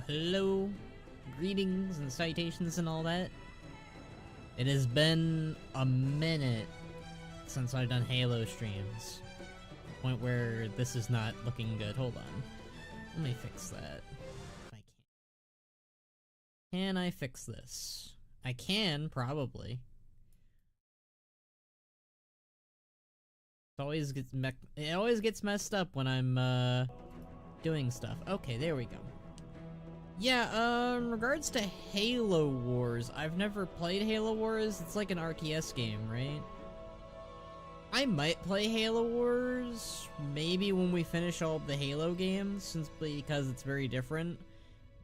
Hello, greetings and citations and all that. It has been a minute since I've done Halo streams. Point where this is not looking good. Hold on. Let me fix that. If I can I fix this? I can, probably. It always gets messed up when I'm doing stuff. Okay, there we go. Yeah, in regards to Halo Wars, I've never played Halo Wars. It's like an RTS game, right? I might play Halo Wars, maybe when we finish all of the Halo games, simply because it's very different.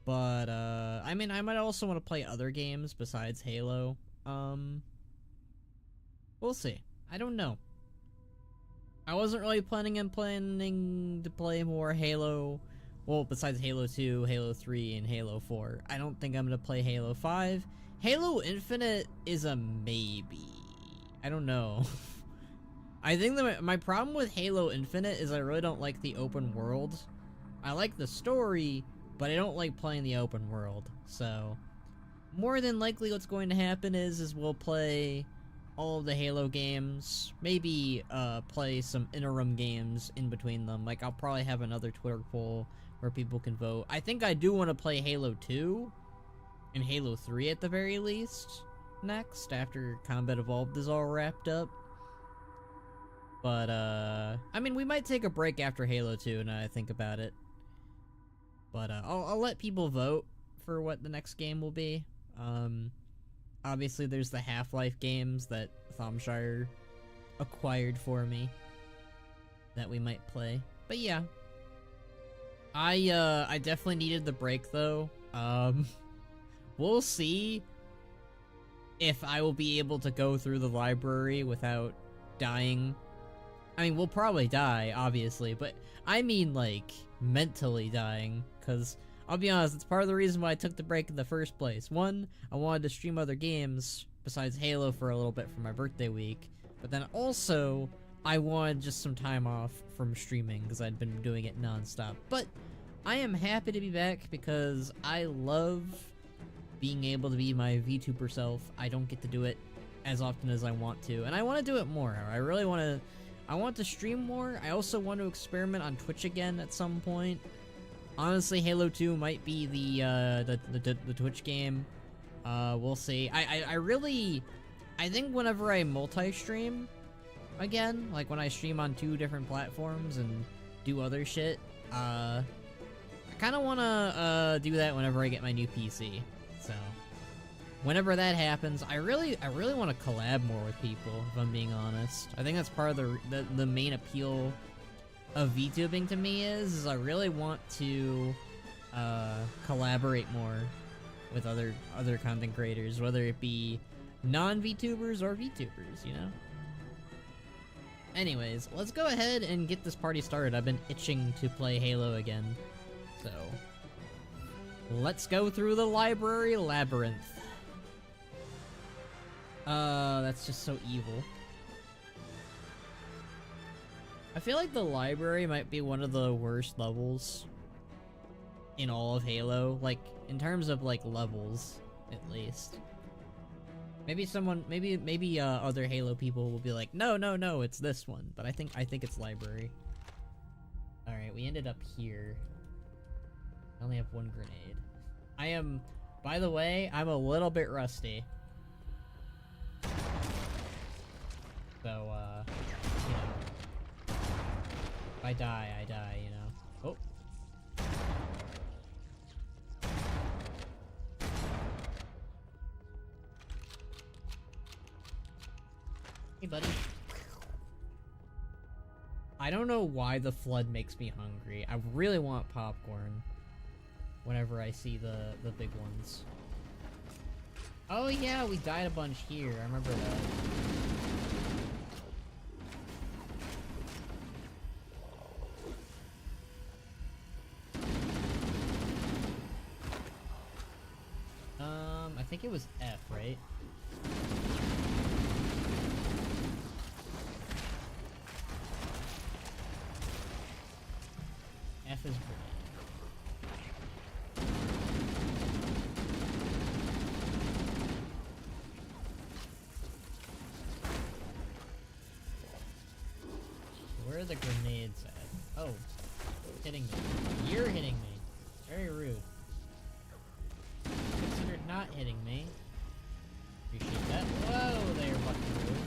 But, I mean, I might also want to play other games besides Halo. We'll see. I don't know. I wasn't really planning to play more Halo, well, besides Halo 2, Halo 3, and Halo 4. I don't think I'm gonna play Halo 5. Halo Infinite is a maybe. I don't know. I think that my problem with Halo Infinite is I really don't like the open world. I like the story, but I don't like playing the open world. So, more than likely what's going to happen is we'll play all of the Halo games, maybe play some interim games in between them. Like, I'll probably have another Twitter poll where people can vote. I think I do want to play Halo 2 and Halo 3 at the very least next, after Combat Evolved is all wrapped up. But, I mean, we might take a break after Halo 2 now I think about it. But, I'll let people vote for what the next game will be. Obviously there's the Half-Life games that Thomshire acquired for me that we might play. But yeah. I definitely needed the break though. We'll see if I will be able to go through the library without dying. I mean, we'll probably die, obviously, but I mean, like, mentally dying, because I'll be honest, it's part of the reason why I took the break in the first place. One, I wanted to stream other games besides Halo for a little bit for my birthday week, but then also, I wanted just some time off from streaming, because I'd been doing it non-stop. But I am happy to be back, because I love being able to be my VTuber self. I don't get to do it as often as I want to, and I want to do it more. I want to stream more. I also want to experiment on Twitch again at some point. Honestly, Halo 2 might be the Twitch game. We'll see. I think whenever I multi-stream again, like when I stream on 2 different platforms and do other shit, I kind of want to do that whenever I get my new PC. So, whenever that happens, I really want to collab more with people, if I'm being honest. I think that's part of the main appeal of VTubing to me is I really want to collaborate more with other content creators, whether it be non-VTubers or VTubers, you know? Anyways, let's go ahead and get this party started. I've been itching to play Halo again, so let's go through the library labyrinth. That's just so evil. I feel like the library might be one of the worst levels in all of Halo, like, in terms of, like, levels, at least. Maybe other Halo people will be like, no, it's this one, but I think it's library. Alright, we ended up here. I only have 1 grenade. By the way, I'm a little bit rusty. So, you know. If I die, you know. Oh. Hey, buddy. I don't know why the flood makes me hungry. I really want popcorn whenever I see the big ones. Oh yeah, we died a bunch here. I remember that. I think it was F, right? F is grenade. the grenades at? Oh, hitting me. You're hitting me. Very rude. Considered not hitting me. Appreciate that. Whoa, they are fucking rude.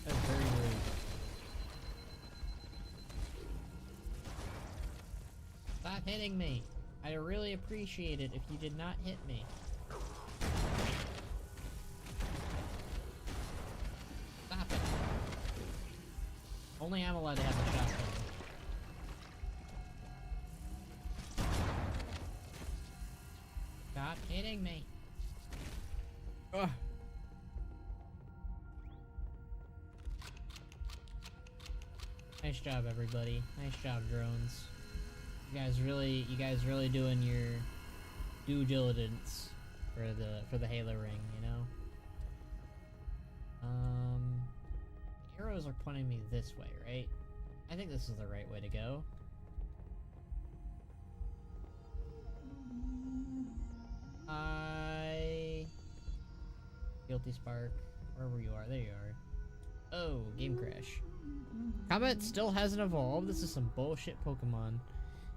That's very rude. Stop hitting me. I'd really appreciate it if you did not hit me. Stop it. Only I'm allowed to have a shotgun. Stop hitting me. Ugh. Nice job, everybody. Nice job, drones. You guys really doing your due diligence for the Halo ring, you know? The arrows are pointing me this way, right? I think this is the right way to go. Guilty Spark, wherever you are, there you are. Oh, game crash. Combat still hasn't evolved. This is some bullshit Pokemon.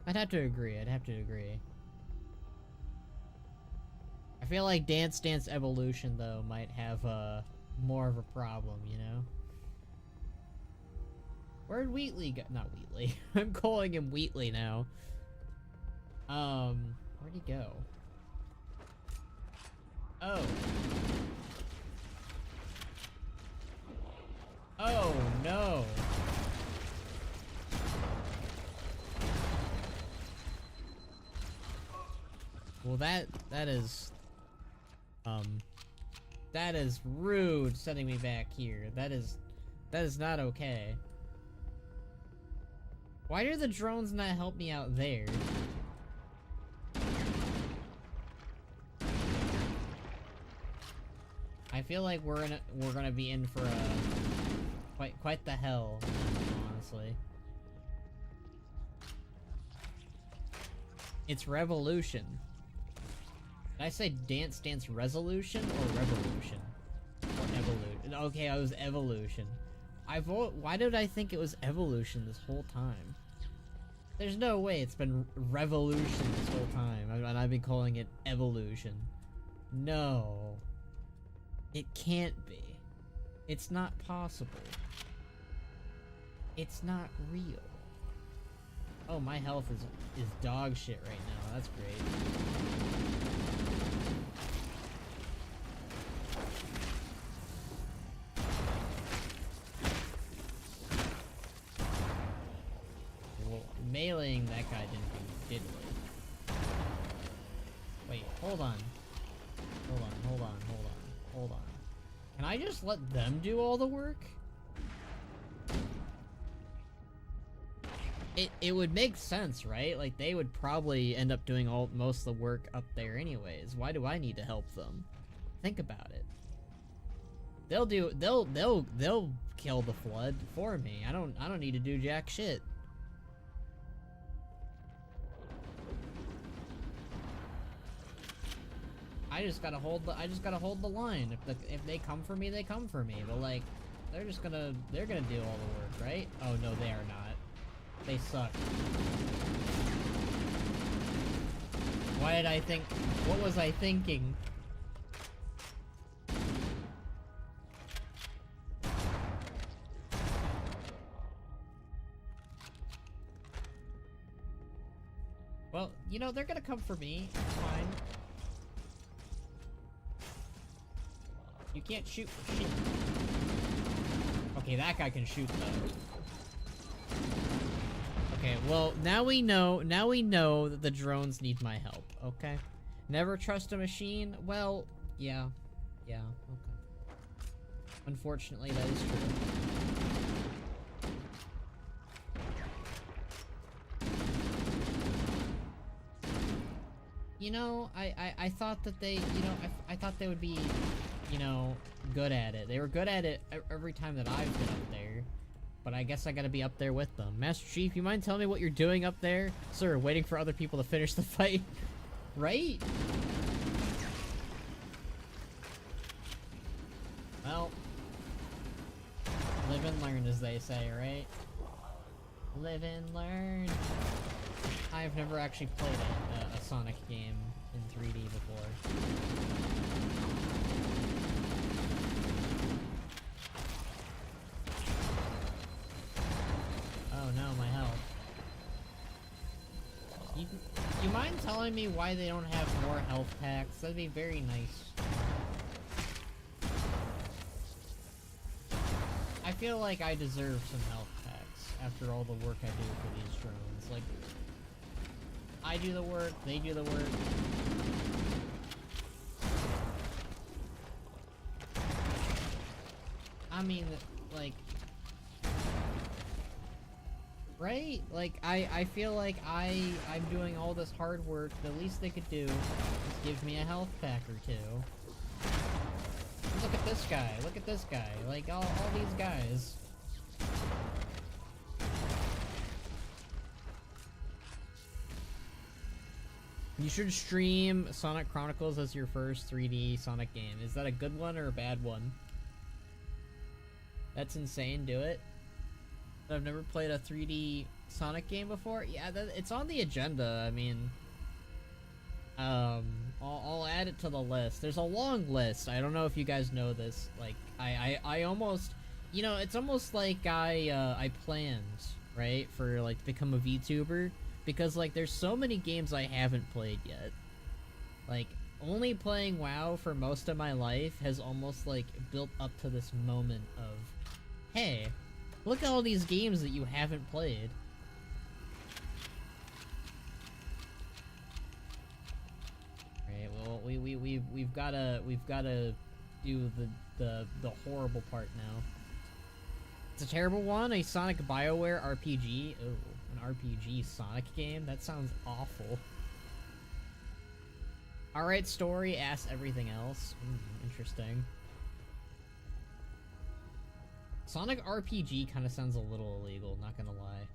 I'd have to agree. I feel like Dance Dance Evolution, though, might have more of a problem, you know? Where'd Wheatley go? Not Wheatley. I'm calling him Wheatley now. Where'd he go? Oh. Oh, no. Well, that is rude, sending me back here. That is not okay. Why do the drones not help me out there? I feel like we're gonna be in for a quite the hell, honestly. It's revolution. Did I say Dance Dance Resolution or Revolution? Or Evolution? Okay, I was Evolution. Why did I think it was Evolution this whole time? There's no way it's been Revolution this whole time, and I've been calling it Evolution. No. It can't be. It's not possible. It's not real. Oh, my health is dog shit right now. That's great. Well, meleeing that guy didn't do diddly. Wait, hold on. Hold on. Can I just let them do all the work? It would make sense, right? Like, they would probably end up doing most of the work up there anyways. Why do I need to help them? Think about it. They'll kill the flood for me. I don't need to do jack shit. I just gotta hold the line. If they come for me, they come for me. But like, they're gonna do all the work, right? Oh no, they are not. They suck. Why did I think? What was I thinking? Well, you know, they're gonna come for me. It's fine. You can't shoot for shit. Okay, that guy can shoot though. Okay, well, now we know that the drones need my help, okay? Never trust a machine? Well, yeah, okay. Unfortunately, that is true. You know, I thought that they, you know, I thought they would be, you know, good at it. They were good at it every time that I've been up there. But I guess I gotta be up there with them. Master Chief, you mind telling me what you're doing up there? Sir, waiting for other people to finish the fight. Right? Well, live and learn, as they say, right? Live and learn. I've never actually played a Sonic game in 3D before. Oh no, my health. You mind telling me why they don't have more health packs? That'd be very nice. I feel like I deserve some health packs after all the work I do for these drones. Like, I do the work, they do the work. I mean, like... Right? Like, I feel like I'm doing all this hard work. The least they could do is give me a health pack or two. Look at this guy. Look at this guy. Like, all these guys. You should stream Sonic Chronicles as your first 3D Sonic game. Is that a good one or a bad one? That's insane. Do it. I've never played a 3D Sonic game before. Yeah, it's on the agenda. I mean, I'll add it to the list. There's a long list. I don't know if you guys know this. Like, I almost, you know, it's almost like I planned, right, for like to become a VTuber, because like there's so many games I haven't played yet. Like, only playing WoW for most of my life has almost like built up to this moment of, hey, look at all these games that you haven't played. Right, well, we've gotta do the horrible part now. It's a terrible one, a Sonic BioWare RPG. Oh, an RPG Sonic game? That sounds awful. Alright, story, ask everything else. Interesting. Sonic RPG kind of sounds a little illegal, not gonna lie.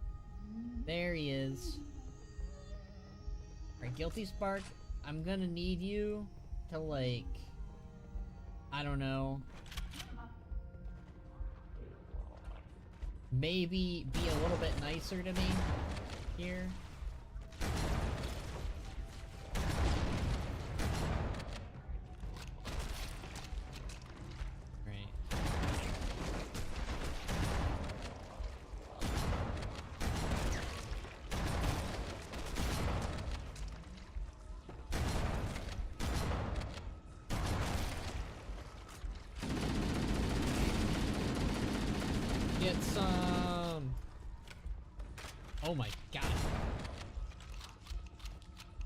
There he is. Alright, Guilty Spark, I'm gonna need you to, like, I don't know, maybe be a little bit nicer to me here. Get some. Oh my god.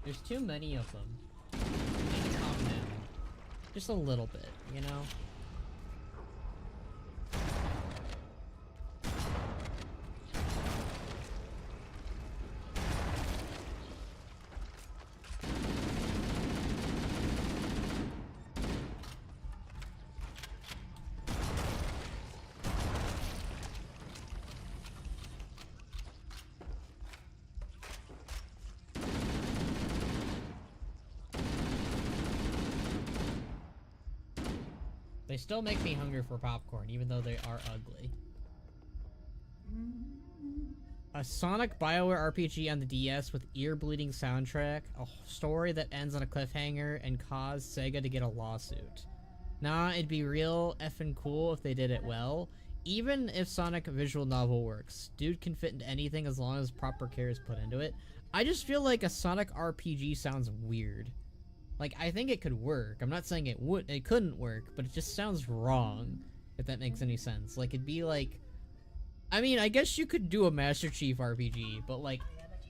There's too many of them. I need to calm down. Just a little bit, you know? They still make me hungry for popcorn, even though they are ugly. A Sonic BioWare RPG on the DS with ear-bleeding soundtrack, a story that ends on a cliffhanger, and caused Sega to get a lawsuit. Nah, it'd be real effing cool if they did it well. Even if Sonic visual novel works, dude can fit into anything as long as proper care is put into it. I just feel like a Sonic RPG sounds weird. Like, I think it could work. I'm not saying it couldn't work, but it just sounds wrong, if that makes any sense. Like, it'd be like, I mean, I guess you could do a Master Chief RPG, but like,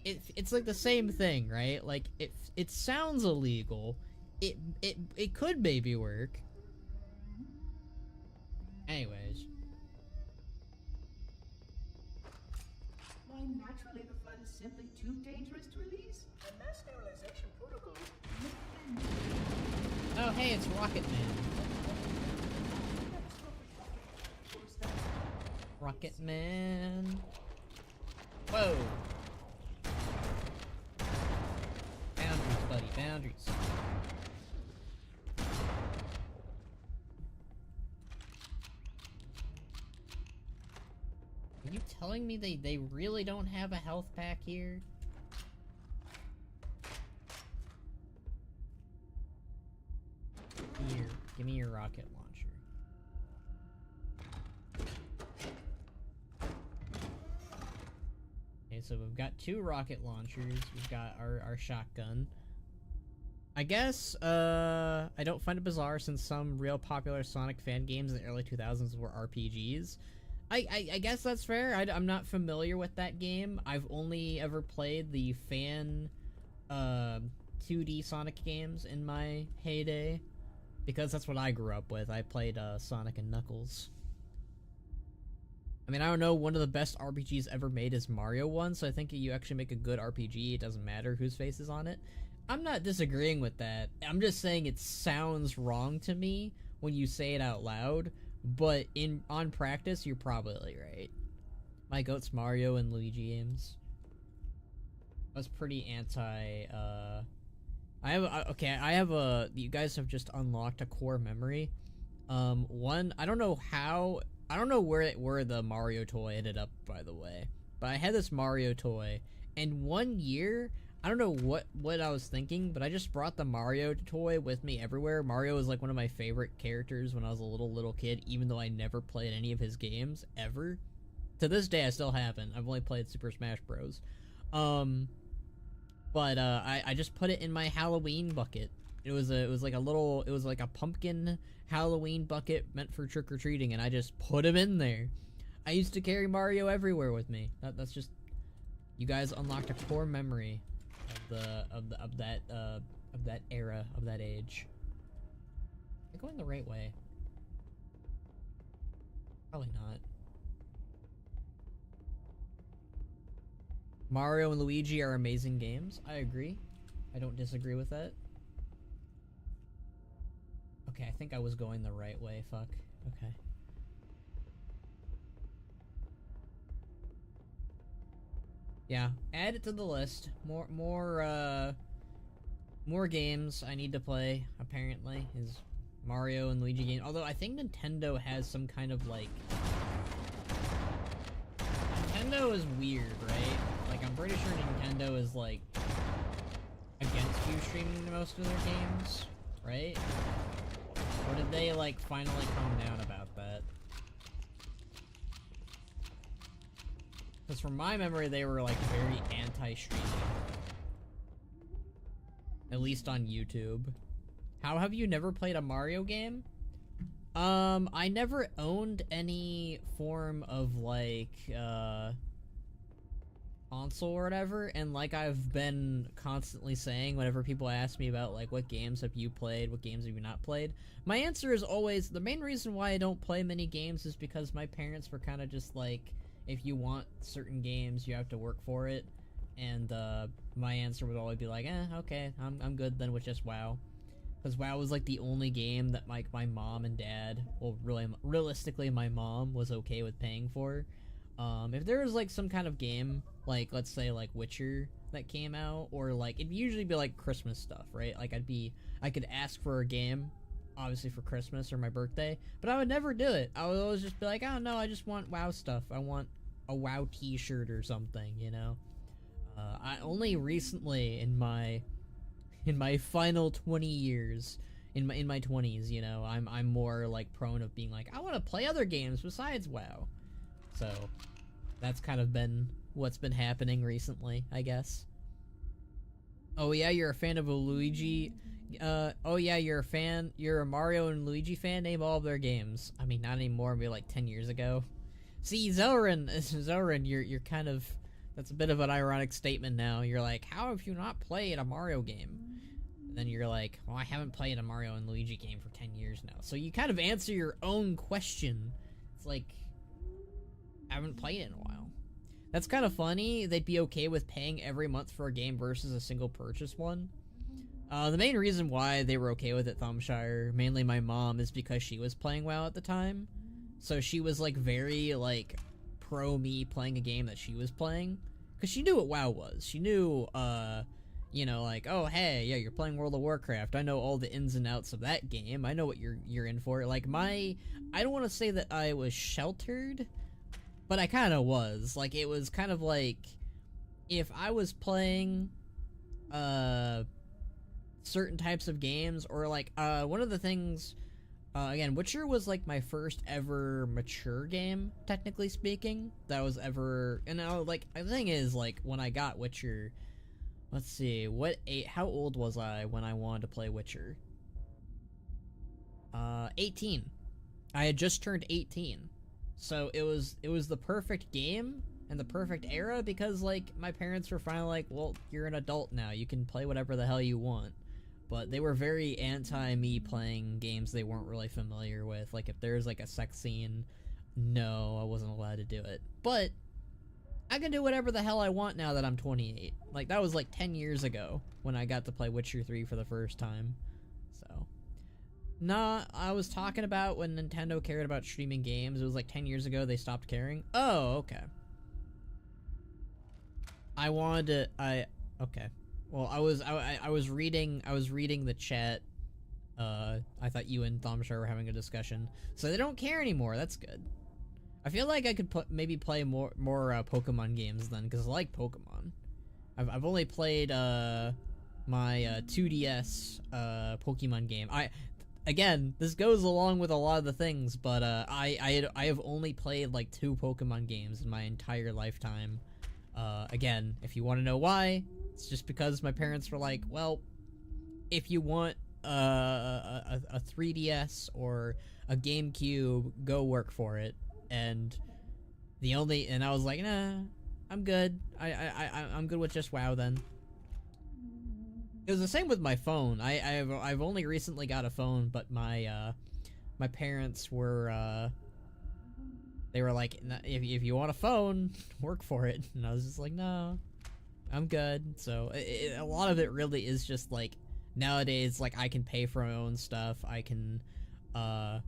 it's like the same thing, right? Like, it sounds illegal. It could maybe work. Anyways. Why, naturally, the flood is simply too dangerous to release. A mass sterilization protocol Oh, hey, it's Rocket Man. Rocket Man. Whoa. Boundaries, buddy, boundaries. Are you telling me they really don't have a health pack here? Here, give me your rocket launcher. Okay, so we've got 2 rocket launchers. We've got our shotgun. I guess, I don't find it bizarre since some real popular Sonic fan games in the early 2000s were RPGs. I guess that's fair. I'm not familiar with that game. I've only ever played the fan, 2D Sonic games in my heyday. Because that's what I grew up with. I played, Sonic and Knuckles. I mean, I don't know, one of the best RPGs ever made is Mario 1, so I think you actually make a good RPG, it doesn't matter whose face is on it. I'm not disagreeing with that. I'm just saying it sounds wrong to me when you say it out loud, but on practice, you're probably right. My goat's Mario and Luigi games. I was pretty anti, you guys have just unlocked a core memory. I don't know where the Mario toy ended up, by the way, but I had this Mario toy, and one year, I don't know what I was thinking, but I just brought the Mario toy with me everywhere. Mario was like one of my favorite characters when I was a little kid, even though I never played any of his games, ever. To this day, I still haven't. I've only played Super Smash Bros. I just put it in my Halloween bucket. It was like a pumpkin Halloween bucket meant for trick-or-treating, and I just put him in there. I used to carry Mario everywhere with me. That's just, you guys unlocked a core memory of that era, of that age. Am I going the right way? Probably not. Mario and Luigi are amazing games. I agree. I don't disagree with that. Okay, I think I was going the right way. Fuck. Okay. Yeah, add it to the list. More games I need to play, apparently, is Mario and Luigi games. Although I think Nintendo has some kind of, like... Nintendo is weird, right? Like, I'm pretty sure Nintendo is, like, against you streaming most of their games, right? Or did they, like, finally calm down about that? Because from my memory, they were, like, very anti-streaming. At least on YouTube. How have you never played a Mario game? I never owned any form of, like, console or whatever, and like I've been constantly saying whenever people ask me about, like, what games have you played, what games have you not played, my answer is always, the main reason why I don't play many games is because my parents were kind of just like, if you want certain games, you have to work for it, and, my answer would always be like, okay, I'm good then with just WoW. Because WoW was, like, the only game that, like, my mom and dad, well, realistically, my mom was okay with paying for. If there was, like, some kind of game, like, let's say, like, Witcher that came out, or, like, it'd usually be, like, Christmas stuff, right? Like, I could ask for a game, obviously for Christmas or my birthday, but I would never do it. I would always just be like, oh, no, I just want WoW stuff. I want a WoW t-shirt or something, you know? I only recently, in my final 20 years, in my 20s, you know, I'm more, like, prone of being like, I want to play other games besides WoW. So, that's kind of been what's been happening recently, I guess. Oh yeah, you're a fan of a Luigi, oh yeah, you're a Mario and Luigi fan? Name all of their games. I mean, not anymore, maybe like 10 years ago. See, Zelrin, you're kind of, that's a bit of an ironic statement now. You're like, how have you not played a Mario game? And then you're like, well, I haven't played a Mario and Luigi game for 10 years now. So you kind of answer your own question. It's like, I haven't played it in a while. That's kind of funny. They'd be okay with paying every month for a game versus a single purchase one. The main reason why they were okay with it, Thumbshire, mainly my mom, is because she was playing WoW at the time. So she was, like, very, like, pro me playing a game that she was playing. Because she knew what WoW was. She knew, you know, like, oh, hey, yeah, you're playing World of Warcraft. I know all the ins and outs of that game. I know what you're in for. Like, I don't want to say that I was sheltered, but I kind of was. Like, it was kind of like, if I was playing, certain types of games, or like one of the things, again, Witcher was like my first ever mature game, technically speaking, that was ever. And like, the thing is, like, when I got Witcher, let's see, how old was I when I wanted to play Witcher? 18. I had just turned 18, so it was the perfect game and the perfect era, because like my parents were finally like, well, you're an adult now, you can play whatever the hell you want. But they were very anti-me playing games they weren't really familiar with. Like, if there's, like, a sex scene, no, I wasn't allowed to do it. But I can do whatever the hell I want now that I'm 28. Like, that was, like, 10 years ago when I got to play Witcher 3 for the first time. So, nah, I was talking about when Nintendo cared about streaming games. It was, like, 10 years ago they stopped caring. Oh, okay. Okay. Well, I was reading the chat. I thought you and Thomshire were having a discussion, so they don't care anymore. That's good. I feel like I could maybe play more Pokemon games then, because I like Pokemon. I've only played my 2DS Pokemon game. Again, this goes along with a lot of the things, but I have only played like 2 Pokemon games in my entire lifetime. Again, if you want to know why, it's just because my parents were like, well, if you want a 3DS or a GameCube, go work for it. And I was like, nah, I'm good. I'm good with just WoW then. It was the same with my phone. I've only recently got a phone, but my parents were they were like, if you want a phone, work for it. And I was just like, no, I'm good. So a lot of it really is just like, nowadays, like, I can pay for my own stuff. I can buy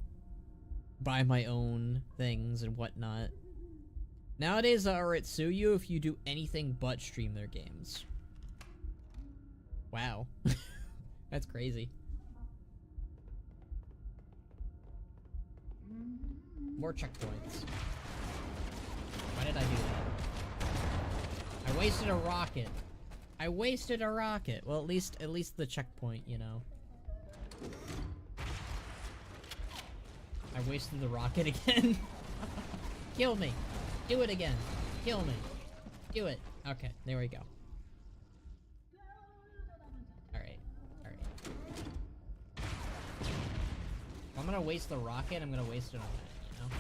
my own things and whatnot. Nowadays, alright, sue you if you do anything but stream their games. Wow. That's crazy. More checkpoints. Why did I do that? I wasted a rocket. I wasted a rocket. Well, at least the checkpoint, you know. I wasted the rocket again. Kill me. Do it again. Kill me. Do it. Okay, there we go. Alright. Alright. If I'm gonna waste the rocket, I'm gonna waste it on that, you know?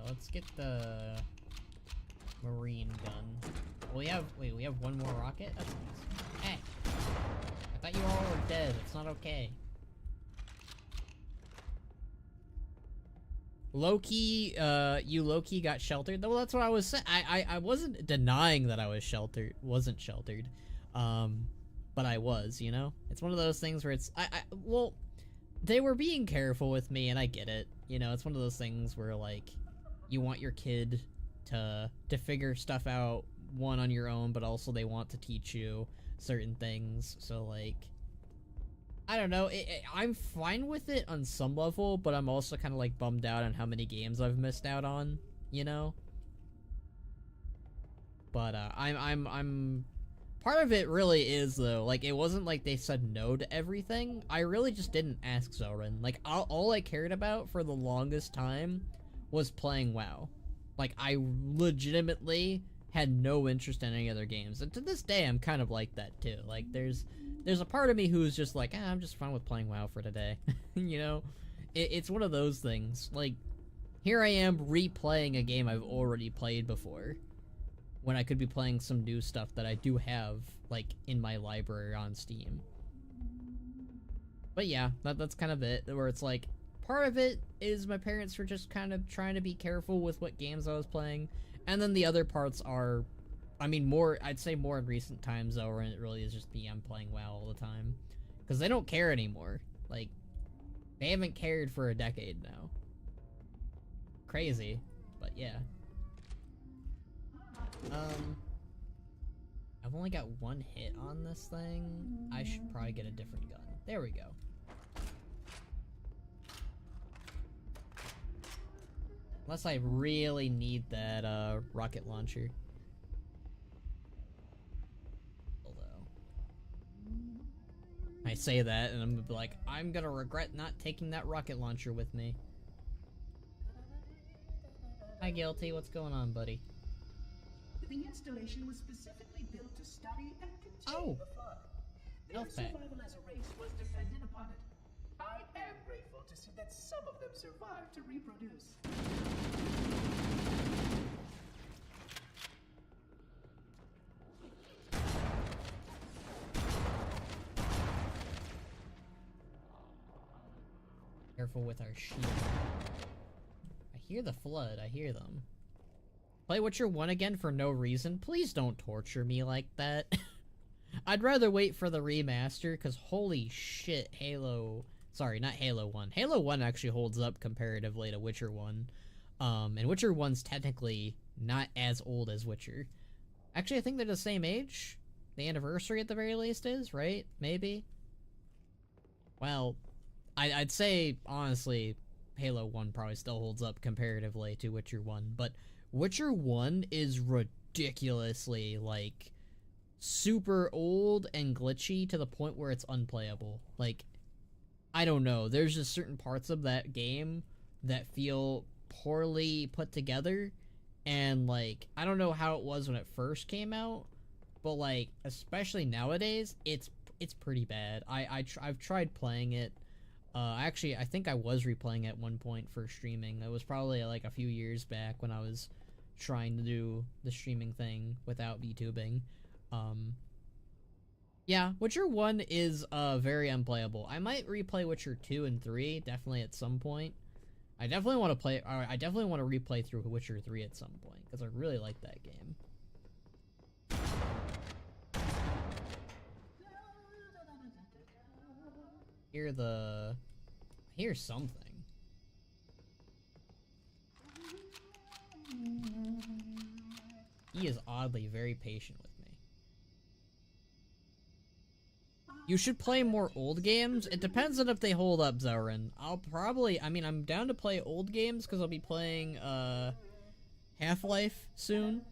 Let's get the marine gun. We have one more rocket? That's nice. Hey! I thought you all were dead. It's not okay. Low-key, you low-key got sheltered? Well, that's what I was saying. I wasn't denying that I was wasn't sheltered. But I was, you know? It's one of those things where it's, well, they were being careful with me, and I get it. You know, it's one of those things where, like, you want your kid to figure stuff out, one, on your own, but also they want to teach you certain things. So, like, I don't know. I'm fine with it on some level, but I'm also kind of, like, bummed out on how many games I've missed out on, you know? But, I'm part of it really is, though, like, it wasn't like they said no to everything. I really just didn't ask Zoran. Like, all I cared about for the longest time was playing WoW. Like, I legitimately had no interest in any other games. And to this day, I'm kind of like that, too. Like, there's a part of me who's just like, I'm just fine with playing WoW for today. You know? It's one of those things. Like, here I am replaying a game I've already played before, when I could be playing some new stuff that I do have, like, in my library on Steam. But yeah, that's kind of it, where it's like, part of it is my parents were just kind of trying to be careful with what games I was playing, and then the other parts are, I mean, more, I'd say more in recent times though, where it really is just me, I'm playing WoW all the time. Because they don't care anymore. Like, they haven't cared for a decade now. Crazy, but yeah. I've only got one hit on this thing. I should probably get a different gun. There we go. Unless I really need that, rocket launcher. Although, I say that and I'm gonna be like, I'm gonna regret not taking that rocket launcher with me. Hi, Guilty. What's going on, buddy? The installation was specifically built to study and contain the flood. Their survival as a race was dependent upon it. I am grateful to see that some of them survived to reproduce. Careful with our shield. I hear the flood. I hear them. Play Witcher 1 again for no reason? Please don't torture me like that. I'd rather wait for the remaster, because holy shit, Halo... Sorry, not Halo 1. Halo 1 actually holds up comparatively to Witcher 1. And Witcher 1's technically not as old as Witcher. Actually, I think they're the same age. The anniversary at the very least is, right? Maybe? Well, I'd say, honestly, Halo 1 probably still holds up comparatively to Witcher 1, but Witcher 1 is ridiculously, like, super old and glitchy to the point where it's unplayable. Like, I don't know, there's just certain parts of that game that feel poorly put together, and, like, I don't know how it was when it first came out, but, like, especially nowadays, it's pretty bad. I've tried playing it. Actually, I think I was replaying at one point for streaming. It was probably like a few years back when I was trying to do the streaming thing without VTubing. Yeah, Witcher 1 is very unplayable. I might replay Witcher 2 and 3 definitely at some point. I definitely want to play, or I definitely want to replay through Witcher 3 at some point because I really like that game. I hear something. He is oddly very patient with me. You should play more old games. It depends on if they hold up, Zoran. I'm down to play old games because I'll be playing Half-Life soon.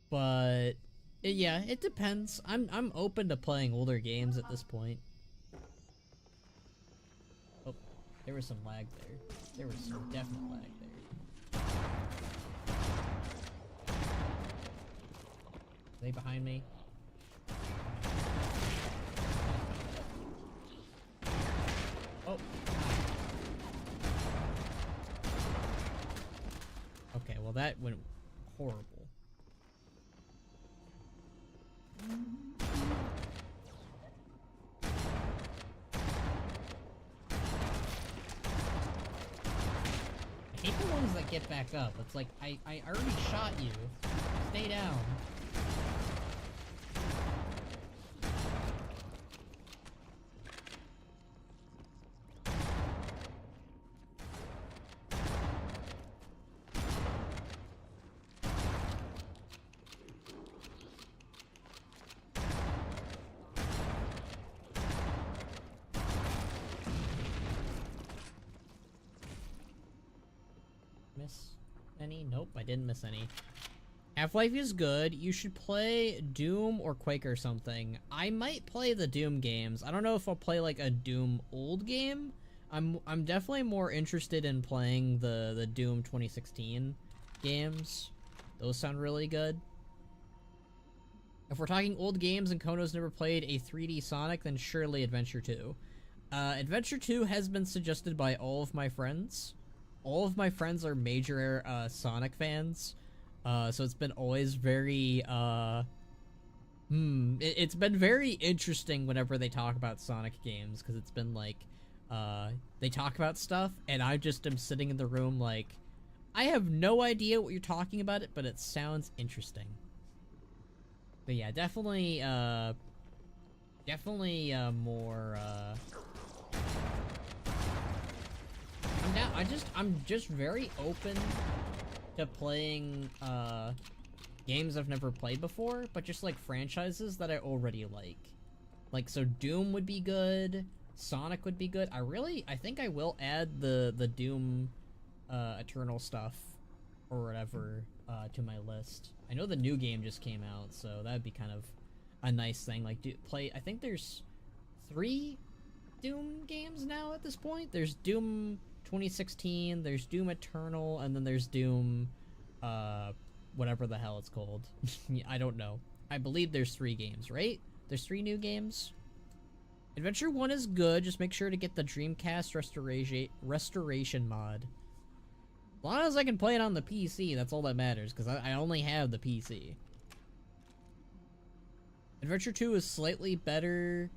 But yeah, it depends. I'm open to playing older games at this point. There was some lag there. There was some definite lag there. Are they behind me? Oh. Okay, well that went horrible. I hate the ones that get back up. It's like, I already shot you. Stay down. Miss any? Nope, I didn't miss any. Half-Life is good. You should play Doom or Quake or something. I might play the Doom games. I don't know if I'll play like a Doom old game. I'm definitely more interested in playing the Doom 2016 games. Those sound really good. If we're talking old games and Khono's never played a 3D Sonic, then surely Adventure 2. Adventure 2 has been suggested by all of my friends. all of my friends are major Sonic fans, so it's been always very it's been very interesting whenever they talk about Sonic games, because it's been like they talk about stuff and I just am sitting in the room like, I have no idea what you're talking about it, but it sounds interesting. But yeah, definitely more I'm just very open to playing games I've never played before, but just like franchises that I already like. Like, so Doom would be good, Sonic would be good. I think I will add the Doom Eternal stuff or whatever to my list. I know the new game just came out, so that'd be kind of a nice thing. Like, I think there's 3 Doom games now at this point. There's Doom 2016, there's Doom Eternal, and then there's Doom whatever the hell it's called. I don't know. I believe there's 3 games, right? There's 3 new games. Adventure 1 is good, just make sure to get the Dreamcast restoration mod. As long as I can play it on the PC, that's all that matters, because I only have the PC. Adventure 2 is slightly better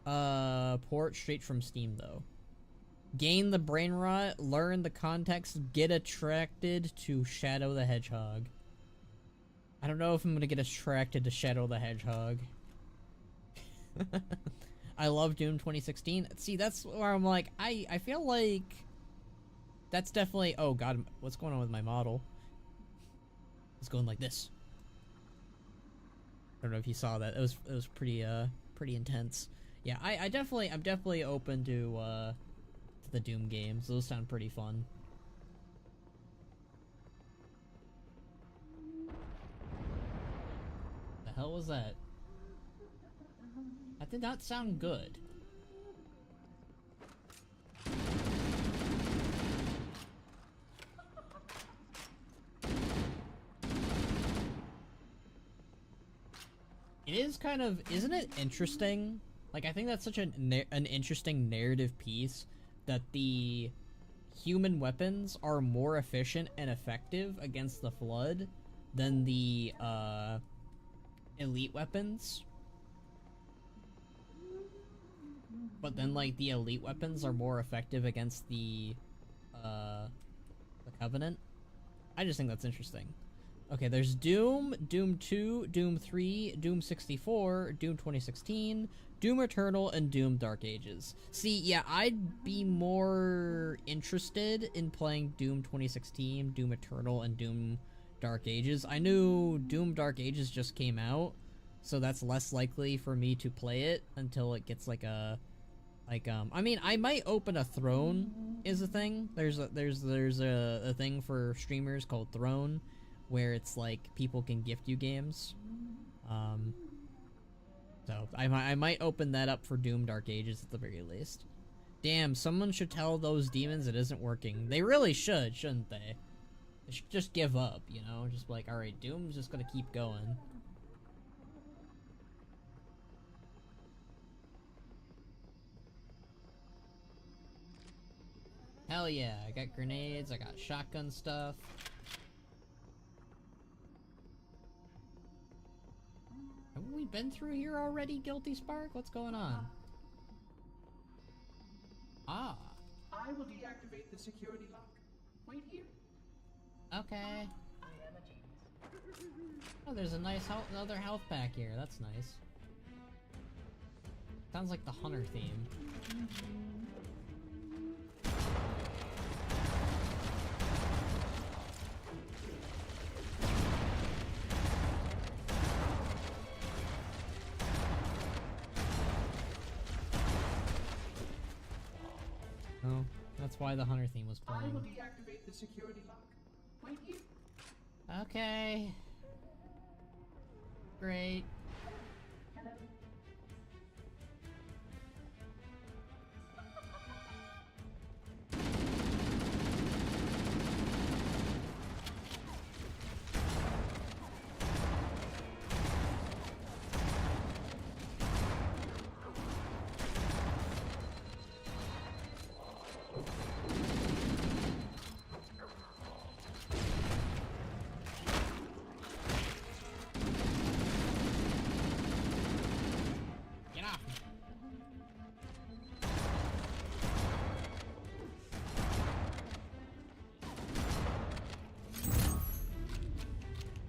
port straight from Steam, though. Gain the brain rot, learn the context, get attracted to Shadow the Hedgehog. I don't know if I'm gonna get attracted to Shadow the Hedgehog. I love Doom 2016. See, that's where I'm like, I feel like that's definitely... Oh god, what's going on with my model? It's going like this. I don't know if you saw that. It was pretty intense. Yeah, I'm definitely open to the Doom games. Those sound pretty fun. The hell was that? That did not sound good. It is kind of, isn't it interesting? Like, I think that's such an interesting narrative piece, that the human weapons are more efficient and effective against the Flood than the elite weapons. But then, like, the elite weapons are more effective against the Covenant. I just think that's interesting. Okay, there's Doom, Doom 2, Doom 3, Doom 64, Doom 2016, Doom Eternal, and Doom Dark Ages. See, yeah, I'd be more interested in playing Doom 2016, Doom Eternal, and Doom Dark Ages. I knew Doom Dark Ages just came out, so that's less likely for me to play it until it gets like a... I mean, I might open a Throne is a thing. There's a thing for streamers called Throne, where it's like people can gift you games. So I might open that up for Doom Dark Ages at the very least. Damn, someone should tell those demons it isn't working. They really should, shouldn't they? They should just give up, you know? Just like, alright, Doom's just gonna keep going. Hell yeah, I got grenades, I got shotgun stuff. Haven't we been through here already, Guilty Spark? What's going on? Ah. I will deactivate the security lock. Wait here. Okay. I am a genius. Oh, there's a nice another health pack here. That's nice. Sounds like the Hunter theme. Oh, that's why the Hunter theme was playing. I will deactivate the security lock. Wait here. Okay. Great.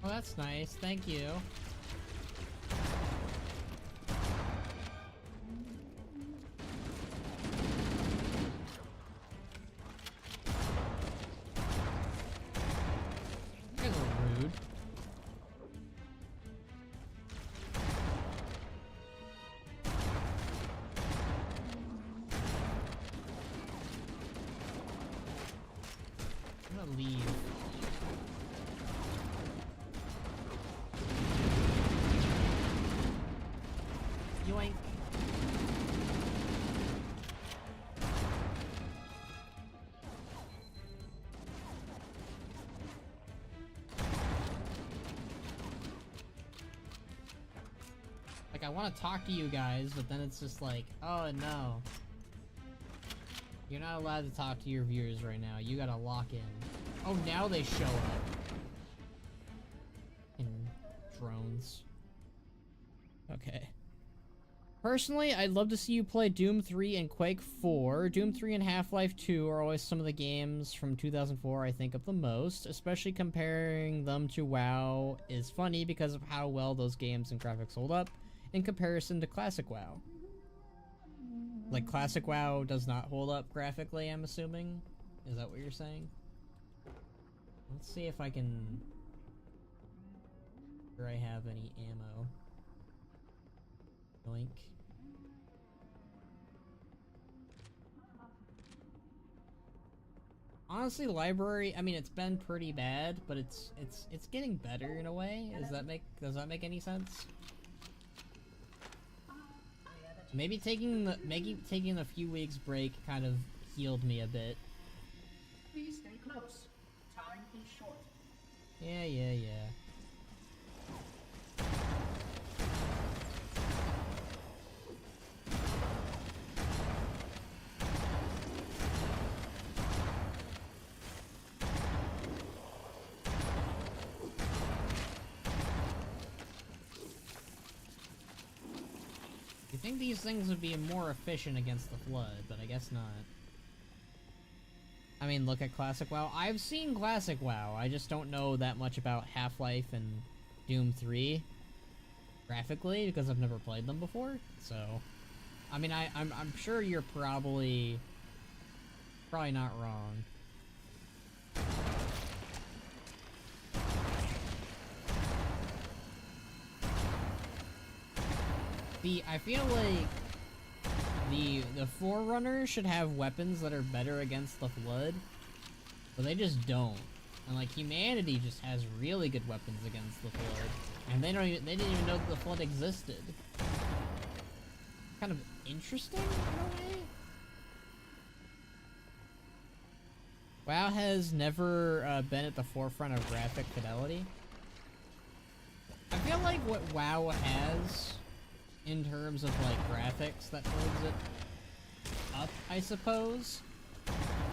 Oh, that's nice. Thank you. You guys are rude. I'm gonna leave. Yoink. Like, I want to talk to you guys, but then it's just like, oh no. You're not allowed to talk to your viewers right now. You gotta lock in. Oh, now they show up. In drones. Okay. Personally, I'd love to see you play Doom 3 and Quake 4. Doom 3 and Half-Life 2 are always some of the games from 2004 I think of the most, especially comparing them to WoW is funny because of how well those games and graphics hold up in comparison to classic WoW. Like, classic WoW does not hold up graphically, I'm assuming? Is that what you're saying? Let's see if I can... Do I have any ammo? Blink. Honestly, library, I mean, it's been pretty bad, but it's getting better in a way. Does that make any sense? Maybe taking a few weeks break kind of healed me a bit. Please stay close. Time is short. Yeah. You think these things would be more efficient against the Flood, but I guess not. I mean, look at Classic WoW. I've seen Classic WoW, I just don't know that much about Half-Life and Doom 3 graphically, because I've never played them before, so... I mean, I'm sure you're probably not wrong. I feel like the Forerunners should have weapons that are better against the Flood, but they just don't. And like, humanity just has really good weapons against the Flood, and they didn't even know that the Flood existed. Kind of interesting in a way. WoW has never been at the forefront of graphic fidelity. I feel like what WoW has in terms of like graphics that holds it up, I suppose,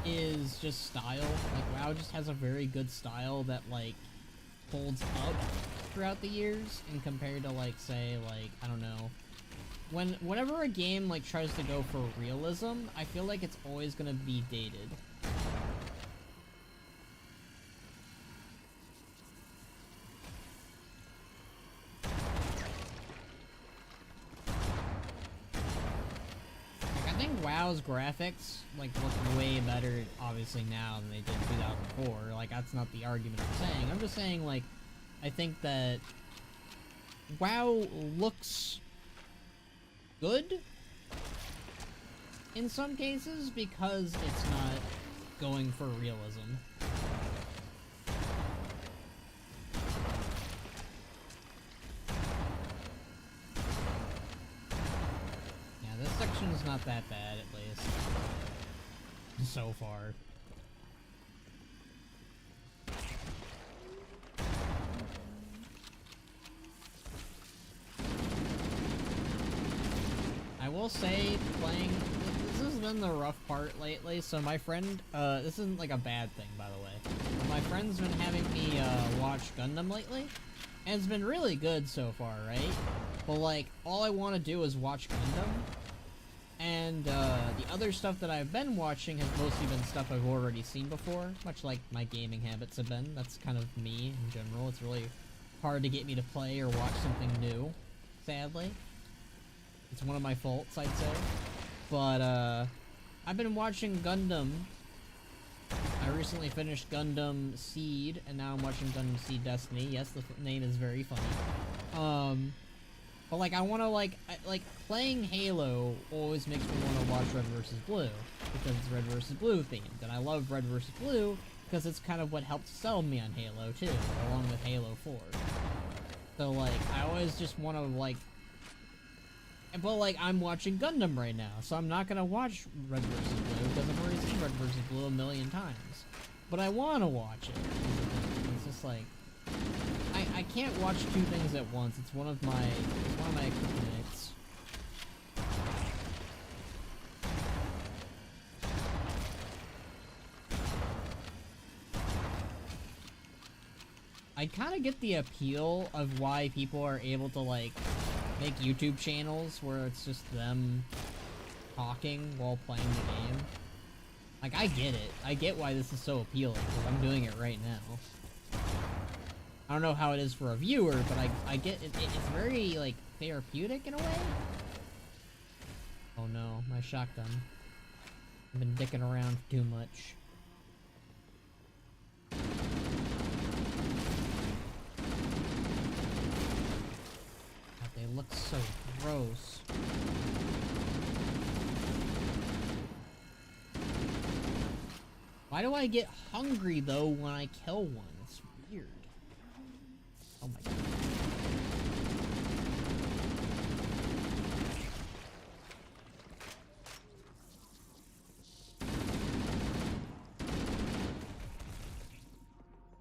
is just style. Like, WoW just has a very good style that like holds up throughout the years, and compared to like, say, like, I don't know, whenever a game like tries to go for realism, I feel like it's always gonna be dated. WoW's graphics like look way better obviously now than they did in 2004. Like, that's not the argument I'm saying. I'm just saying, like, I think that WoW looks good in some cases because it's not going for realism. This section is not that bad, at least. So far. I will say, this has been the rough part lately, so my friend, this isn't like a bad thing, by the way. But my friend's been having me, watch Gundam lately, and it's been really good so far, right? But like, all I want to do is watch Gundam. And the other stuff that I've been watching has mostly been stuff I've already seen before, much like my gaming habits have been. That's kind of me in general. It's really hard to get me to play or watch something new, sadly. It's one of my faults, I'd say. But, I've been watching Gundam. I recently finished Gundam Seed, and now I'm watching Gundam Seed Destiny. Yes, the name is very funny. But, like, I wanna, like, playing Halo always makes me wanna watch Red vs. Blue, because it's Red vs. Blue themed, and I love Red vs. Blue, because it's kind of what helped sell me on Halo, too, along with Halo 4. So, like, I always just wanna, like... But, like, I'm watching Gundam right now, so I'm not gonna watch Red vs. Blue, because I've already seen Red vs. Blue a million times. But I wanna watch it. It's just like... I can't watch two things at once. It's one of my kryptonites. I kind of get the appeal of why people are able to, like, make YouTube channels where it's just them talking while playing the game. Like, I get it. I get why this is so appealing, because I'm doing it right now. I don't know how it is for a viewer, but I get it. It's very, like, therapeutic in a way. Oh no, my shotgun. I've been dicking around too much. God, they look so gross. Why do I get hungry, though, when I kill one? It's weird. Oh my god.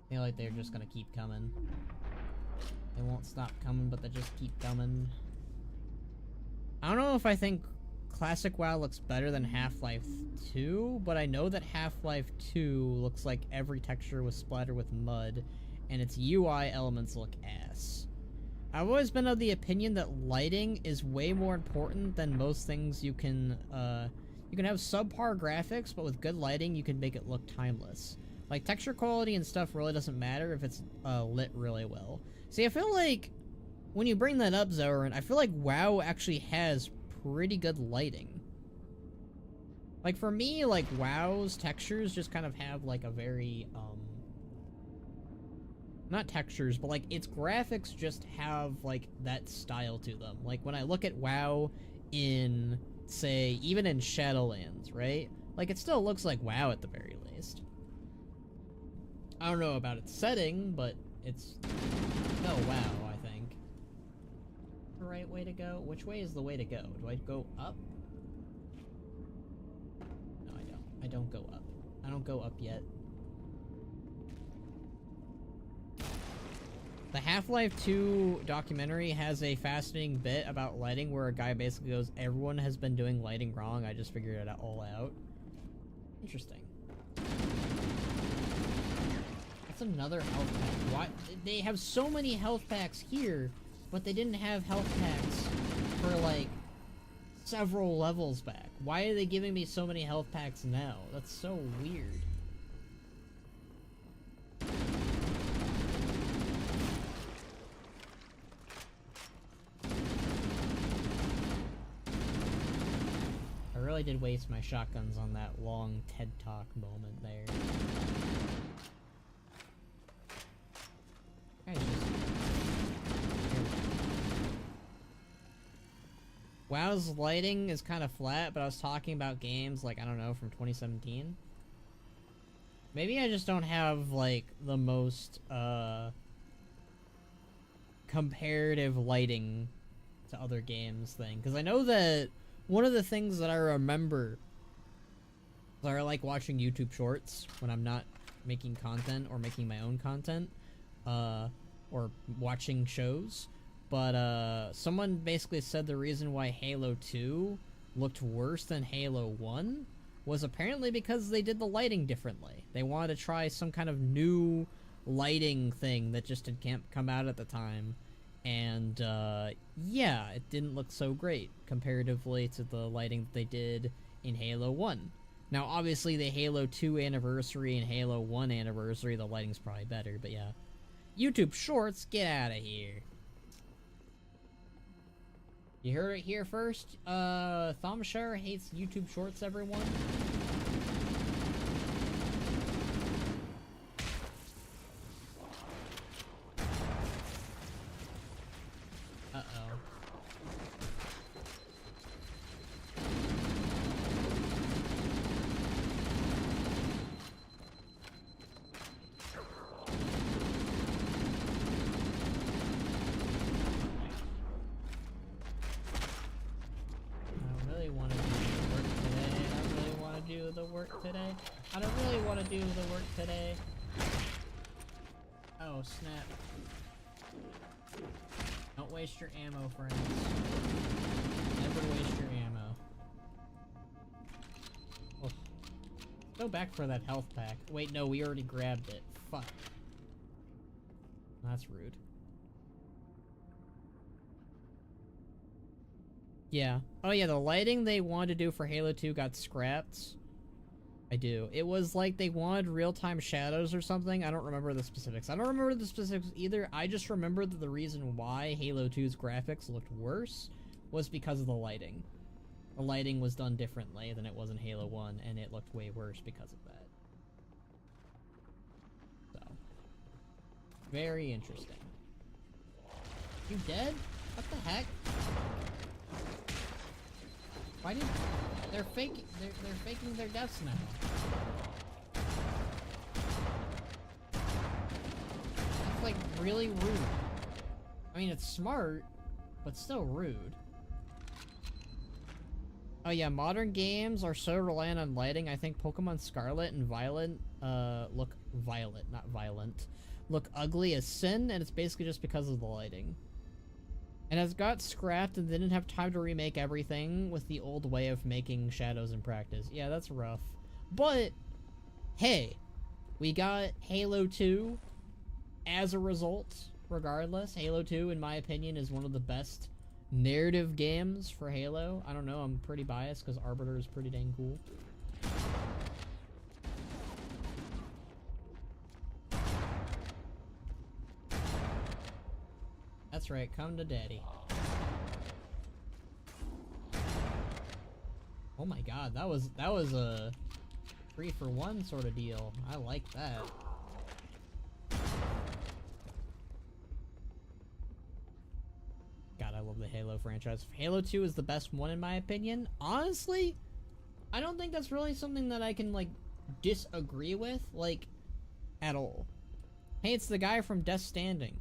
I feel like they're just gonna keep coming. They won't stop coming, but they just keep coming. I don't know if I think Classic WoW looks better than Half-Life 2, but I know that Half-Life 2 looks like every texture was splattered with mud, and its UI elements look ass. I've always been of the opinion that lighting is way more important than most things. You can have subpar graphics, but with good lighting, you can make it look timeless. Like, texture quality and stuff really doesn't matter if it's lit really well. See, I feel like, when you bring that up, Zoran, I feel like WoW actually has pretty good lighting. Like, for me, like, WoW's textures just kind of have, like, a very, not textures, but, like, its graphics just have, like, that style to them. Like, when I look at WoW in, say, even in Shadowlands, right? Like, it still looks like WoW at the very least. I don't know about its setting, but it's still WoW, I think. The right way to go? Which way is the way to go? Do I go up? No, I don't. I don't go up. I don't go up yet. The Half-Life 2 documentary has a fascinating bit about lighting where a guy basically goes, everyone has been doing lighting wrong, I just figured it all out. Interesting. That's another health pack. Why? They have so many health packs here, but they didn't have health packs for, like, several levels back. Why are they giving me so many health packs now? That's so weird. I really did waste my shotguns on that long TED Talk moment there. WoW's lighting is kind of flat, but I was talking about games like, I don't know, from 2017. Maybe I just don't have, like, the most, comparative lighting to other games thing. Because I know that one of the things that I remember is I like watching YouTube shorts when I'm not making content or making my own content, or watching shows. But, someone basically said the reason why Halo 2 looked worse than Halo 1 was apparently because they did the lighting differently. They wanted to try some kind of new lighting thing that just had come out at the time. And, yeah, it didn't look so great comparatively to the lighting that they did in Halo 1. Now, obviously, the Halo 2 anniversary and Halo 1 anniversary, the lighting's probably better, but yeah. YouTube Shorts, get out of here. You heard it here first. Thumbshare hates YouTube Shorts, everyone. Today. I don't really want to do the work today. Oh, snap. Don't waste your ammo, friends. Never waste your ammo. Oh. Go back for that health pack. Wait, no, we already grabbed it. Fuck. That's rude. Yeah. Oh yeah, the lighting they wanted to do for Halo 2 got scrapped. I do. It was like they wanted real-time shadows or something. I don't remember the specifics. I don't remember the specifics either. I just remember that the reason why Halo 2's graphics looked worse was because of the lighting. The lighting was done differently than it was in Halo 1, and it looked way worse because of that. So. Very interesting. You dead? What the heck? Why did... They're faking their deaths now. That's like really rude. I mean, it's smart, but still rude. Oh yeah, modern games are so reliant on lighting. I think Pokemon Scarlet and Violet look violet, not violent. Look ugly as sin, and it's basically just because of the lighting. And has got scrapped and didn't have time to remake everything with the old way of making shadows in practice. Yeah, that's rough. But, hey, we got Halo 2 as a result, regardless. Halo 2, in my opinion, is one of the best narrative games for Halo. I don't know, I'm pretty biased because Arbiter is pretty dang cool. That's right, come to daddy. Oh my god, that was a 3-for-1 sort of deal. I like that. God, I love the Halo franchise. Halo 2 is the best one in my opinion. Honestly, I don't think that's really something that I can, like, disagree with, like, at all. Hey, it's the guy from Death Stranding.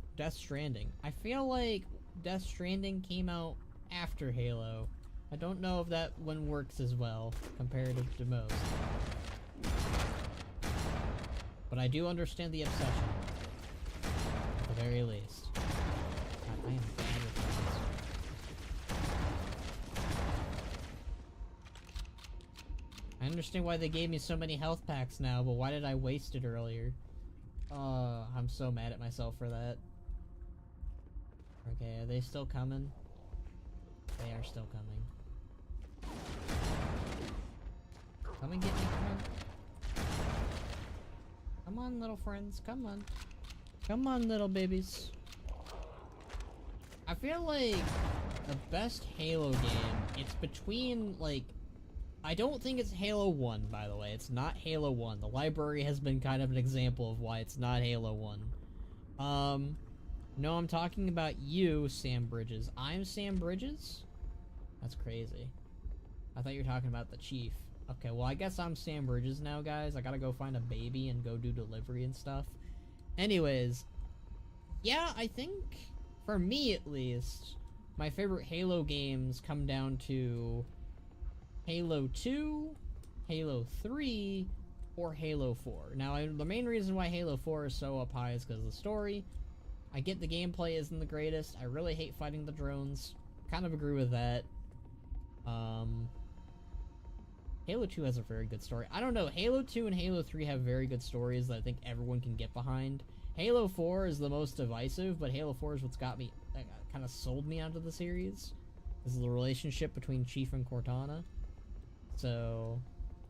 I feel like Death Stranding came out after Halo. I don't know if that one works as well, comparative to most. But I do understand the obsession. At the very least. God, I am bad with this. I understand why they gave me so many health packs now, but why did I waste it earlier? Oh, I'm so mad at myself for that. Okay, are they still coming? They are still coming. Come and get me, come on. Come on, little friends, come on. Come on, little babies. I feel like the best Halo game, it's between, like... I don't think it's Halo 1, by the way. It's not Halo 1. The library has been kind of an example of why it's not Halo 1. No, I'm talking about you, Sam Bridges. I'm Sam Bridges? That's crazy. I thought you were talking about the chief. Okay, well, I guess I'm Sam Bridges now, guys. I gotta go find a baby and go do delivery and stuff. Anyways, yeah, I think, for me at least, my favorite Halo games come down to Halo 2, Halo 3, or Halo 4. Now, the main reason why Halo 4 is so up high is because of the story. I get the gameplay isn't the greatest. I really hate fighting the drones. Kind of agree with that. Halo 2 has a very good story. I don't know, Halo 2 and Halo 3 have very good stories that I think everyone can get behind. Halo 4 is the most divisive, but Halo 4 is what's got me, that kind of sold me onto the series. This is the relationship between Chief and Cortana. So,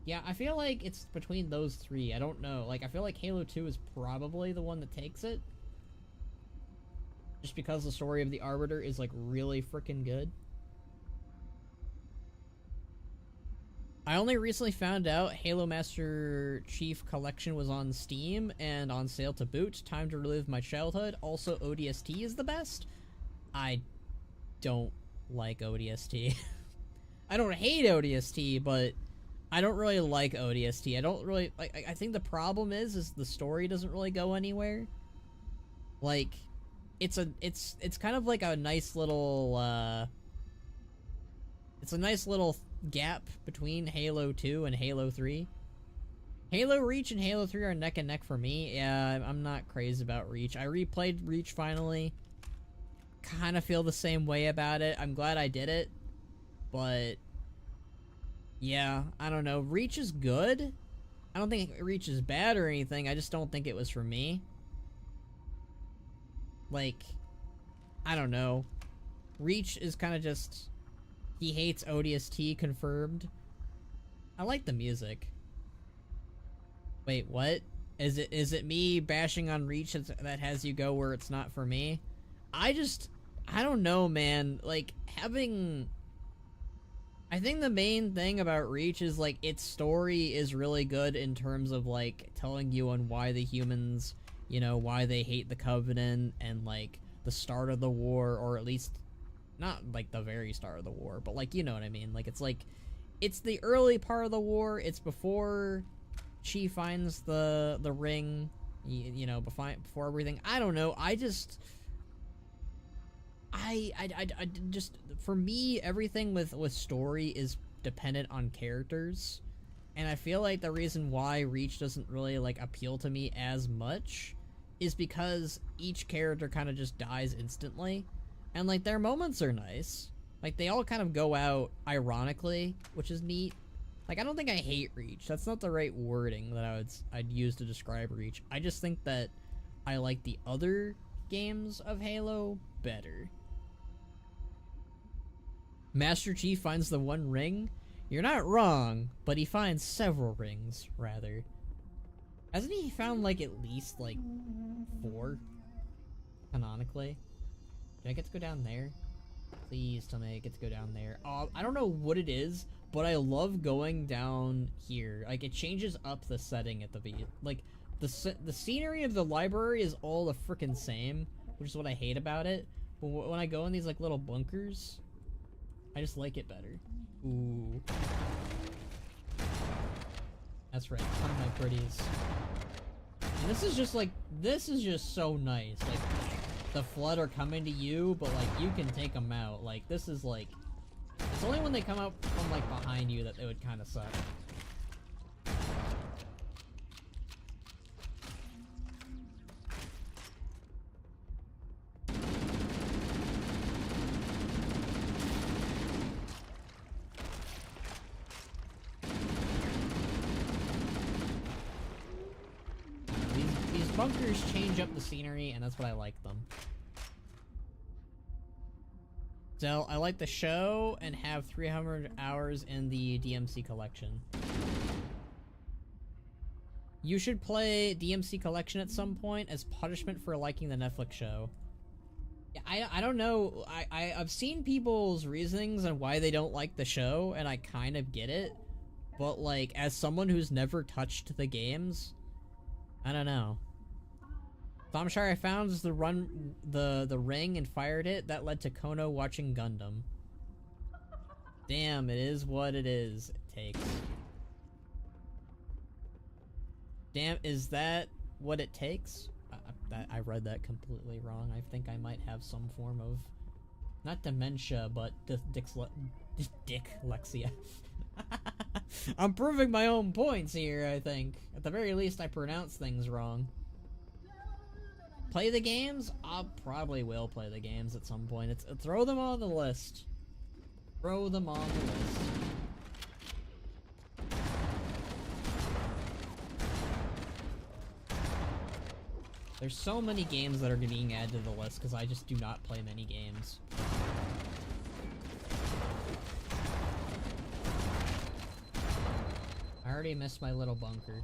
yeah, I feel like it's between those three. I don't know. Like, I feel like Halo 2 is probably the one that takes it. Just because the story of the Arbiter is like really freaking good. I only recently found out Halo Master Chief Collection was on Steam and on sale to boot. Time to relive my childhood. Also, ODST is the best. I don't like ODST. I don't hate ODST, but I don't really like ODST. I don't really like. I think the problem is the story doesn't really go anywhere. Like, it's kind of like a nice little. It's a nice little gap between Halo 2 and Halo 3. Halo Reach and Halo 3 are neck and neck for me. Yeah, I'm not crazy about Reach. I replayed Reach finally. Kind of feel the same way about it. I'm glad I did it. But yeah, I don't know. Reach is good. I don't think Reach is bad or anything. I just don't think it was for me. Like, I don't know. Reach is kind of just... He hates ODST, confirmed. I like the music. Wait, what? Is it me bashing on Reach that has you go where it's not for me? I don't know, man. Like, having... I think the main thing about Reach is, like, its story is really good in terms of, like, telling you on why the humans, you know, why they hate the Covenant and, like, the start of the war, or at least... Not, like, the very start of the war, but, like, you know what I mean. Like, it's the early part of the war. It's before she finds the ring, you know, before everything. I don't know. I just... I just... For me, everything with story is dependent on characters. And I feel like the reason why Reach doesn't really, like, appeal to me as much is because each character kind of just dies instantly. And, like, their moments are nice. Like, they all kind of go out ironically, which is neat. Like, I don't think I hate Reach. That's not the right wording that I'd use to describe Reach. I just think that I like the other games of Halo better. Master Chief finds the one ring? You're not wrong, but he finds several rings, rather. Hasn't he found, like, at least, like, 4? Canonically? Do I get to go down there? Please tell me I get to go down there. I don't know what it is, but I love going down here. Like, it changes up the setting at the like, the scenery of the library is all the frickin' same, which is what I hate about it. But when I go in these, like, little bunkers, I just like it better. Ooh. That's right, some of my pretties. And this is just, like, this is just so nice. Like, the Flood are coming to you, but, like, you can take them out. Like, this is, like... It's only when they come out from, like, behind you that it would kind of suck. These bunkers change up the scenery, and that's what I like them. So, I like the show and have 300 hours in the DMC collection. You should play DMC collection at some point as punishment for liking the Netflix show. Yeah, I don't know. I've seen people's reasonings on why they don't like the show, and I kind of get it. But, like, as someone who's never touched the games, I don't know. I'm sure I found the ring and fired it. That led to Khono watching Gundam. Damn, it is what it is. It takes. Damn, is that what it takes? I read that completely wrong. I think I might have some form of, not dementia, but dyslexia. I'm proving my own points here, I think. At the very least, I pronounce things wrong. Play the games? I probably will play the games at some point. Throw them on the list. Throw them on the list. There's so many games that are being added to the list because I just do not play many games. I already missed my little bunker.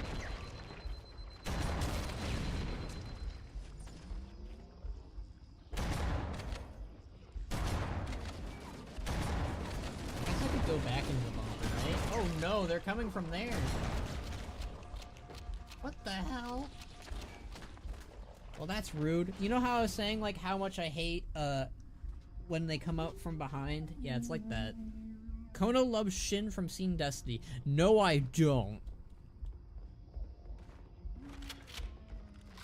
no, they're coming from there. What the hell? Well, that's rude. You know how I was saying, like, how much I hate, when they come out from behind? Yeah, it's like that. Khono loves Shin from Seen Destiny. No, I don't.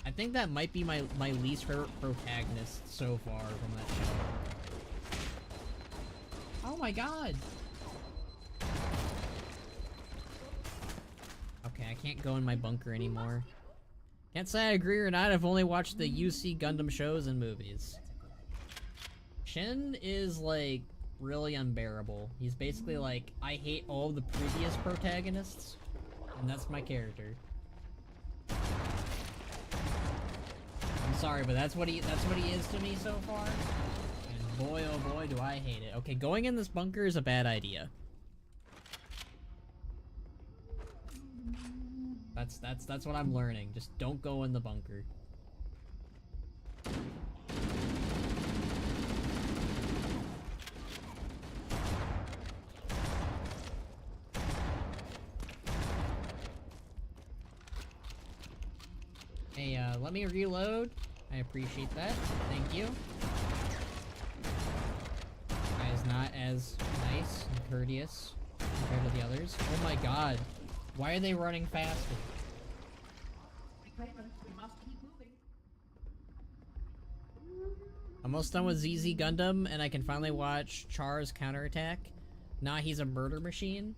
I think that might be my least favorite protagonist so far from that show. Oh my god! Okay, I can't go in my bunker anymore. Can't say I agree or not, I've only watched the UC Gundam shows and movies. Shin is, like, really unbearable. He's basically like, I hate all the previous protagonists, and that's my character. I'm sorry, but that's what he is to me so far. And boy, oh boy, do I hate it. Okay, going in this bunker is a bad idea. That's what I'm learning. Just don't go in the bunker. Hey, let me reload. I appreciate that. Thank you. Guy is not as nice and courteous compared to the others. Oh my god. Why are they running faster? Almost done with ZZ Gundam, and I can finally watch Char's counterattack. Nah, he's a murder machine.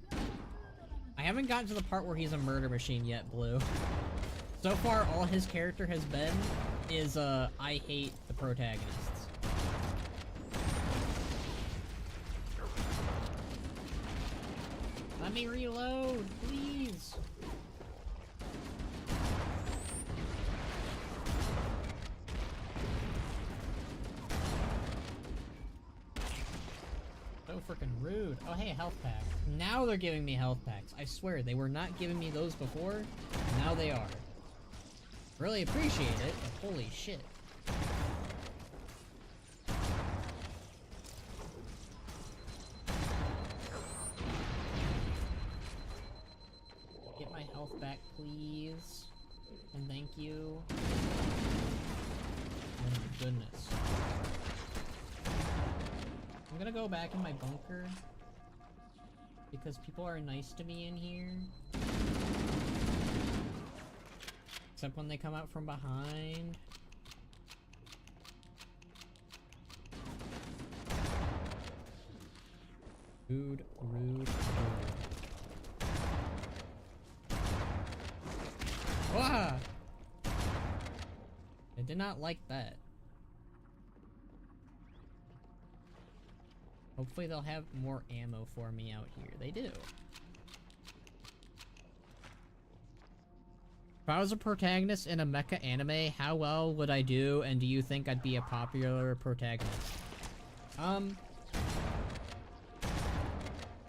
I haven't gotten to the part where he's a murder machine yet, Blue. So far, all his character has been is, I hate the protagonists. Let me reload, please! So freaking rude. Oh hey, health pack. Now they're giving me health packs. I swear, they were not giving me those before, now they are. Really appreciate it, but holy shit. Get my health back, please. And thank you. Oh my goodness. I'm gonna go back in my bunker. Because people are nice to me in here. Except when they come out from behind. Rude, rude, rude. Wah! I did not like that. Hopefully they'll have more ammo for me out here. They do. If I was a protagonist in a mecha anime, how well would I do, and do you think I'd be a popular protagonist?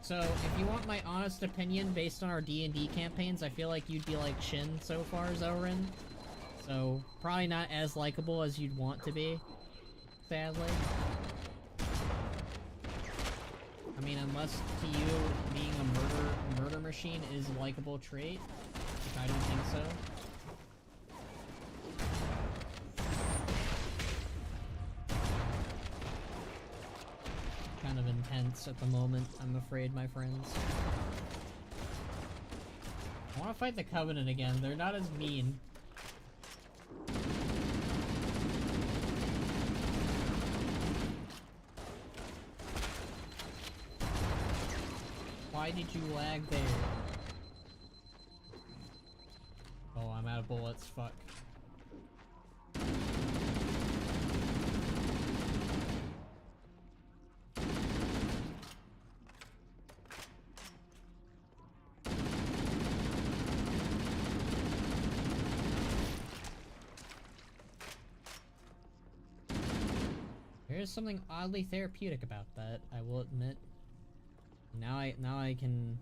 So, if you want my honest opinion based on our D&D campaigns, I feel like you'd be like Shin so far, Zorin. So, probably not as likable as you'd want to be, sadly. I mean, unless to you, being a murder machine is a likable trait, which I don't think so. Kind of intense at the moment, I'm afraid, my friends. I want to fight the Covenant again. They're not as mean. Why did you lag there? Oh, I'm out of bullets. Fuck. There's something oddly therapeutic about that, I will admit. Now I can,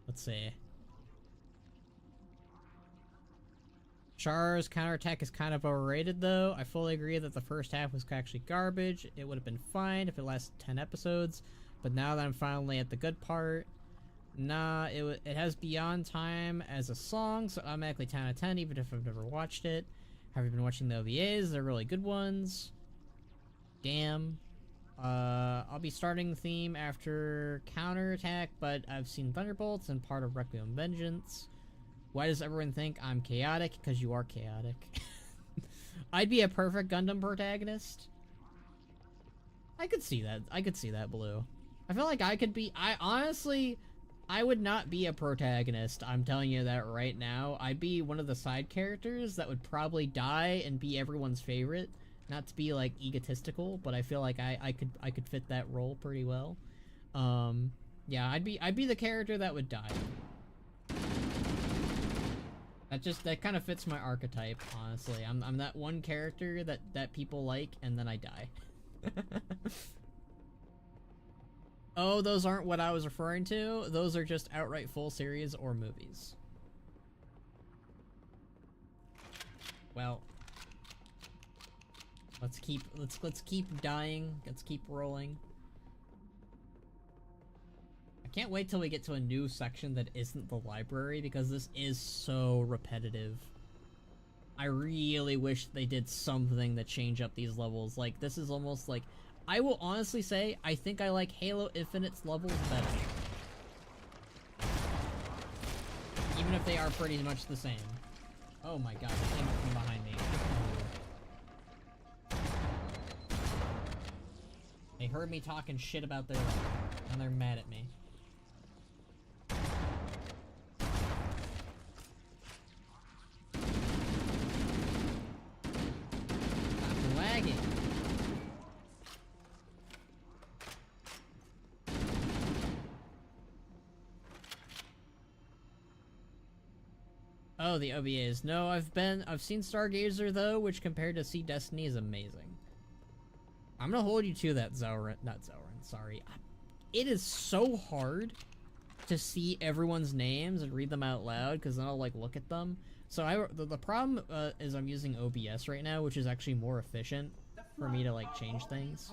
let's see. Char's counterattack is kind of overrated though. I fully agree that the first half was actually garbage. It would have been fine if it lasted 10 episodes, but now that I'm finally at the good part, Nah, it has Beyond Time as a song, so automatically 10 out of 10, even if I've never watched it. Have you been watching the OVAs? They're really good ones. Damn. I'll be starting the theme after Counterattack, but I've seen Thunderbolts and part of Requiem Vengeance. Why does everyone think I'm chaotic? Because you are chaotic. I'd be a perfect Gundam protagonist. I could see that. I could see that, Blue. I feel like I could be... I would not be a protagonist. I'm telling you that right now. I'd be one of the side characters that would probably die and be everyone's favorite. Not to be, like, egotistical, but I feel like I could fit that role pretty well. Yeah, I'd be the character that would die. That kind of fits my archetype, honestly. I'm that one character that people like, and then I die. Oh, those aren't what I was referring to. Those are just outright full series or movies. Well, let's keep dying. Let's keep rolling. I can't wait till we get to a new section that isn't the library, because this is so repetitive. I really wish they did something to change up these levels. Like, this is almost like... I will honestly say, I think I like Halo Infinite's levels better. Even if they are pretty much the same. Oh my god, they came up from behind me. They heard me talking shit about their life, and they're mad at me. Stop lagging. Oh, the OVAs. No, I've seen Stargazer though, which compared to Sea Destiny is amazing. I'm gonna hold you to that, sorry. It is so hard to see everyone's names and read them out loud, because then I'll, like, look at them. So the problem is I'm using OBS right now, which is actually more efficient for me to, like, change things.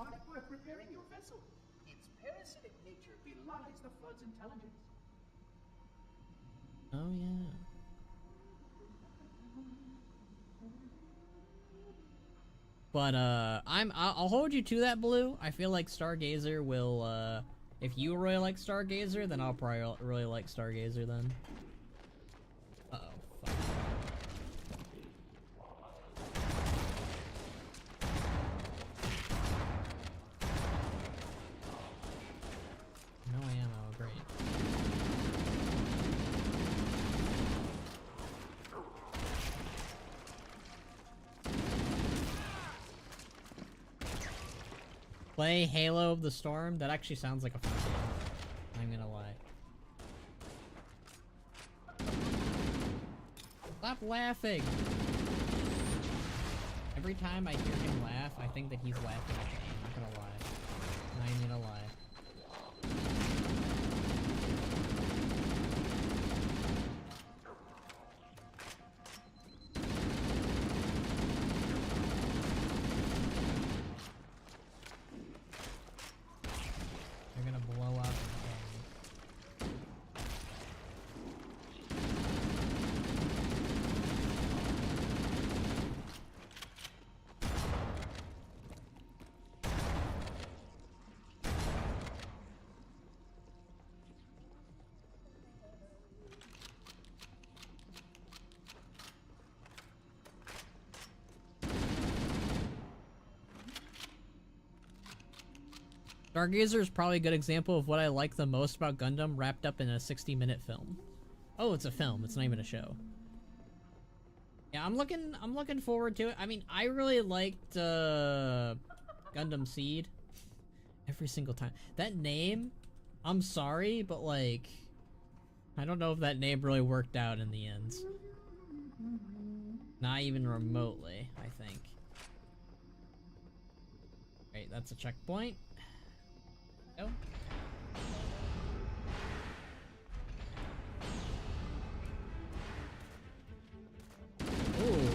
Repairing your vessel. Its parasitic nature belies the flood's intelligence. Oh, yeah. But, I'll hold you to that, Blue. I feel like Stargazer will, if you really like Stargazer, then I'll probably really like Stargazer then. Uh-oh, fuck. No ammo, great. Play Halo of the Storm? That actually sounds like a fun game. I'm gonna lie. Stop laughing! Every time I hear him laugh, I think that he's laughing at me. I'm not gonna lie. I'm gonna lie. They're gonna blow up and Stargazer is probably a good example of what I like the most about Gundam wrapped up in a 60-minute film. Oh, it's a film. It's not even a show. Yeah, I'm looking forward to it. I mean, I really liked Gundam Seed every single time. That name, I'm sorry, but like, I don't know if that name really worked out in the end. Not even remotely, I think. Wait, that's a checkpoint. Go. Ooh.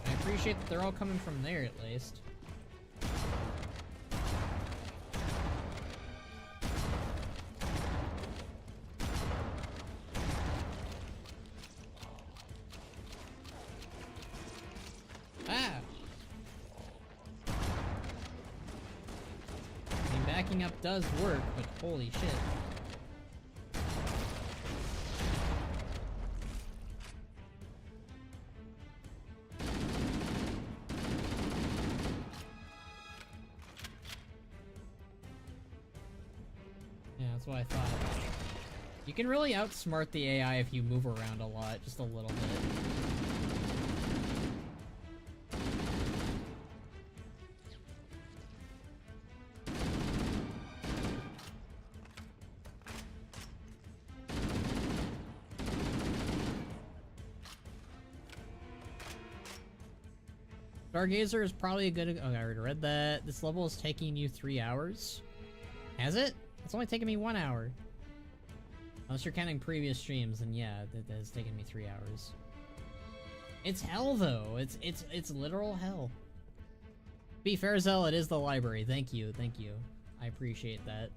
I appreciate that they're all coming from there, at least. leveling up does work, but holy shit. Yeah, that's what I thought. You can really outsmart the AI if you move around a lot, just a little bit. Stargazer is probably a good... Oh, I already read that. This level is taking you 3 hours. Has it? It's only taken me 1 hour. Unless you're counting previous streams, then yeah, that has taken me 3 hours. It's hell, though. It's literal hell. Be fair, Zell, it is the library. Thank you, thank you. I appreciate that.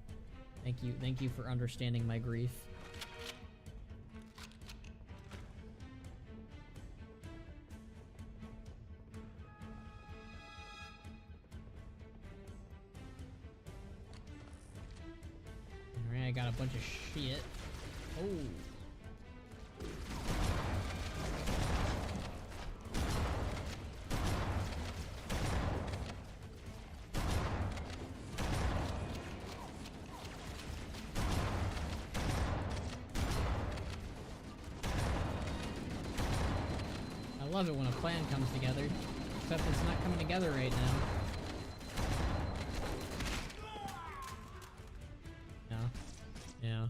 Thank you for understanding my grief. Alright, I got a bunch of shit. Oh. I love it when a plan comes together, except it's not coming together right now. Yeah.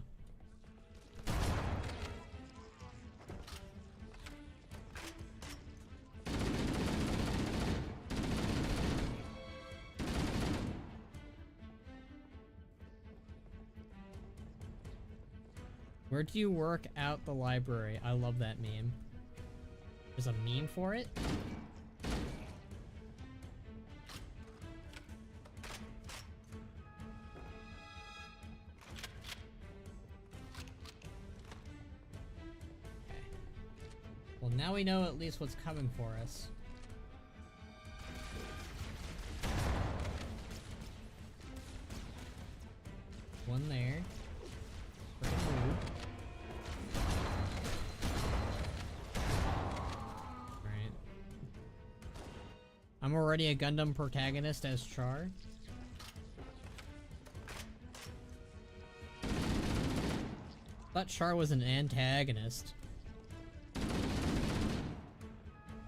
Where do you work out the library? I love that meme. There's a meme for it? Well, now we know at least what's coming for us. One there. Freaking rude. Alright. I'm already a Gundam protagonist as Char. Thought Char was an antagonist.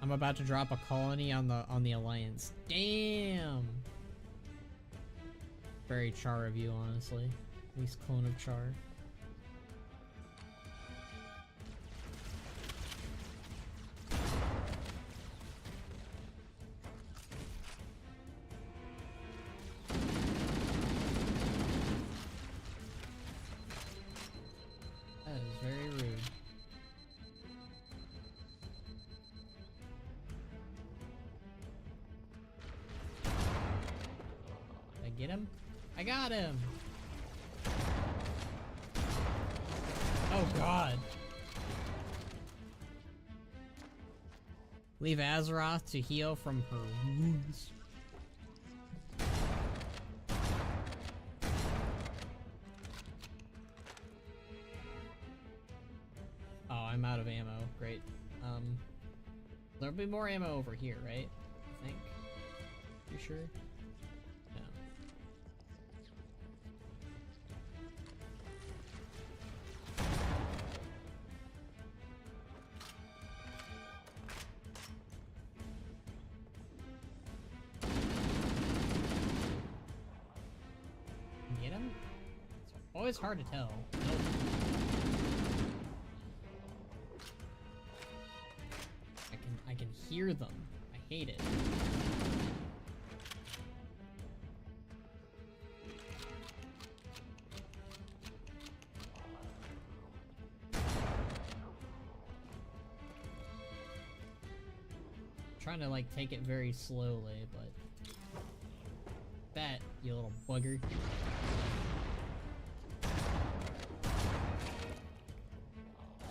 I'm about to drop a colony on the Alliance. Damn. Very Char of you, honestly. At least clone of Char. That is very rude. Get him? I got him! Oh god. Leave Azeroth to heal from her wounds. Oh, I'm out of ammo. Great. There'll be more ammo over here, right? I think. You sure? Always hard to tell. Nope. I can hear them. I hate it. I'm trying to like take it very slowly, but that, you little bugger.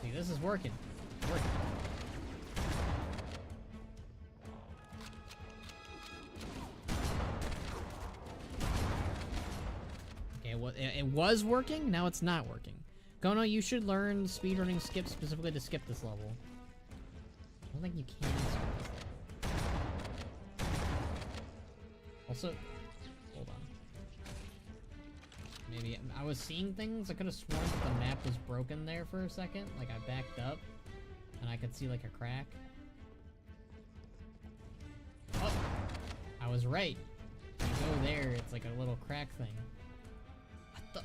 See, this is working. It's working. it was working, now it's not working. Khono, you should learn speedrunning skip specifically to skip this level. I don't think you can skip this level. Also, hold on. Maybe I was seeing things. I could have sworn that the map was broken there for a second. Like I backed up and I could see like a crack. Oh, I was right. You go there, it's like a little crack thing. What the?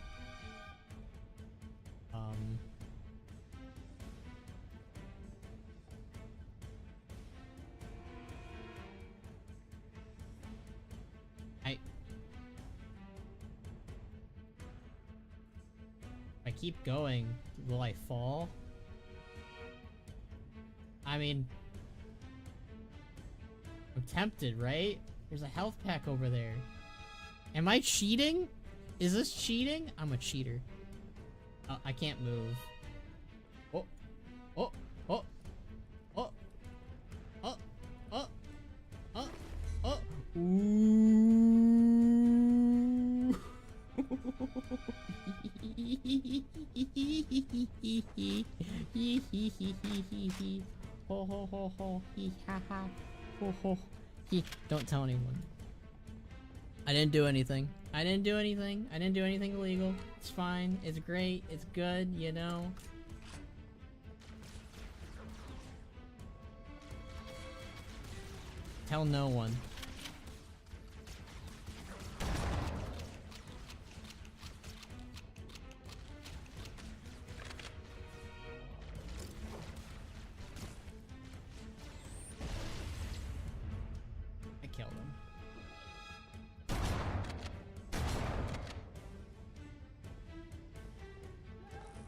If I keep going, will I fall? I mean, I'm tempted, right? There's a health pack over there. Am I cheating? Is this cheating? I'm a cheater. I can't move. Oh, oh, oh, oh, oh, oh, oh, oh. Ooh. Ho ho ho ho, hee ha ha, ho ho, hee. Don't tell anyone. I didn't do anything. I didn't do anything. I didn't do anything illegal. It's fine. It's great. It's good, you know. Tell no one. I killed him.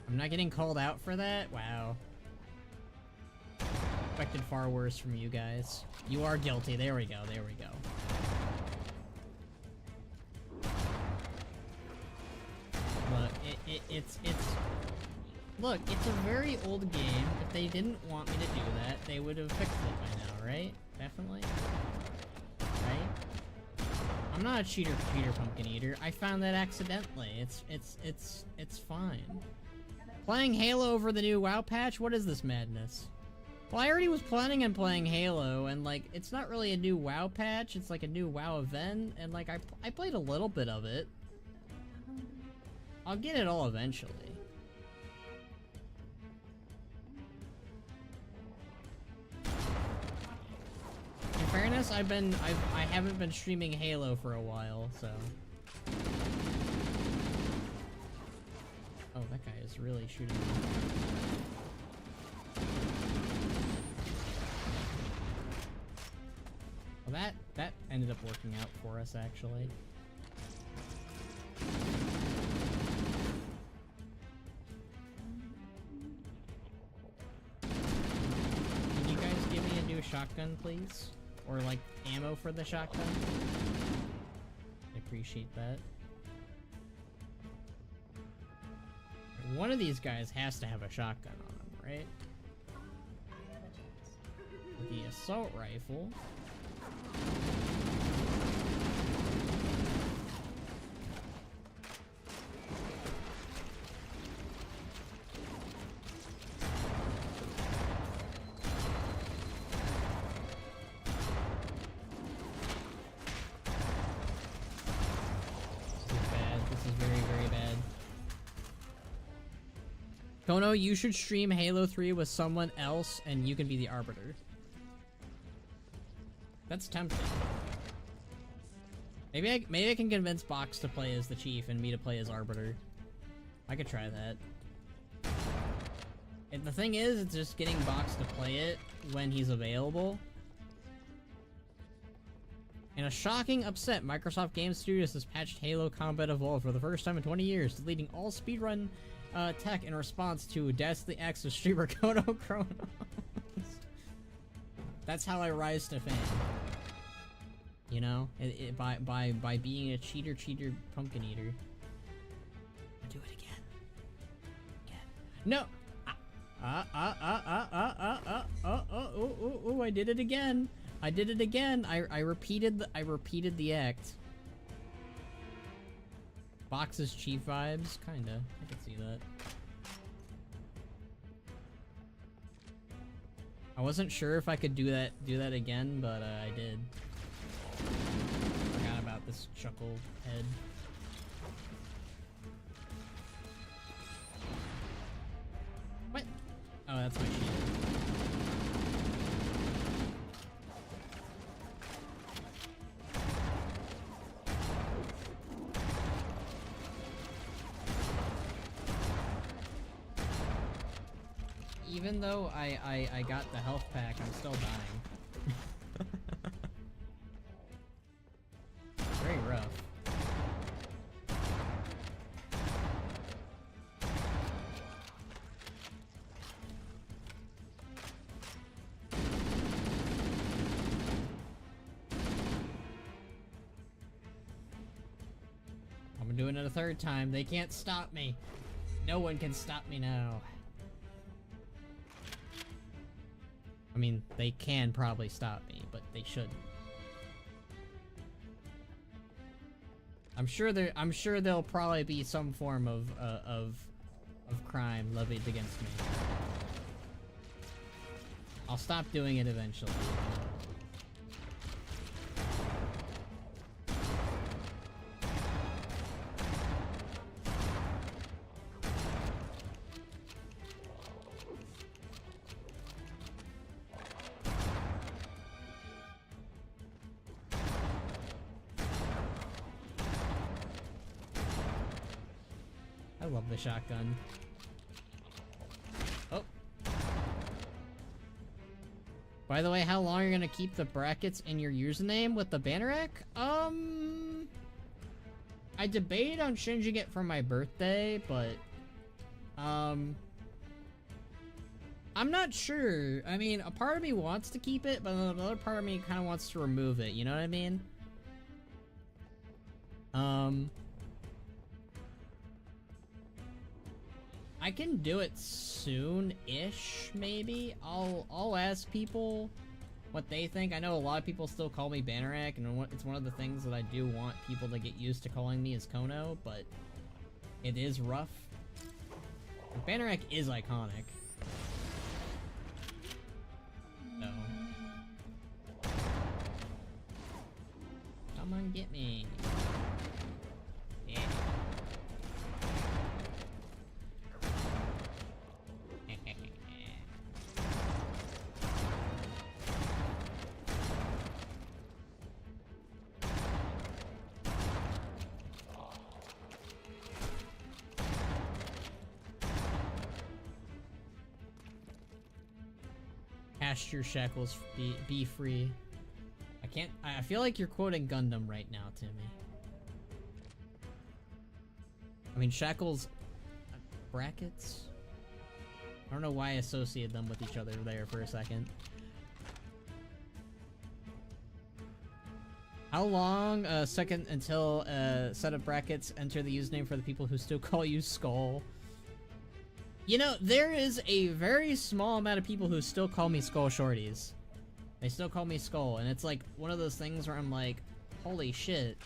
I'm not getting called out for that? Wow. Expected far worse from you guys. You are guilty. There we go. There we go. Look, it's look, it's a very old game. If they didn't want me to do that, they would have fixed it by now, right? Definitely. Right? I'm not a cheater pumpkin eater. I found that accidentally. It's fine. Playing Halo over the new WoW patch? What is this madness? Well, I already was planning on playing Halo, and like, it's not really a new WoW patch, it's like a new WoW event, and like, I played a little bit of it. I'll get it all eventually. In fairness, I haven't been streaming Halo for a while, so. Oh, that guy is really shooting me. Well, that ended up working out for us, actually. Can you guys give me a new shotgun, please? Or, like, ammo for the shotgun? I appreciate that. One of these guys has to have a shotgun on him, right? The assault rifle. This is bad. This is very, very bad. Khono, you should stream Halo 3 with someone else and you can be the Arbiter. That's tempting. Maybe I can convince Box to play as the Chief and me to play as Arbiter. I could try that. And the thing is, it's just getting Box to play it when he's available. In a shocking upset, Microsoft Game Studios has patched Halo Combat Evolved for the first time in 20 years, deleting all speedrun tech in response to Destiny X of streamer Khono Chronos. That's how I rise to fame. You know, by being a cheater pumpkin eater. I'll do it again. No. Oh, I did it again. I did it again. I repeated the act. Box's chief vibes, kinda. I can see that. I wasn't sure if I could do that again, but I did. Forgot about this chuckle head. What? Oh, that's my shield. Even though I got the health pack, I'm still dying. Very rough. I'm doing it a third time. They can't stop me. No one can stop me now. I mean, they can probably stop me, but they shouldn't. I'm sure there'll probably be some form of crime levied against me. I'll stop doing it eventually. I love the shotgun. Oh. By the way, how long are you gonna keep the brackets in your username with the Bannerack? I debate on changing it for my birthday, but I'm not sure. I mean, a part of me wants to keep it, but another part of me kind of wants to remove it, you know what I mean? I can do it soon-ish, maybe. I'll ask people what they think. I know a lot of people still call me Bannerack, and it's one of the things that I do want people to get used to calling me as Khono, but it is rough. Bannerack is iconic. So. Come on, get me. Yeah. Cast your shackles, be free. I feel like you're quoting Gundam right now, Timmy. I mean, shackles... brackets? I don't know why I associated them with each other there for a second. How long a second until a set of brackets enter the username for the people who still call you Skull? You know, there is a very small amount of people who still call me Skull Shorties. They still call me Skull, and it's like one of those things where I'm like, holy shit,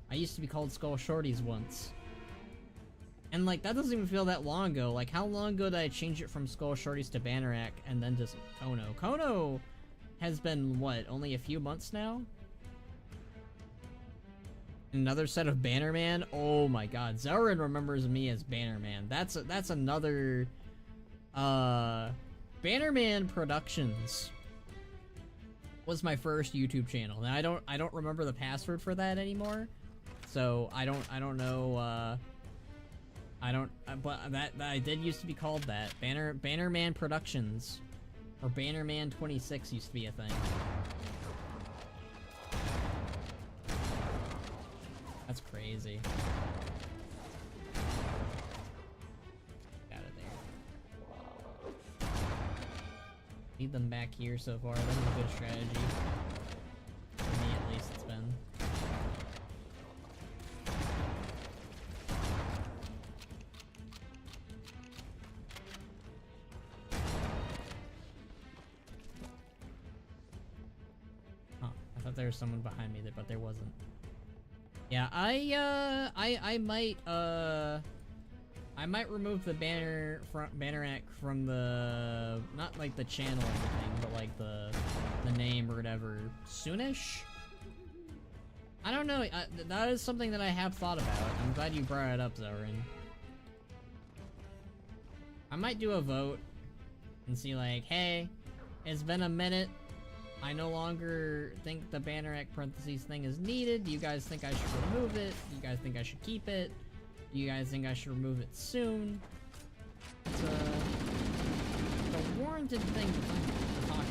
I used to be called Skull Shorties once. And like, that doesn't even feel that long ago. Like, how long ago did I change it from Skull Shorties to Bannerack and then just Khono? Khono has been, what, only a few months now? Another set of Bannerman? Oh my god, Zelrin remembers me as Bannerman. That's another Bannerman Productions was my first YouTube channel. Now I don't remember the password for that anymore. So I don't know but that I did used to be called that. Bannerman Productions or Bannerman 26 used to be a thing. That's crazy. Out of there. Need them back here so far. That was a good strategy. For me, at least, it's been. Huh. I thought there was someone behind me there, but there wasn't. Yeah, I might remove the banner from the, not like the channel or anything, but like the name or whatever, soonish? I don't know, that is something that I have thought about. I'm glad you brought it up, Zorin. I might do a vote and see like, hey, it's been a minute. I no longer think the banner parentheses thing is needed. Do you guys think I should remove it? Do you guys think I should keep it? Do you guys think I should remove it soon? It's a warranted thing to talk about.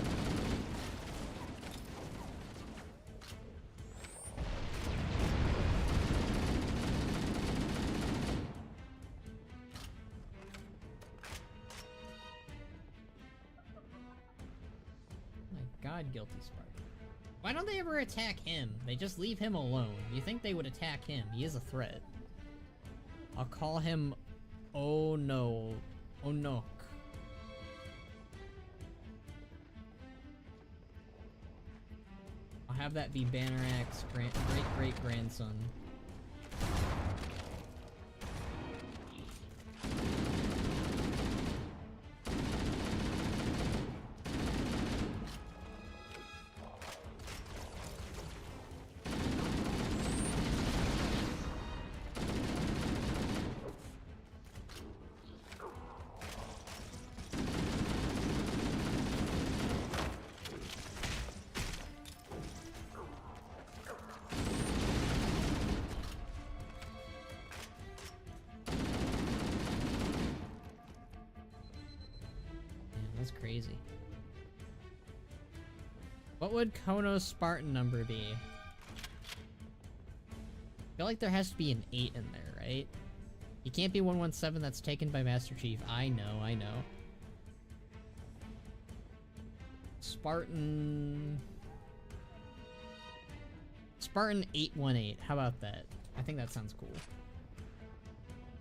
God, guilty Spartan. Why don't they ever attack him? They just leave him alone. You think they would attack him? He is a threat. I'll call him Onok. I'll have that be Bannerak's great-great-grandson. Crazy. What would Khono's Spartan number be? I feel like there has to be an 8 in there, right? He can't be 117, that's taken by Master Chief. I know. Spartan 818. How about that? I think that sounds cool.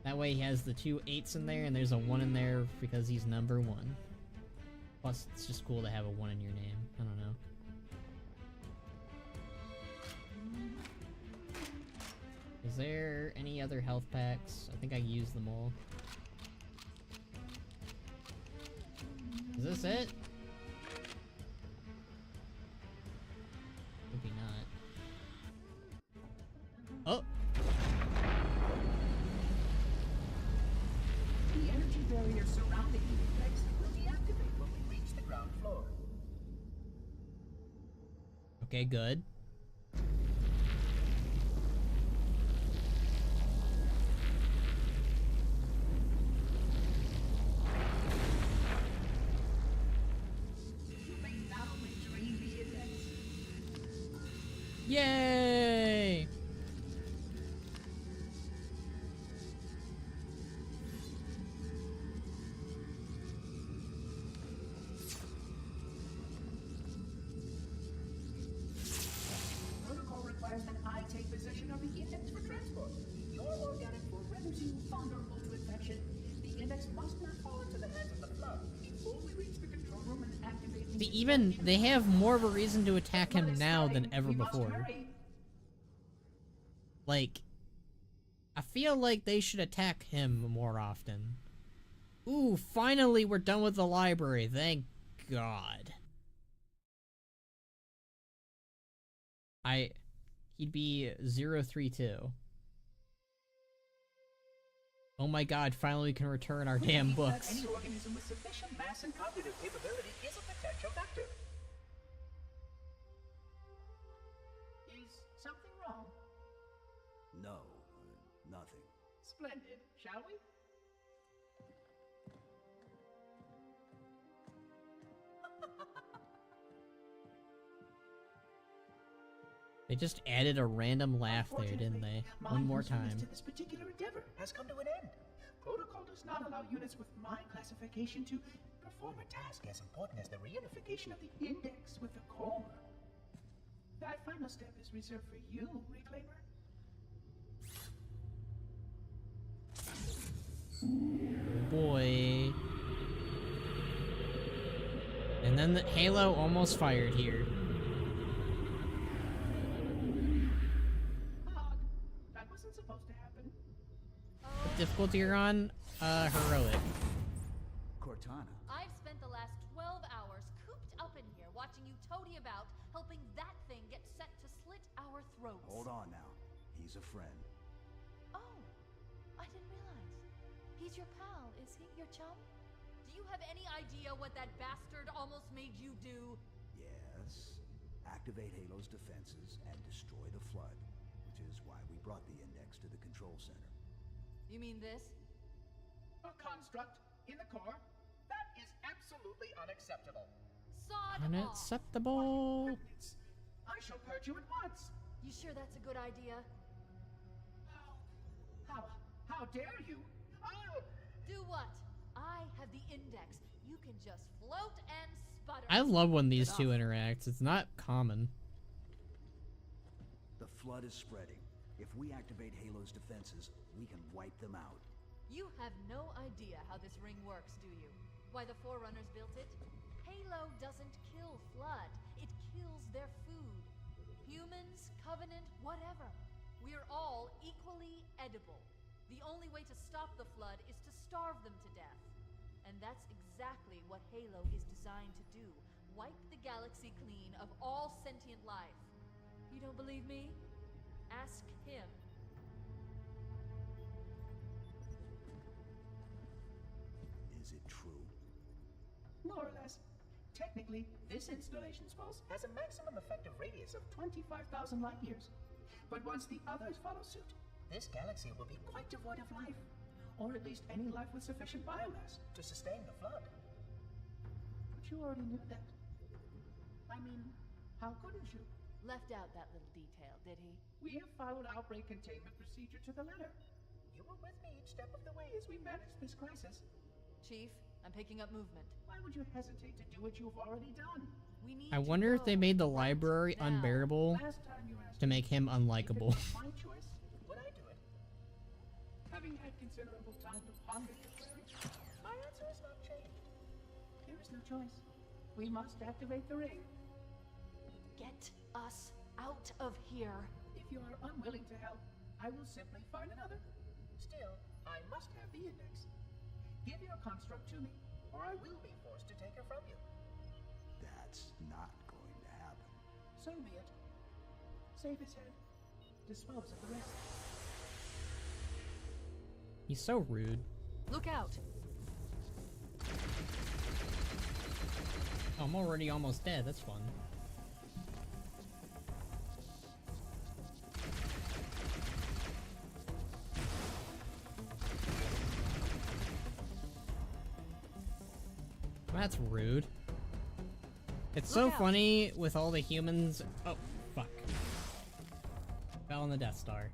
That way he has the 2 8s in there and there's a 1 in there because he's number 1. Plus, it's just cool to have a 1 in your name. I don't know. Is there any other health packs? I think I used them all. Is this it? Maybe not. Oh! The energy barrier surrounding the index will deactivate when we reach the ground floor. Okay, good. Yay! Protocol requires that I take possession of the index for transport. Your organic will render you vulnerable to infection. The index must not fall into the hands of the flood. Before we reach the control room and activate They have more of a reason to attack him now than ever before. Like, I feel like they should attack him more often. Ooh, finally we're done with the library, thank God. He'd be 032. Oh my God, finally we can return our damn books. Any organism with sufficient mass and cognitive capability is a potential vector. Is something wrong? No, nothing. Splendid, shall we? They just added a random laugh there, didn't they? One more time. To this particular endeavor has come to an end. Protocol does not allow units with my classification to perform a task as important as the reunification of the index with the core. That final step is reserved for you, Reclaimer. Boy. And then the Halo almost fired here. difficulty you're on? Heroic. Cortana. I've spent the last 12 hours cooped up in here watching you toady about, helping that thing get set to slit our throats. Hold on now. He's a friend. Oh, I didn't realize. He's your pal, is he? Your chum? Do you have any idea what that bastard almost made you do? Yes. Activate Halo's defenses and destroy the Flood, which is why we brought the Index to the control center. You mean this? A construct in the core? That is absolutely unacceptable. Sod off! Unacceptable. I shall purge you at once. You sure that's a good idea? How dare you? Oh! Do what? I have the Index. You can just float and sputter. I love when these two interact. It's not common. The Flood is spreading. If we activate Halo's defenses, we can wipe them out. You have no idea how this ring works, do you? Why the Forerunners built it? Halo doesn't kill Flood. It kills their food. Humans, Covenant, whatever. We're all equally edible. The only way to stop the Flood is to starve them to death. And that's exactly what Halo is designed to do. Wipe the galaxy clean of all sentient life. You don't believe me? Ask him. Is it true? More or less. Technically, this installation's pulse has a maximum effective radius of 25,000 light years. But once the others follow suit, this galaxy will be quite devoid of life. Or at least any life with sufficient biomass to sustain the Flood. But you already knew that. I mean, how couldn't you? Left out that little detail, did he? We have followed outbreak containment procedure to the letter. You were with me each step of the way as we managed this crisis. Chief, I'm picking up movement. Why would you hesitate to do what you've already done? We need I to wonder if they go made the right library now. unbearable Last time you asked to make him if unlikable. it was my choice, would I do it? Having had considerable time to ponder your query, my answer has not changed. There is no choice. We must activate the ring. Get us out of here. If you are unwilling to help, I will simply find another. Still, I must have the Index. Give your construct to me, or I will be forced to take her from you. That's not going to happen. So be it. Save his head. Dispose of the rest. He's so rude. Look out. Oh, I'm already almost dead. That's fun. That's rude. It's so funny with all the humans. Oh, fuck. Fell on the Death Star.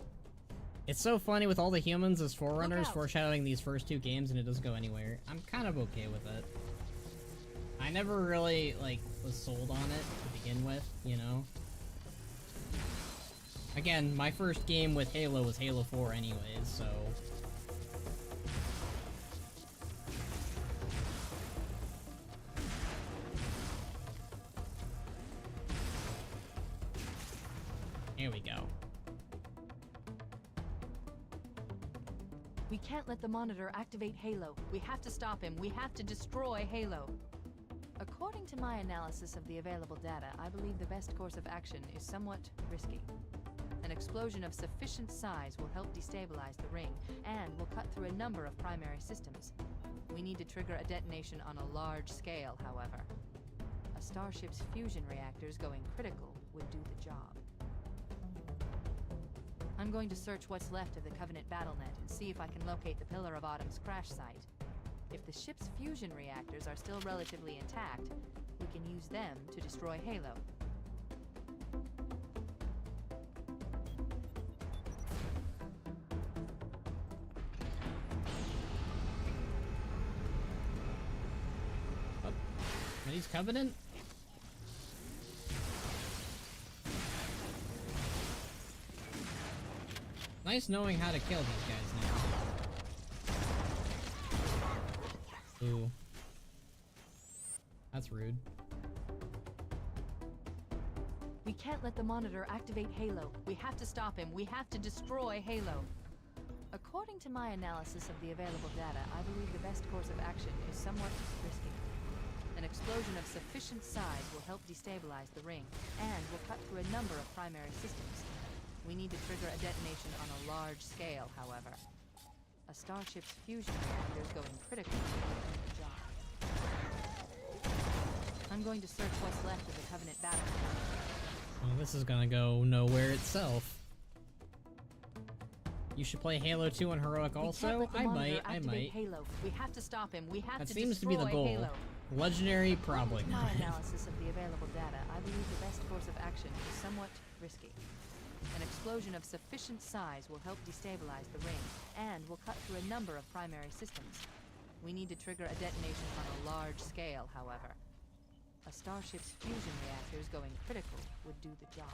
It's so funny with all the humans as Forerunners foreshadowing these first two games and it doesn't go anywhere. I'm kind of okay with it. I never really, like, was sold on it to begin with, you know? Again, my first game with Halo was Halo 4 anyways, so... Here we go. We can't let the Monitor activate Halo. We have to stop him. We have to destroy Halo. According to my analysis of the available data, I believe the best course of action is somewhat risky. An explosion of sufficient size will help destabilize the ring, and will cut through a number of primary systems. We need to trigger a detonation on a large scale, however. A starship's fusion reactors going critical would do the job. I'm going to search what's left of the Covenant BattleNet and see if I can locate the Pillar of Autumn's crash site. If the ship's fusion reactors are still relatively intact, we can use them to destroy Halo. Oh. Are these Covenant? Nice knowing how to kill these guys now. Ooh. That's rude. We can't let the Monitor activate Halo. We have to stop him. We have to destroy Halo. According to my analysis of the available data, I believe the best course of action is somewhat risky. An explosion of sufficient size will help destabilize the ring, and will cut through a number of primary systems. We need to trigger a detonation on a large scale, however. A starship's fusion reactor is going critical to the job. I'm going to search what's left of the Covenant battle. Well, this is gonna go nowhere itself. You should play Halo 2 on Heroic also? I might. Halo. We have to stop him. We have that to seems to be the goal. Halo. Legendary, probably According to not. my analysis of the available data, I believe the best course of action is somewhat risky. An explosion of sufficient size will help destabilize the ring, and will cut through a number of primary systems. We need to trigger a detonation on a large scale, however. A starship's fusion reactors going critical would do the job.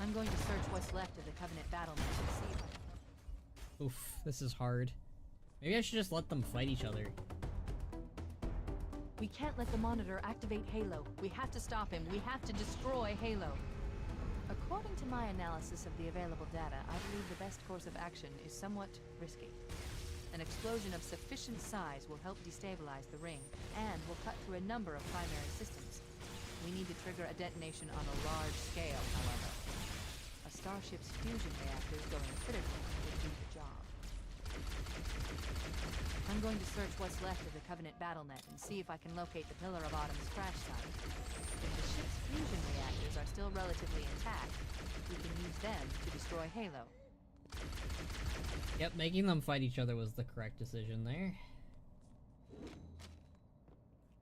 I'm going to search what's left of the Covenant battlement and see if I... Oof, this is hard. Maybe I should just let them fight each other. We can't let the monitor activate Halo. We have to stop him. We have to destroy Halo. According to my analysis of the available data, I believe the best course of action is somewhat risky. An explosion of sufficient size will help destabilize the ring, and will cut through a number of primary systems. We need to trigger a detonation on a large scale, however. A starship's fusion reactors going critical would do the job. I'm going to search what's left of the Covenant battlenet and see if I can locate the Pillar of Autumn's crash site. If the ship's fusion reactors are still relatively intact, we can use them to destroy Halo. Yep, making them fight each other was the correct decision there.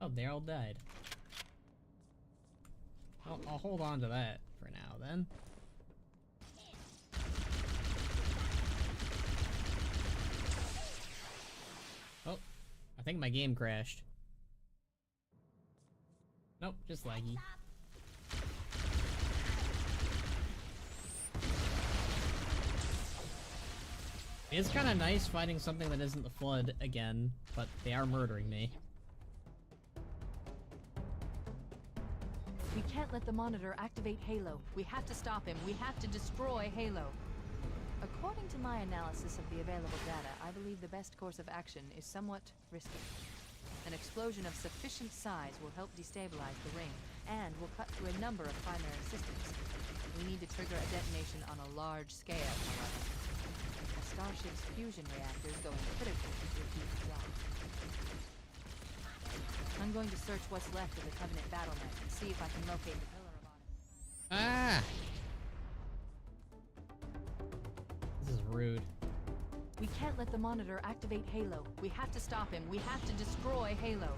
Oh, they all died. I'll hold on to that for now, then. Oh, I think my game crashed. Nope, just laggy. It's kind of nice fighting something that isn't the Flood again, but they are murdering me. We can't let the monitor activate Halo. We have to stop him. We have to destroy Halo. According to my analysis of the available data, I believe the best course of action is somewhat risky. An explosion of sufficient size will help destabilize the ring, and will cut through a number of primary systems. We need to trigger a detonation on a large scale, however. A starship's fusion reactors going critical would do the job. I'm going to search what's left of the Covenant battlement and see if I can locate the Pillar of Autumn. Ah! This is rude. We can't let the monitor activate Halo. We have to stop him. We have to destroy Halo.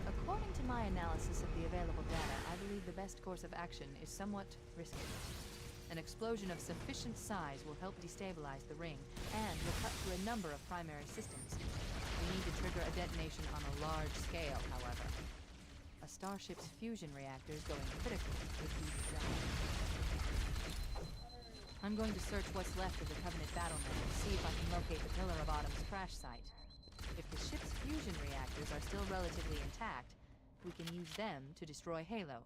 According to my analysis of the available data, I believe the best course of action is somewhat risky. An explosion of sufficient size will help destabilize the ring, and will cut through a number of primary systems. We need to trigger a detonation on a large scale, however. A starship's fusion reactors going critical would do the job. I'm going to search what's left of the Covenant battlement and see if I can locate the Pillar of Autumn's crash site. If the ship's fusion reactors are still relatively intact, we can use them to destroy Halo.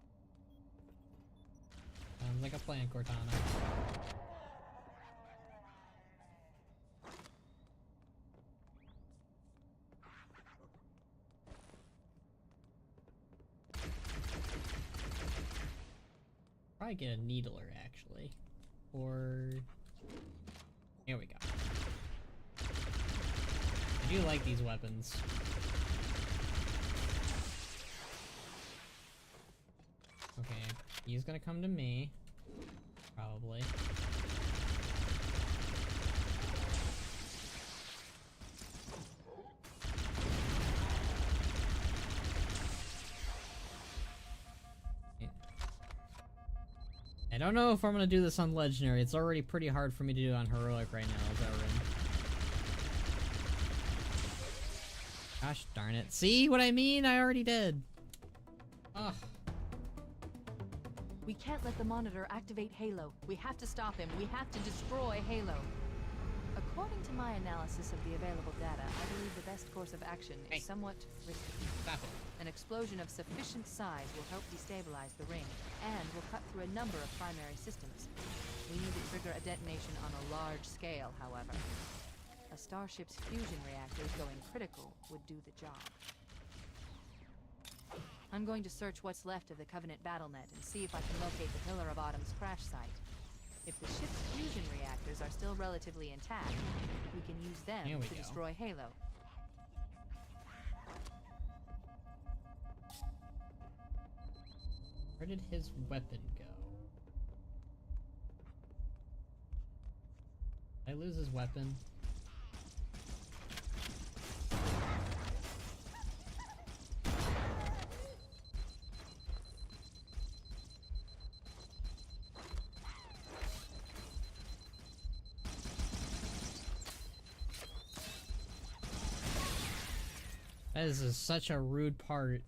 Sounds like a plan, Cortana. Probably get a needler, actually. Or... here we go. I do like these weapons. Okay, he's gonna come to me. Probably. I don't know if I'm gonna do this on Legendary. It's already pretty hard for me to do on Heroic right now, Zelrin. Gosh darn it. See what I mean? I already did. Ugh. We can't let the monitor activate Halo. We have to stop him. We have to destroy Halo. According to my analysis of the available data, I believe the best course of action is somewhat risky. Stop it. An explosion of sufficient size will help destabilize the ring, and will cut through a number of primary systems. We need to trigger a detonation on a large scale, however. A starship's fusion reactors going critical would do the job. I'm going to search what's left of the Covenant BattleNet and see if I can locate the Pillar of Autumn's crash site. If the ship's fusion reactors are still relatively intact, we can use them to destroy Halo. Where did his weapon go? Did I lose his weapon? That is such a rude part.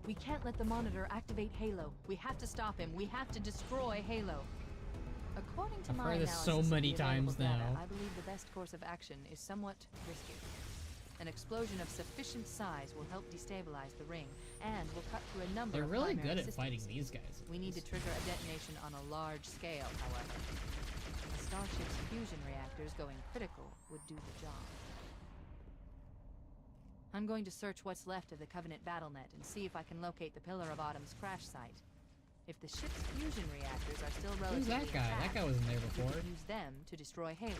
We can't let the monitor activate Halo. We have to stop him. We have to destroy Halo. According to my analysis so many times now. I believe the best course of action is somewhat risky. An explosion of sufficient size will help destabilize the ring, and will cut through a number of really primary good at systems. fighting these guys. We need to trigger a detonation on a large scale, however. A starship's fusion reactors going critical would do the job. I'm going to search what's left of the Covenant BattleNet and see if I can locate the Pillar of Autumn's crash site. If the ship's fusion reactors are still relatively Who's that guy? intact, That guy wasn't there we before. can use them to destroy Halo.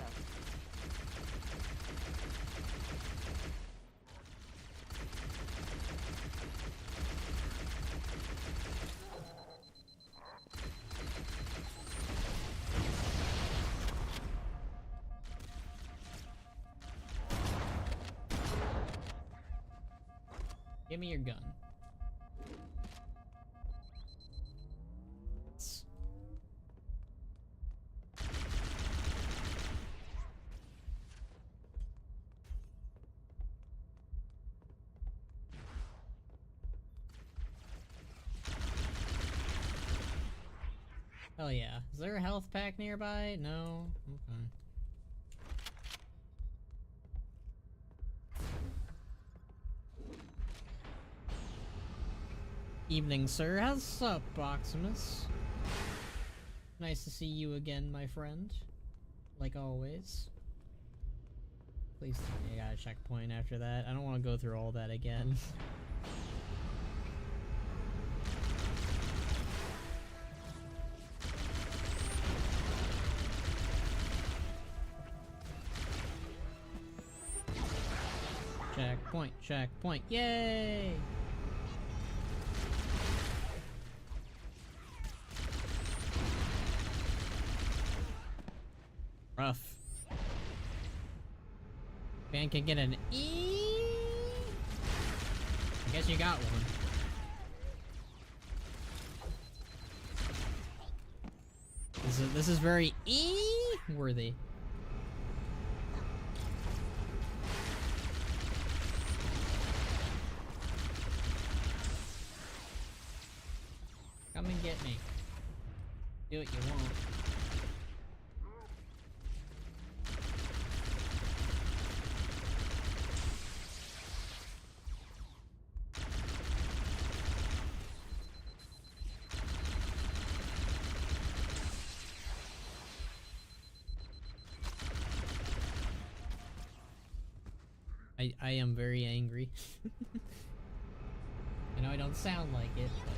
Give me your gun. Hell yeah. Is there a health pack nearby? No? Okay. Evening, sir. How's up, Boximus? Nice to see you again, my friend. Like always. Please tell me I got a checkpoint after that. I don't want to go through all that again. Checkpoint, checkpoint, yay! Rough. Man can get an E. I guess you got one. This is very E worthy. Come and get me. Do what you want. I am very angry. I know I don't sound like it, but...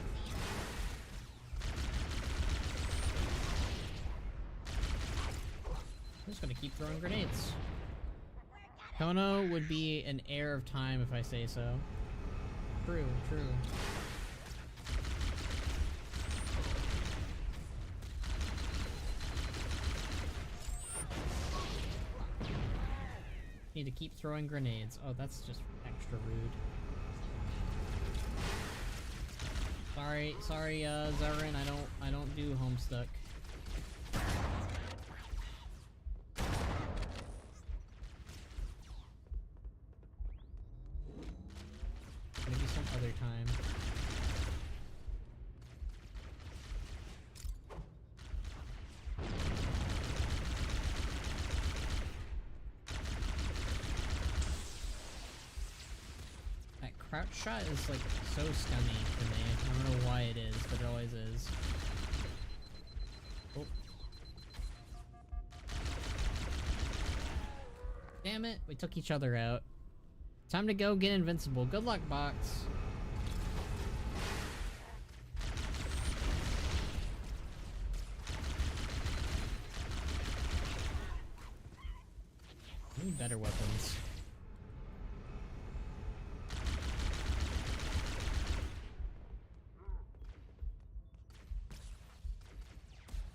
I'm just gonna keep throwing grenades. Khono would be an heir of time if I say so. True, true. Need to keep throwing grenades. Oh, that's just extra rude. Sorry, Zarin, I don't do Homestuck. Maybe some other time. crouch shot is like so scummy for me. I don't know why it is, but it always is. Oh. Damn it, we took each other out. Time to go get invincible. Good luck, box. Need better weapons.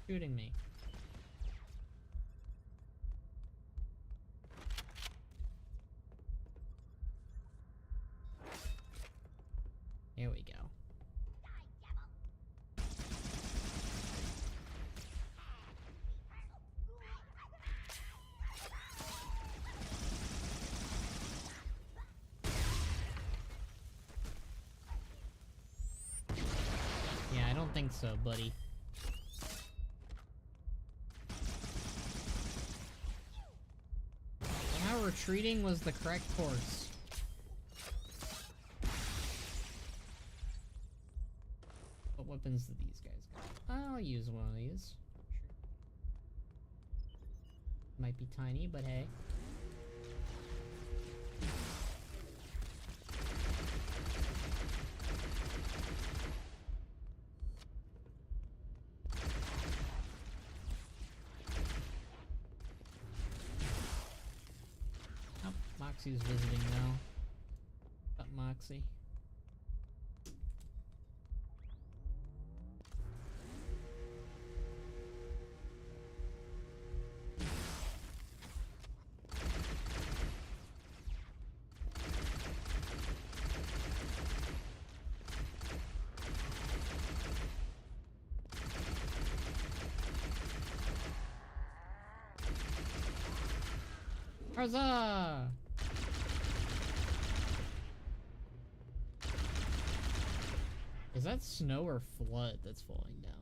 Shooting me. Here we go. Yeah, I don't think so, buddy. Somehow retreating was the correct course. What weapons do these guys got? I'll use one of these. Sure. Might be tiny, but hey. Oh, Moxie's visiting now. Got Moxie. Huzzah! Is that snow or flood that's falling down?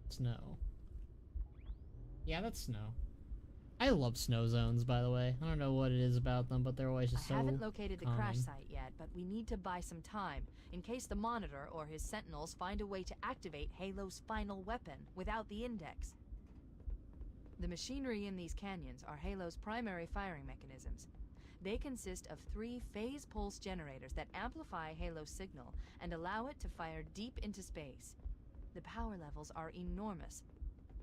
Snow. Yeah, that's snow. I love snow zones, by the way. I don't know what it is about them, but they're always just so I haven't located the crash calming. site yet, but we need to buy some time in case the Monitor or his Sentinels find a way to activate Halo's final weapon without the Index. The machinery in these canyons are Halo's primary firing mechanisms. They consist of 3 phase pulse generators that amplify Halo's signal and allow it to fire deep into space. The power levels are enormous.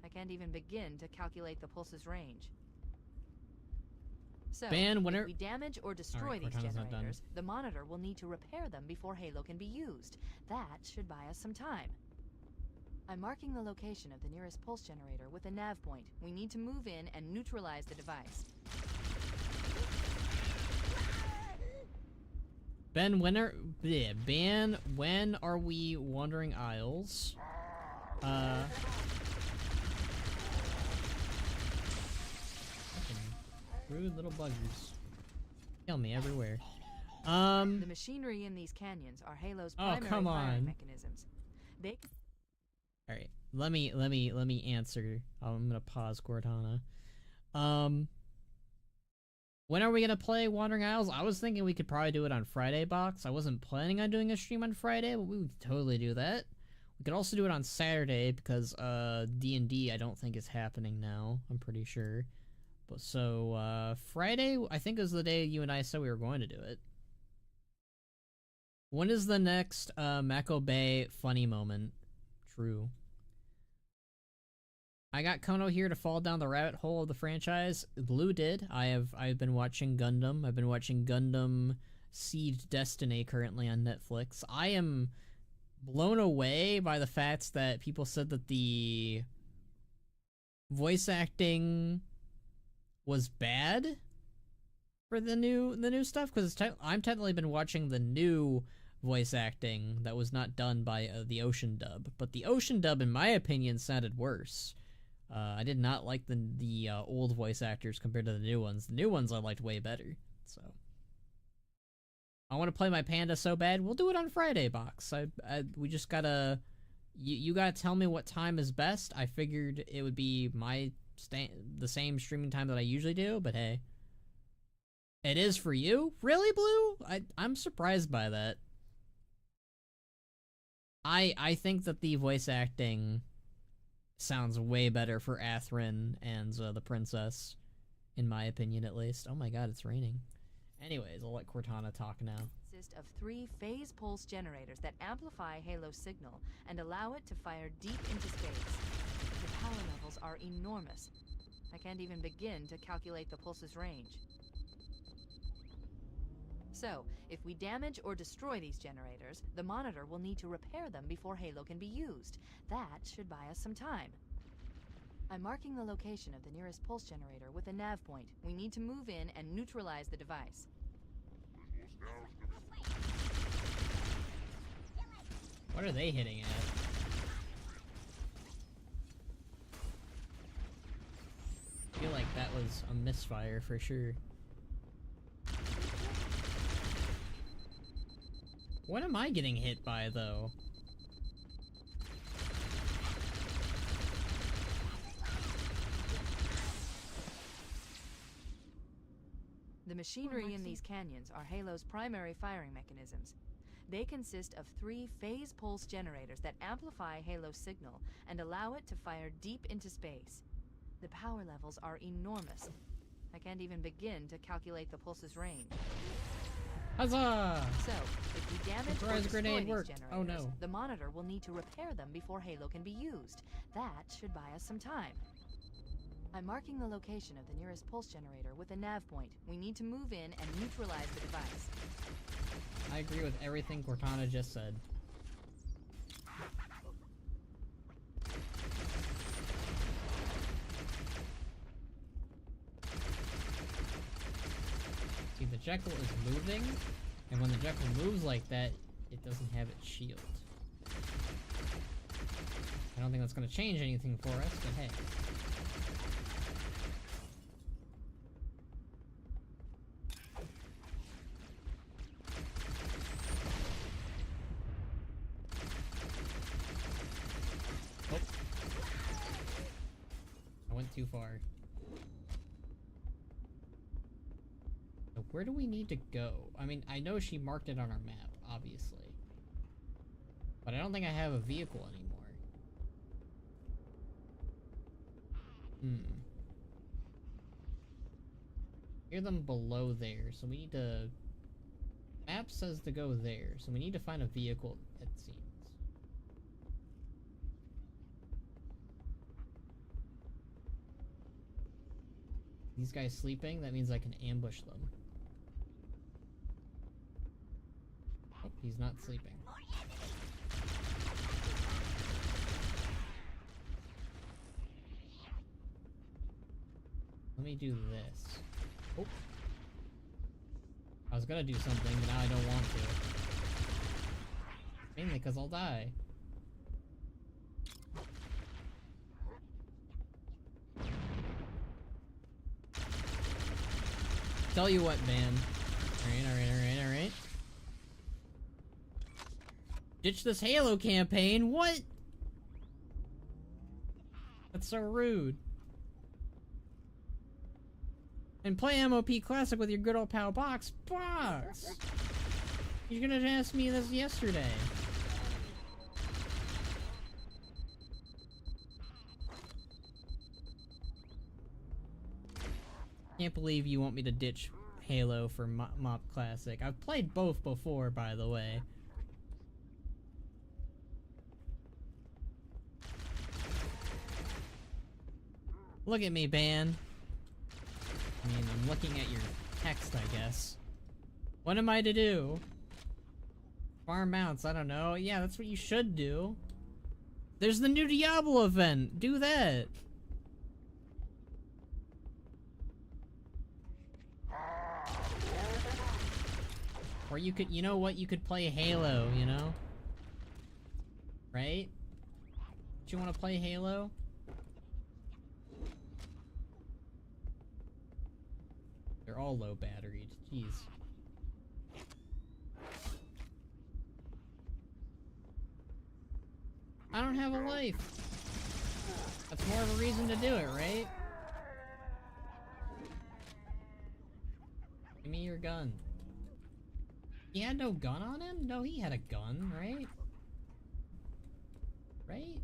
I can't even begin to calculate the pulse's range. So, Ban, if we damage or destroy these generators, the Monitor will need to repair them before Halo can be used. That should buy us some time. I'm marking the location of the nearest pulse generator with a nav point. We need to move in and neutralize the device. Ben, when are we wandering aisles? Fucking rude little buggers. Kill me everywhere. The machinery in these canyons are Halo's primary firing mechanisms. They Alright, let me answer. I'm gonna pause Cortana. When are we gonna play Wandering Isles? I was thinking we could probably do it on Friday, Box. I wasn't planning on doing a stream on Friday, but we would totally do that. We could also do it on Saturday because D&D I don't think is happening now. I'm pretty sure. But so Friday I think is the day you and I said we were going to do it. When is the next Mako Bay funny moment? True. I got Khono here to fall down the rabbit hole of the franchise. Blue did. I've been watching Gundam. I've been watching Gundam Seed Destiny currently on Netflix. I am blown away by the fact that people said that the voice acting was bad for the new stuff, because I'm technically been watching the new voice acting that was not done by the Ocean dub, but the Ocean dub in my opinion sounded worse. I did not like the old voice actors compared to the new ones. The new ones I liked way better. So I want to play my panda so bad. We'll do it on Friday, Box. We just gotta you gotta tell me what time is best. I figured it would be the same streaming time that I usually do, but hey. It is for you? Really, Blue? I'm surprised by that. I think that the voice acting sounds way better for Atherin and the princess, in my opinion at least. Oh my god, it's raining. Anyways, I'll let Cortana talk now. Consist of 3 phase pulse generators that amplify Halo's signal and allow it to fire deep into space. The power levels are enormous. I can't even begin to calculate the pulse's range. So, if we damage or destroy these generators, the monitor will need to repair them before Halo can be used. That should buy us some time. I'm marking the location of the nearest pulse generator with a nav point. We need to move in and neutralize the device. What are they hitting at? I feel like that was a misfire for sure. What am I getting hit by, though? The machinery in these canyons are Halo's primary firing mechanisms. They consist of 3 phase pulse generators that amplify Halo's signal and allow it to fire deep into space. The power levels are enormous. I can't even begin to calculate the pulse's range. Huzzah! So, if we damage or Surprise destroy grenade these worked. generators, Oh no. the monitor will need to repair them before Halo can be used. That should buy us some time. I'm marking the location of the nearest pulse generator with a nav point. We need to move in and neutralize the device. I agree with everything Cortana just said. See, the Jekyll is moving, and when the Jekyll moves like that, it doesn't have its shield. I don't think that's going to change anything for us, but hey. Oh. I went too far. So where do we need to go? I mean, I know she marked it on our map, obviously. But I don't think I have a vehicle anymore. Hear them below there, so we need to... Map says to go there, so we need to find a vehicle, it seems. These guys sleeping? That means I can ambush them. Oh, he's not sleeping. Let me do this. Oh. I was gonna do something, but now I don't want to. Mainly because I'll die. Tell you what, man. Alright. Ditch this Halo campaign, what? That's so rude. And play MOP Classic with your good old pal Box. You're gonna ask me this yesterday. Can't believe you want me to ditch Halo for MOP Classic. I've played both before, by the way. Look at me, Ban. I mean, I'm looking at your text, I guess. What am I to do? Farm mounts, I don't know. Yeah, that's what you should do. There's the new Diablo event. Do that. Or you could, you know what? You could play Halo, you know? Right? Do you want to play Halo? They're all low batteried. Jeez. I don't have a life. That's more of a reason to do it, right? Give me gun. He had no gun on him? No, he had a gun, right? Right?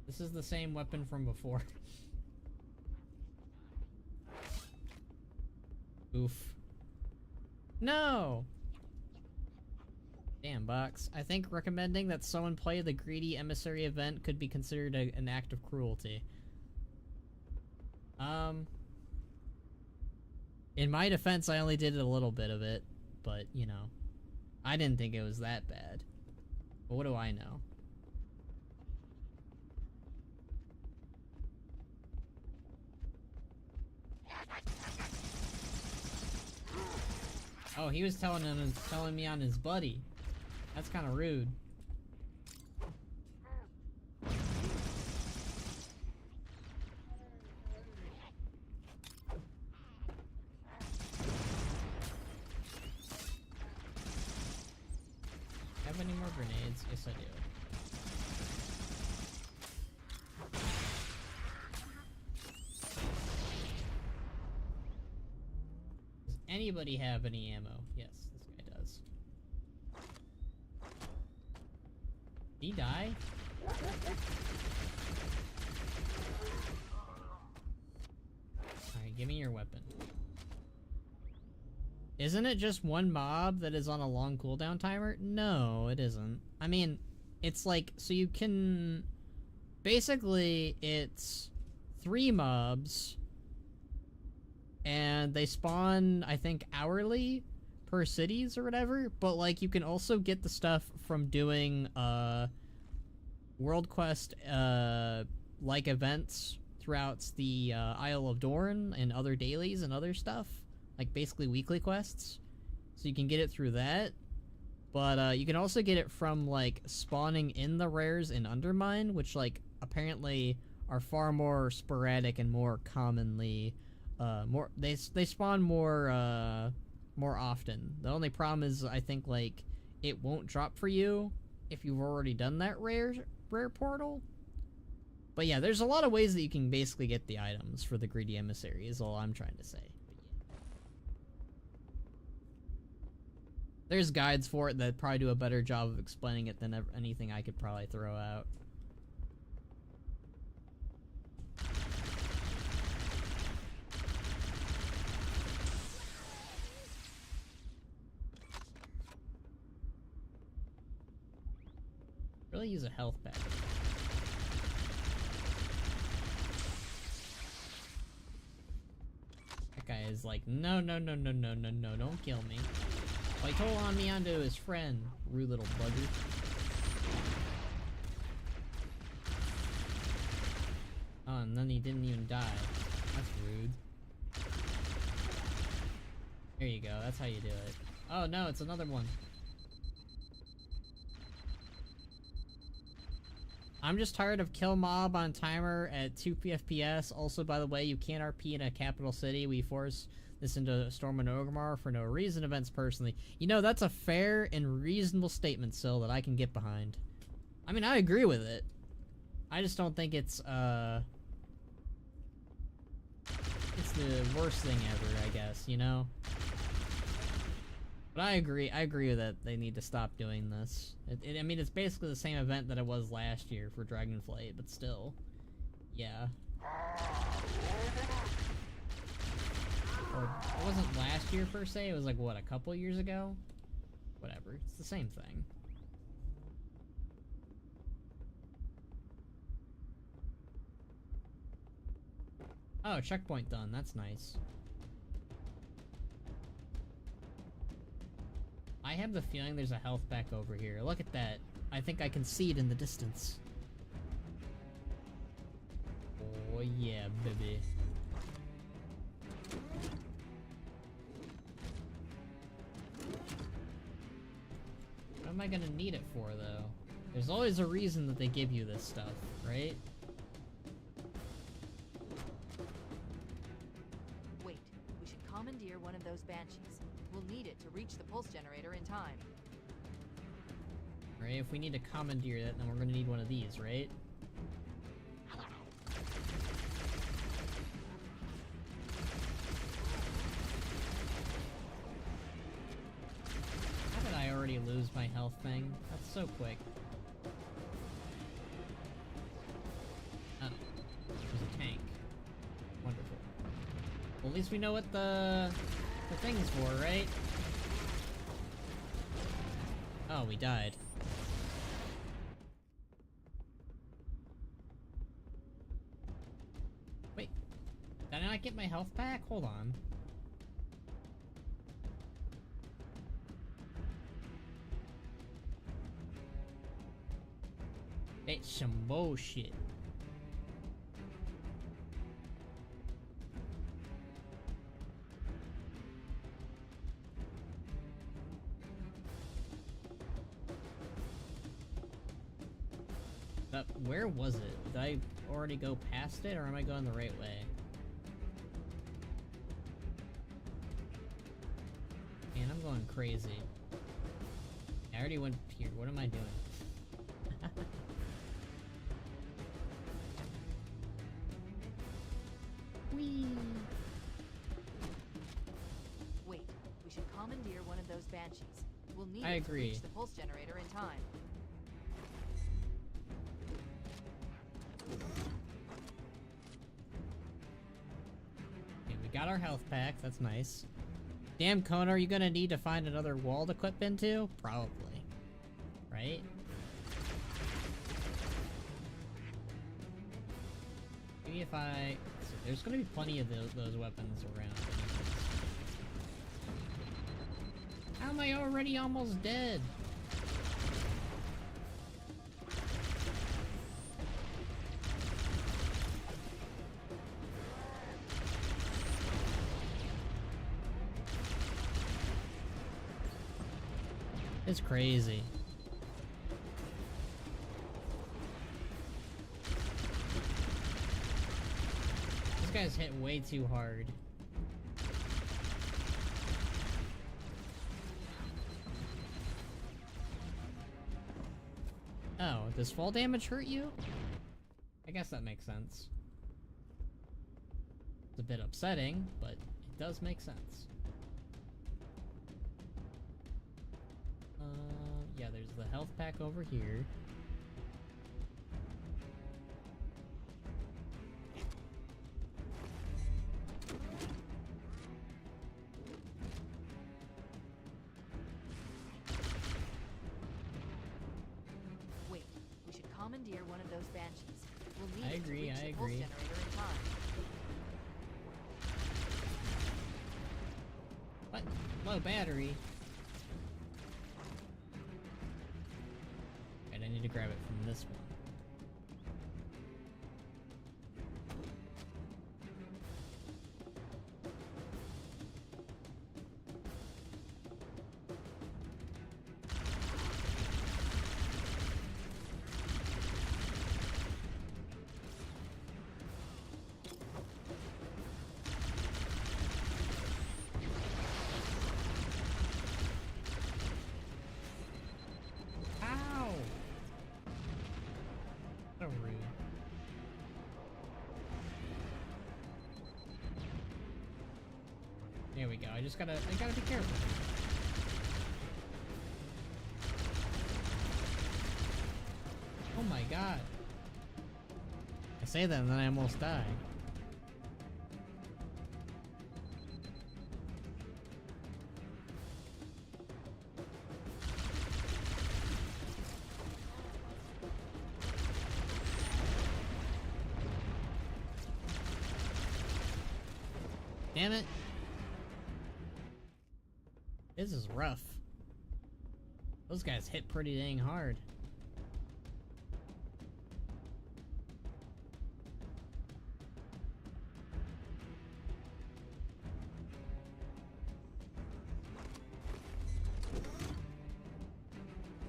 This is the same weapon from before. Oof. No! Damn, Box. I think recommending that someone play the greedy emissary event could be considered an act of cruelty. In my defense, I only did a little bit of it, but, you know, I didn't think it was that bad. But what do I know? Oh, he was telling me on his buddy. That's kind of rude. Have any more grenades? Yes, I do. Does anybody have any ammo? Yes, this guy does. Did he die? Alright, give me your weapon. Isn't it just one mob that is on a long cooldown timer? No, it isn't. I mean, it's like, so you can... Basically, it's 3 mobs, and they spawn, I think, hourly per cities or whatever, but, like, you can also get the stuff from doing, World Quest, like events throughout the, Isle of Dorn and other dailies and other stuff. Like, basically weekly quests. So you can get it through that. But, you can also get it from, like, spawning in the rares in Undermine, which, like, apparently are far more sporadic and more commonly, they spawn more, more often. The only problem is, I think, like, it won't drop for you if you've already done that rare portal. But yeah, there's a lot of ways that you can basically get the items for the Greedy Emissary, is all I'm trying to say. There's guides for it that probably do a better job of explaining it than anything I could probably throw out. Really use a health pack. That guy is like, no, no, no, no, no, no, no, don't kill me. Oh, he told on me onto his friend, rude little bugger. Oh, and then he didn't even die. That's rude. There you go, that's how you do it. Oh no, it's another one. I'm just tired of kill mob on timer at 2 FPS. Also, by the way, you can't RP in a capital city. We force this into Storm and Orgrimmar for no reason events personally. You know, that's a fair and reasonable statement, Sil, that I can get behind. I mean, I agree with it. I just don't think it's the worst thing ever, I guess, you know? But I agree with it. They need to stop doing this. I mean, it's basically the same event that it was last year for Dragonflight, but still. Yeah. Or, it wasn't last year per se, it was like, what, a couple years ago? Whatever, it's the same thing. Oh, checkpoint done, that's nice. I have the feeling there's a health pack over here. Look at that. I think I can see it in the distance. Oh yeah, baby. What am I gonna need it for, though? There's always a reason that they give you this stuff, right? Wait, we should commandeer one of those banshees. We'll need it to reach the pulse generator in time. Right, if we need to commandeer that, then we're gonna need one of these, right? How did I already lose my health thing? That's so quick. Oh, there's a tank. Wonderful. Well, at least we know what the thing's for, right? Oh, we died. Wait, did I not get my health back? Hold on. It's some bullshit. Where was it? Did I already go past it, or am I going the right way? Man, I'm going crazy. I already went here. What am I doing? Whee! Wait, we should commandeer one of those banshees. We'll need I it agree. to reach the pulse generator in time. Okay, we got our health pack. That's nice. Damn, Khono, are you gonna need to find another wall to clip into? Probably. Right? Maybe if I... So there's gonna be plenty of those weapons around. How am I already almost dead? It's crazy. This guy's hit way too hard. Oh, does fall damage hurt you? I guess that makes sense. It's a bit upsetting, but it does make sense. Yeah, there's the health pack over here. Wait, we should commandeer one of those banshees. We'll need I it to agree, reach I the pulse agree. generator in time. What? Low battery. Right, I need to grab it from this one. Ow! So rude. There we go. I gotta be careful. Oh my god. I say that and then I almost die. Damn it. This is rough. Those guys hit pretty dang hard.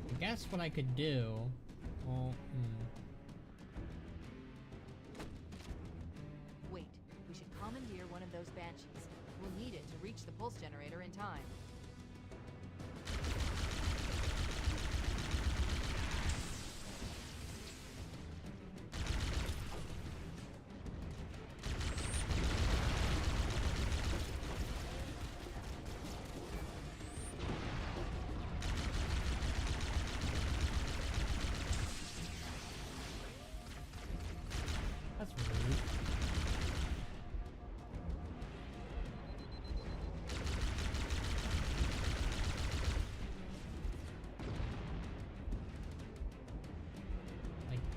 I guess what I could do... Well, Wait, we should commandeer one of those banshees. We'll need it to reach the pulse generator in time.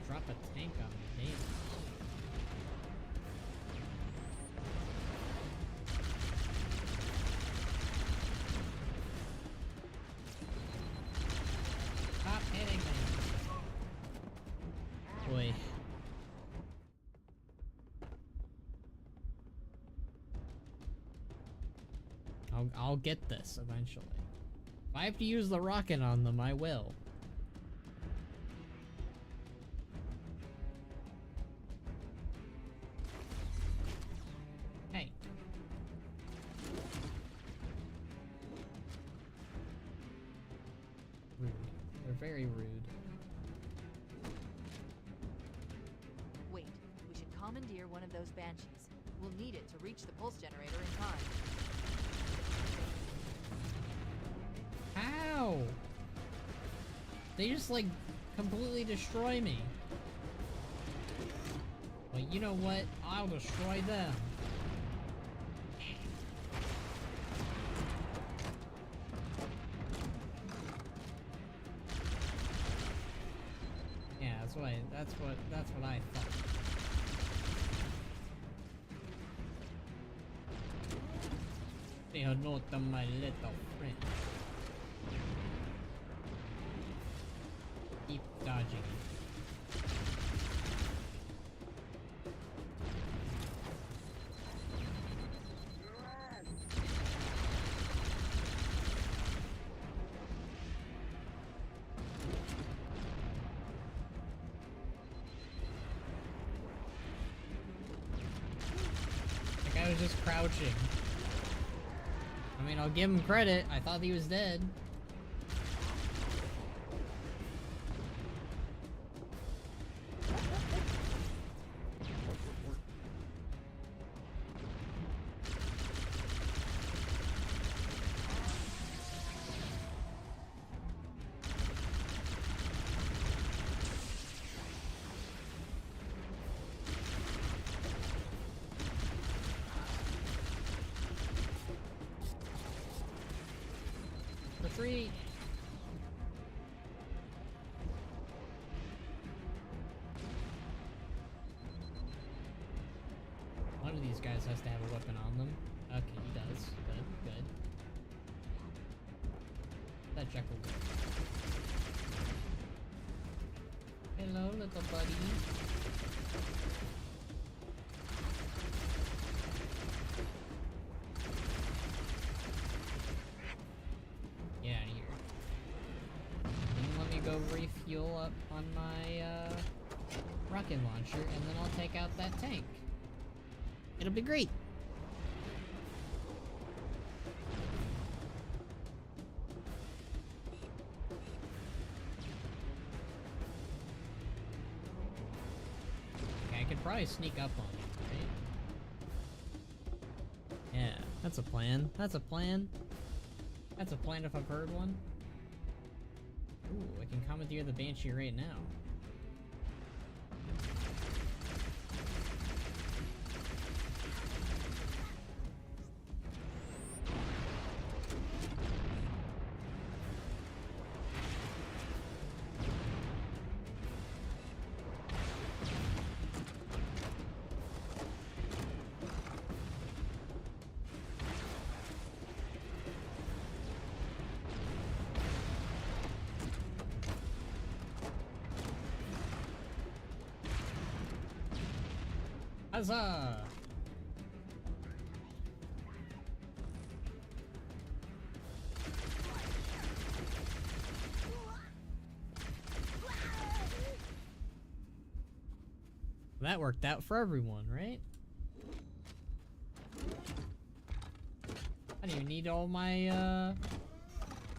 drop a tank on me, damn. Stop hitting me. Boy. I'll get this eventually. If I have to use the rocket on them, I will. Hey. Rude. They're very rude. Wait, we should commandeer one of those banshees. We'll need it to reach the pulse generator in time. How? They just like completely destroy me. Well, you know what? I'll destroy them. Yeah, that's what I thought. Say hello to my little friend. Keep dodging. That guy was just crouching. I mean, I'll give him credit. I thought he was dead. Retreat! One of these guys has to have a weapon on them. Okay, he does. Good, good. That Jekyll go. Hello, little buddy. Get out of here. And let me go refuel up on my rocket launcher, and then I'll take out that tank. It'll be great. Okay, I could probably sneak up on it, right? Yeah, that's a plan. That's a plan. That's a plan if I've heard one. Ooh, I can commandeer the Banshee right now. Huzzah! That worked out for everyone, right? I don't even need all my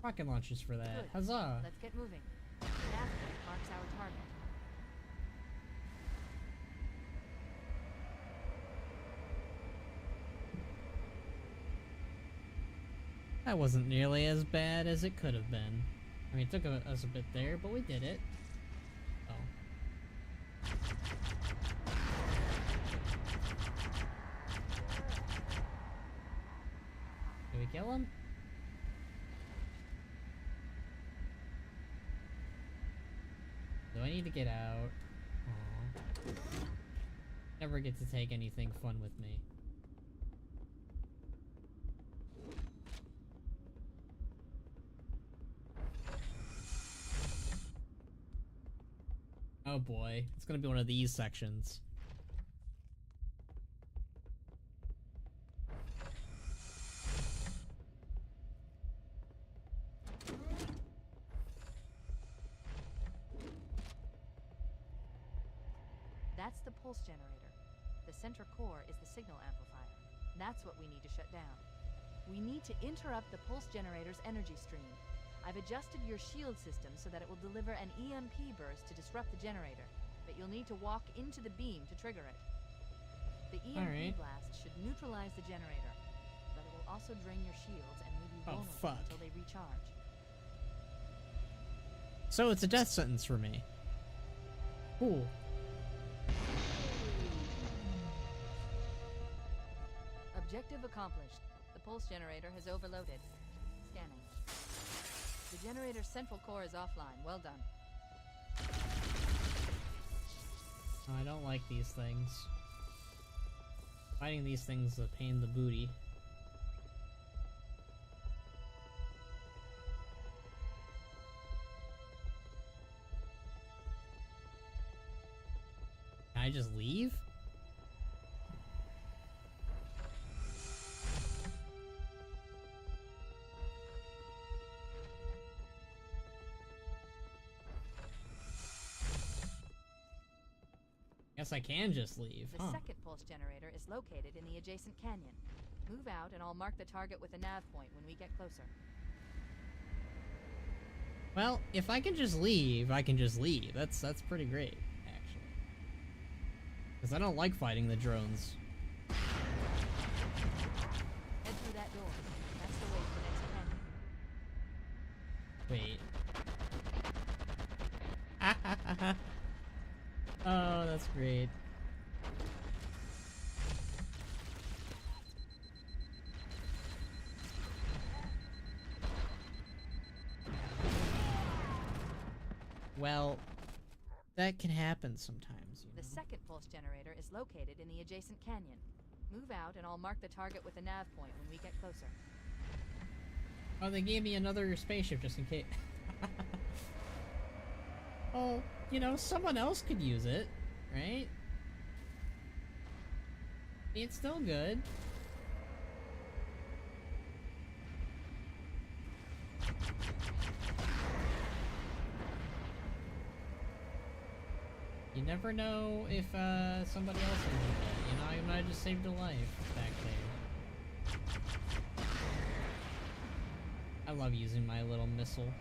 rocket launches for that. Good. Huzzah! Let's get moving. The asteroid marks our target. That wasn't nearly as bad as it could have been. I mean, it took us a bit there, but we did it. Oh. Did we kill him? Do I need to get out? Never get to take anything fun with me. Oh boy, it's gonna be one of these sections. That's the pulse generator. The center core is the signal amplifier. That's what we need to shut down. We need to interrupt the pulse generator's energy stream. I've adjusted your shield system so that it will deliver an EMP burst to disrupt the generator, but you'll need to walk into the beam to trigger it. The EMP blast should neutralize the generator, but it will also drain your shields and leave you vulnerable until they recharge. So it's a death sentence for me. Cool. Objective accomplished. The pulse generator has overloaded. Scanning. The generator's central core is offline. Well done. Oh, I don't like these things. Fighting these things is a pain in the booty. Can I just leave? Guess I can just leave, The second pulse generator is located in the adjacent canyon. Move out and I'll mark the target with a nav point when we get closer. Well, if I can just leave, I can just leave. That's pretty great, actually. Because I don't like fighting the drones. Head through that door. That's the way to the next canyon. Wait. Oh, that's great. Well, that can happen sometimes, you know? The second pulse generator is located in the adjacent canyon. Move out and I'll mark the target with a nav point when we get closer. Oh, they gave me another spaceship just in case. Oh, you know, someone else could use it, right? It's still good. You never know if somebody else will need it. You know, I might have just saved a life back there. I love using my little missile.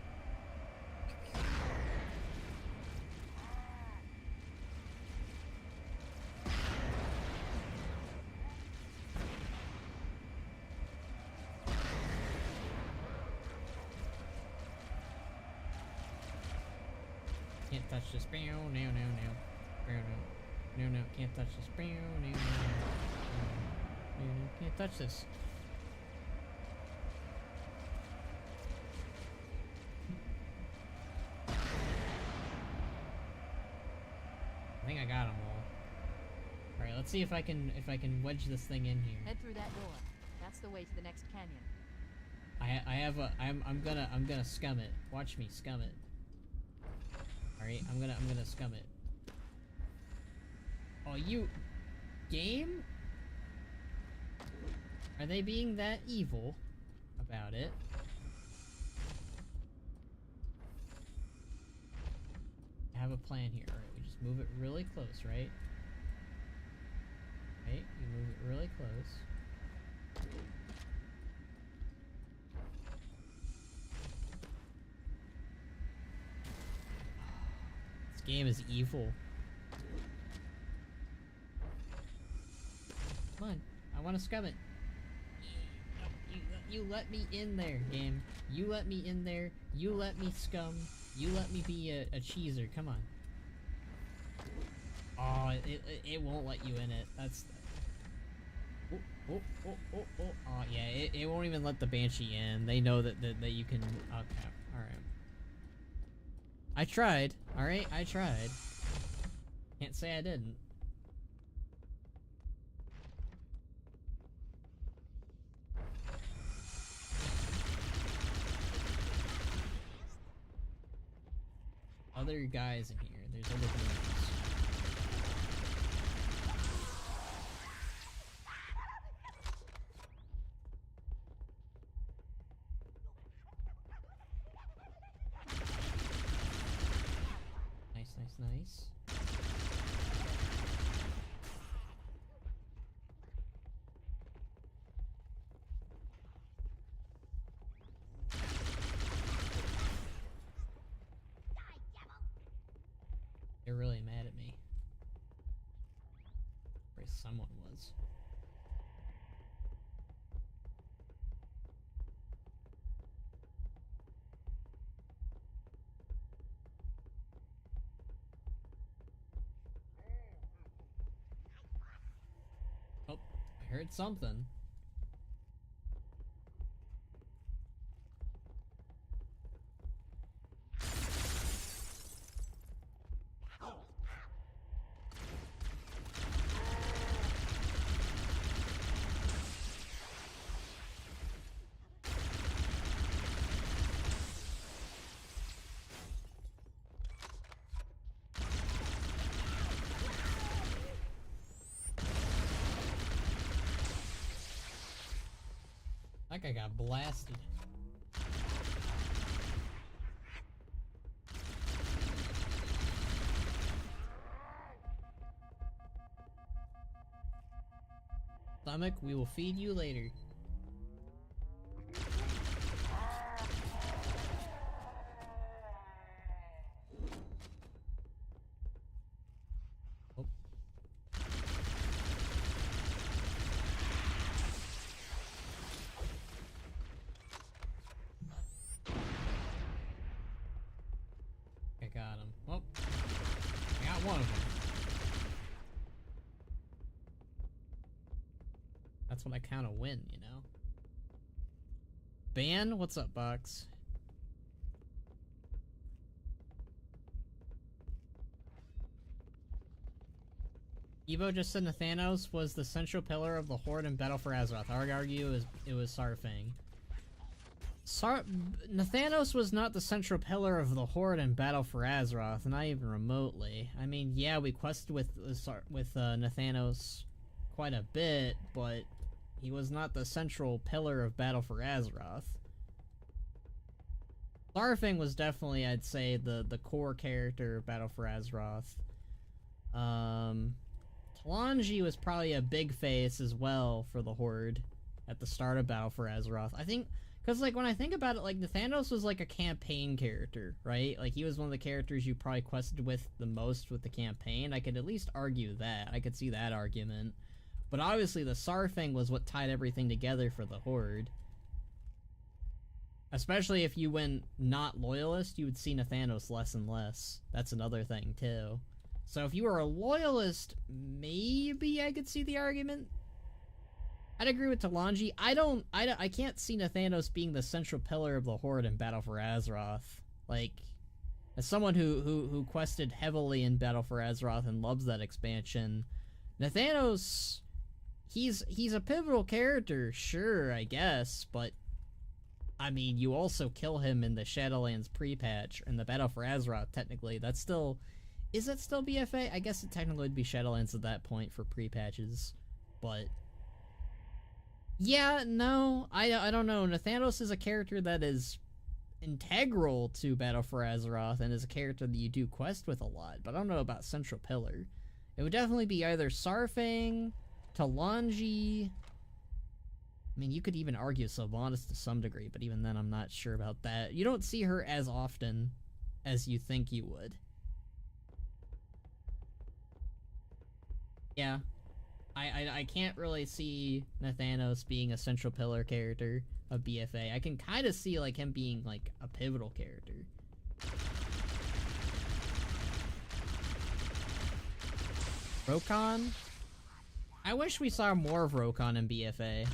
Can't touch this. No, can't touch this. Can't touch this. I think I got them all. All right, let's see if I can wedge this thing in here. Head through that door. That's the way to the next canyon. I'm gonna scum it. Watch me scum it. Alright, I'm gonna scum it. Oh, you game? Are they being that evil about it? I have a plan here. Alright, we just move it really close, right? Right, you move it really close. This game is evil. Come on, I want to scum it. You let me in there, game. You let me in there. You let me scum. You let me be a cheeser. Come on. Oh, it won't let you in it. That's. Oh, yeah, it won't even let the Banshee in. They know that you can. Okay, all right. I tried. All right, I tried. Can't say I didn't. other guys in here. There's other humans. Nice, nice, nice. They're really mad at me. Or someone was. Oh, I heard something. That guy got blasted. Stomach, we will feed you later. Oh. I got him. Oh, I got one of them. That's what I count a win, you know? Ban? What's up, Box? Evo just said Nathanos was the central pillar of the Horde in Battle for Azeroth. I would argue it was Sarfang. Nathanos was not the central pillar of the Horde in Battle for Azeroth, not even remotely. I mean, yeah, we quested with Nathanos quite a bit, but he was not the central pillar of Battle for Azeroth. Sarfang was definitely, I'd say, the core character of Battle for Azeroth. Talanji was probably a big face as well for the Horde at the start of Battle for Azeroth. I think, because, like, when I think about it, like, Nathanos was, like, a campaign character, right? Like, he was one of the characters you probably quested with the most with the campaign. I could at least argue that. I could see that argument. But obviously the Sarfang was what tied everything together for the Horde. Especially if you went not loyalist, you would see Nathanos less and less. That's another thing, too. So if you were a loyalist, maybe I could see the argument. I'd agree with Talanji. I can't see Nathanos being the central pillar of the Horde in Battle for Azeroth. Like, as someone who quested heavily in Battle for Azeroth and loves that expansion, Nathanos, he's a pivotal character, sure, I guess, but I mean, you also kill him in the Shadowlands pre-patch and the Battle for Azeroth, technically. That's still... Is it still BFA? I guess it technically would be Shadowlands at that point for pre-patches, but... Yeah, no, I don't know. Nathanos is a character that is integral to Battle for Azeroth and is a character that you do quest with a lot, but I don't know about Central Pillar. It would definitely be either Sarfang, Talanji... I mean, you could even argue Sylvanas to some degree, but even then I'm not sure about that. You don't see her as often as you think you would. Yeah. I can't really see Nathanos being a central pillar character of BFA. I can kind of see, like, him being, like, a pivotal character. Rokon? I wish we saw more of Rokon in BFA.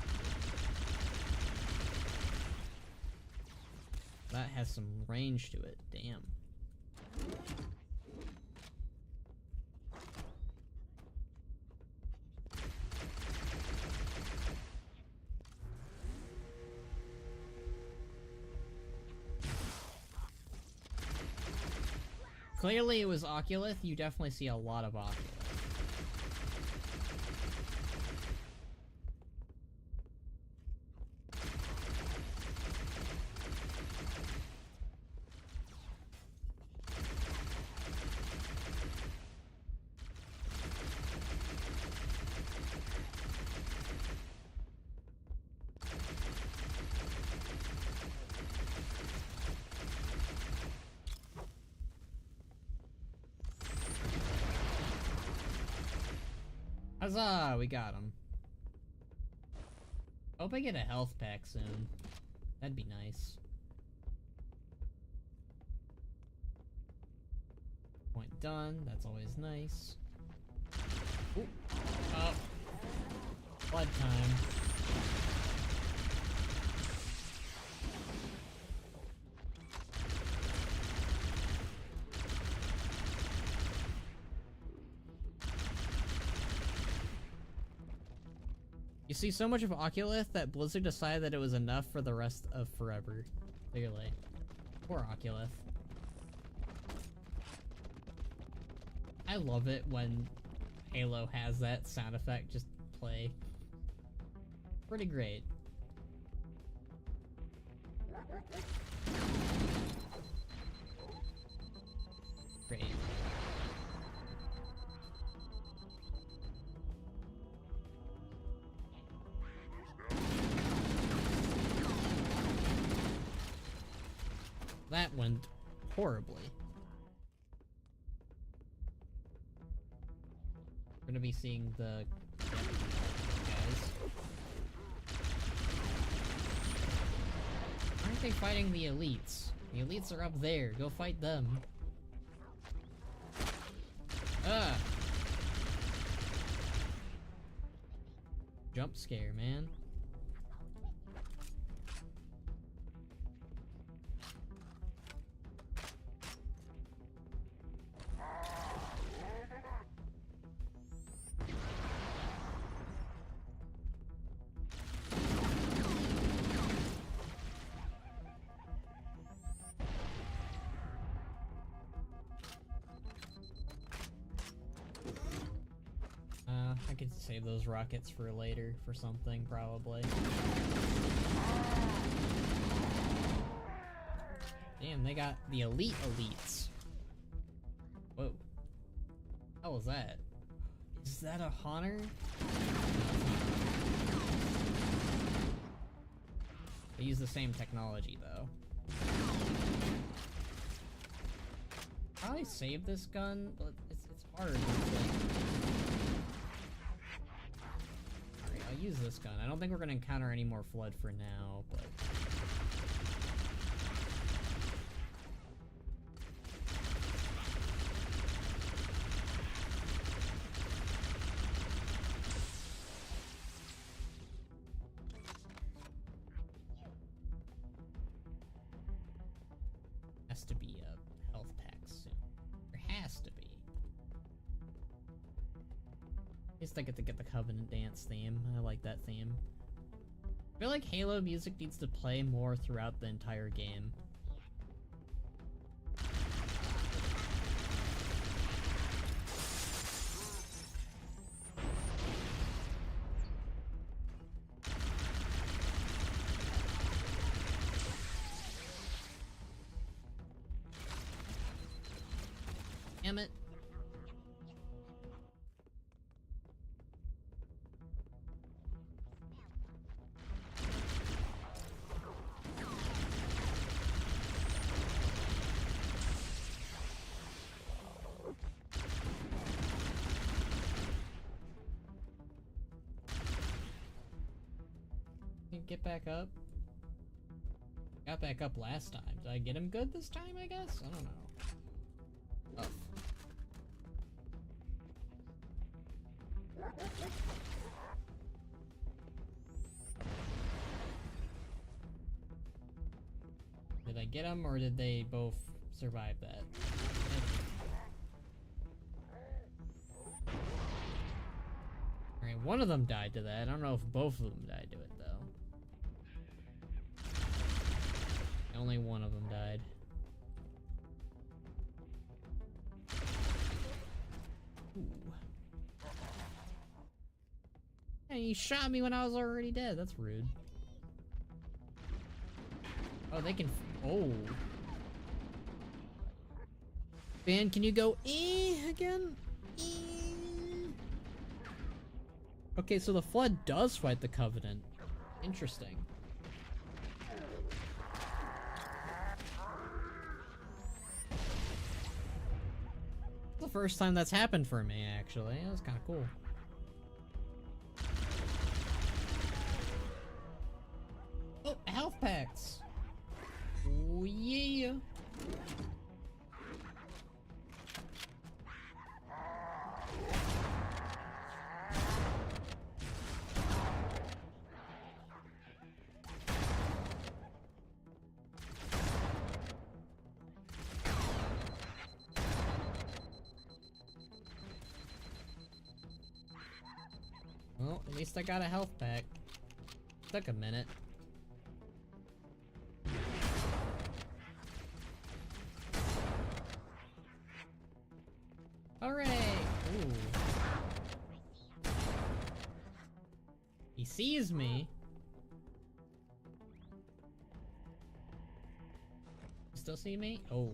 That has some range to it, damn. clearly it was Oculith. You definitely see a lot of Oculith. Huzzah! We got him. Hope I get a health pack soon. That'd be nice. Point done. That's always nice. Ooh. Oh. Blood time. You see so much of Oculith that Blizzard decided that it was enough for the rest of forever. Clearly. Poor Oculith. I love it when Halo has that sound effect just play. Pretty great. Great. That went horribly. We're gonna be seeing the guys. Aren't they fighting the elites? The elites are up there. Go fight them. Ah! Jump scare, man. I could save those rockets for later, for something, probably. Damn, they got the elite elites. Whoa. How was that? Is that a Honor? They use the same technology, though. Probably save this gun, but it's hard. Alright, I'll use this gun. I don't think we're gonna encounter any more Flood for now, but... Has to be a health pack soon. There has to be. At least I get to get the Covenant Dance theme. I like that theme. I feel like Halo music needs to play more throughout the entire game. Damn it. Get back up. Got back up last time. Did I get him good this time, I guess? I don't know. Oh. Did I get them, or did they both survive that? Alright, one of them died to that. I don't know if both of them died to it, though. Only one of them died. And he shot me when I was already dead. That's rude. Oh, they can... Oh. Ban, can you go again? Okay, so the Flood does fight the Covenant. Interesting. The first time that's happened for me, actually. That was kind of cool. Oh, health packs. Oh, yeah. Well, at least I got a health pack. Took a minute. Hooray! Ooh. He sees me. You still see me? Oh.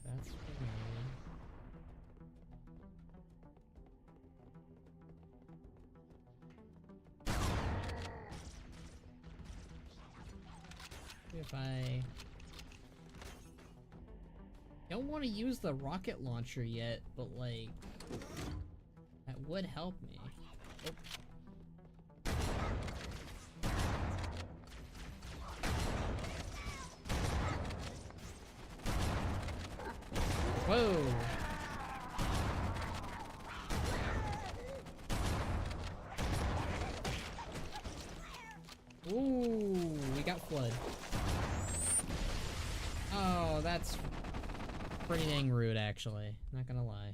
That's weird. If I don't want to use the rocket launcher yet, but like that would help me. Oh. Whoa! Ooh, we got Flood. Oh, that's pretty dang rude, actually. Not gonna lie.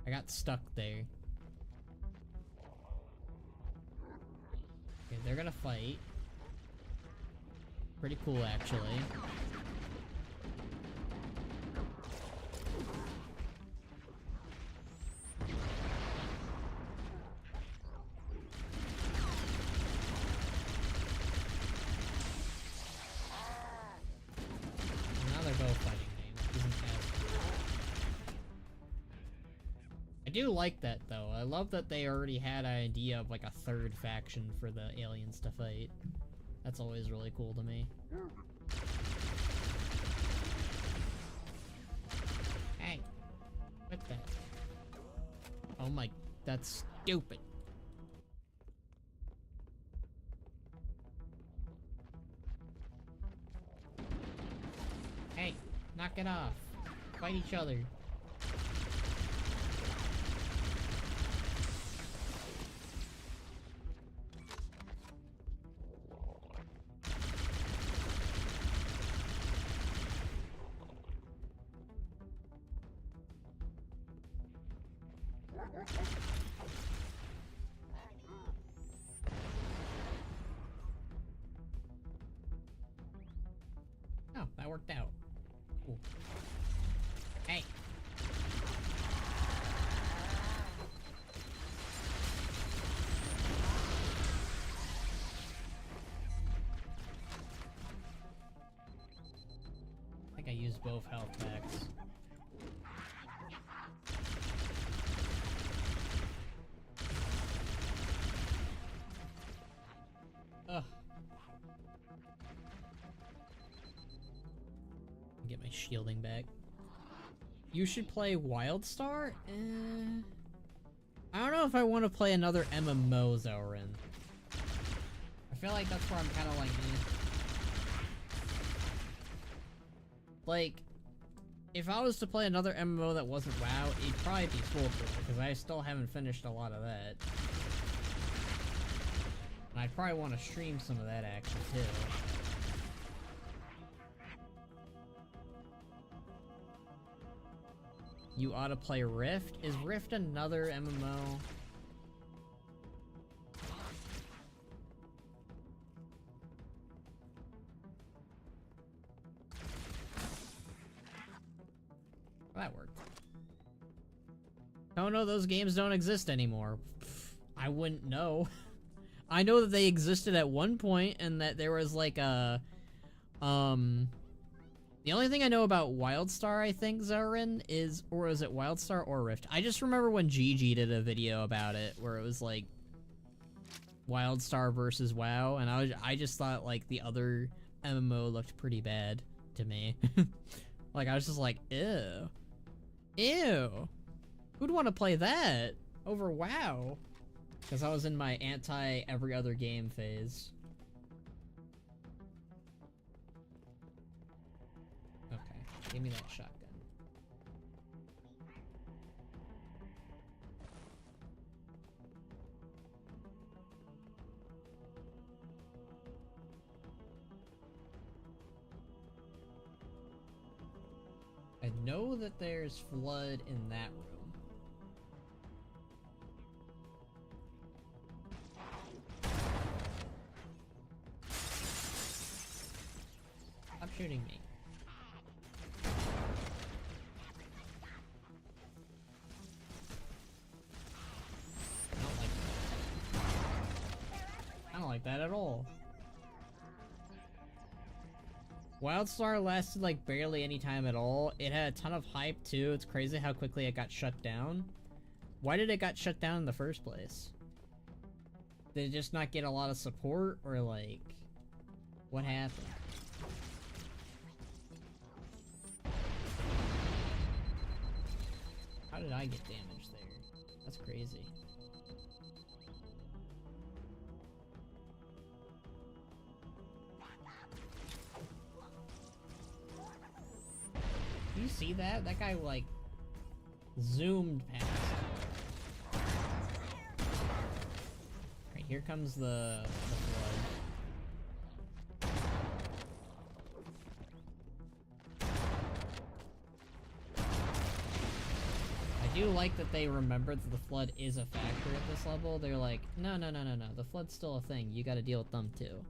I got stuck there. Okay, they're gonna fight. Pretty cool, actually. I do like that though. I love that they already had an idea of like a third faction for the aliens to fight. That's always really cool to me. Hey, what the? Oh my, that's stupid. Hey, knock it off. Fight each other. Oh, that worked out. Cool. Hey. I think I used both health packs. Ugh. Get my shielding back. You should play Wildstar? I don't know if I want to play another MMO, Zorin. I feel like that's where I'm kind of like, Like, if I was to play another MMO that wasn't WoW, it'd probably be Swordful, because I still haven't finished a lot of that. And I'd probably want to stream some of that action, too. You ought to play Rift? Is Rift another MMO? Oh no, those games don't exist anymore. I wouldn't know. I know that they existed at one point and that there was like a, the only thing I know about WildStar, I think, Zarin, is, or is it WildStar or Rift? I just remember when GG did a video about it, where it was like, WildStar versus WoW, and I just thought, like, the other MMO looked pretty bad to me. Like, I was just like, ew. Ew. Who'd want to play that over WoW? Because I was in my anti-every other game phase. Give me that shotgun. I know that there's flood in that room. Stop shooting me. Like that at all. WildStar lasted like barely any time at all. It had a ton of hype too. It's crazy how quickly it got shut down. Why did it got shut down in the first place? Did it just not get a lot of support, or like what happened? How did I get damaged there? That's crazy. You see that? That guy, like, zoomed past. Alright, here comes the flood. I do like that they remembered that the flood is a factor at this level. They're like, no, the flood's still a thing. You gotta deal with them too.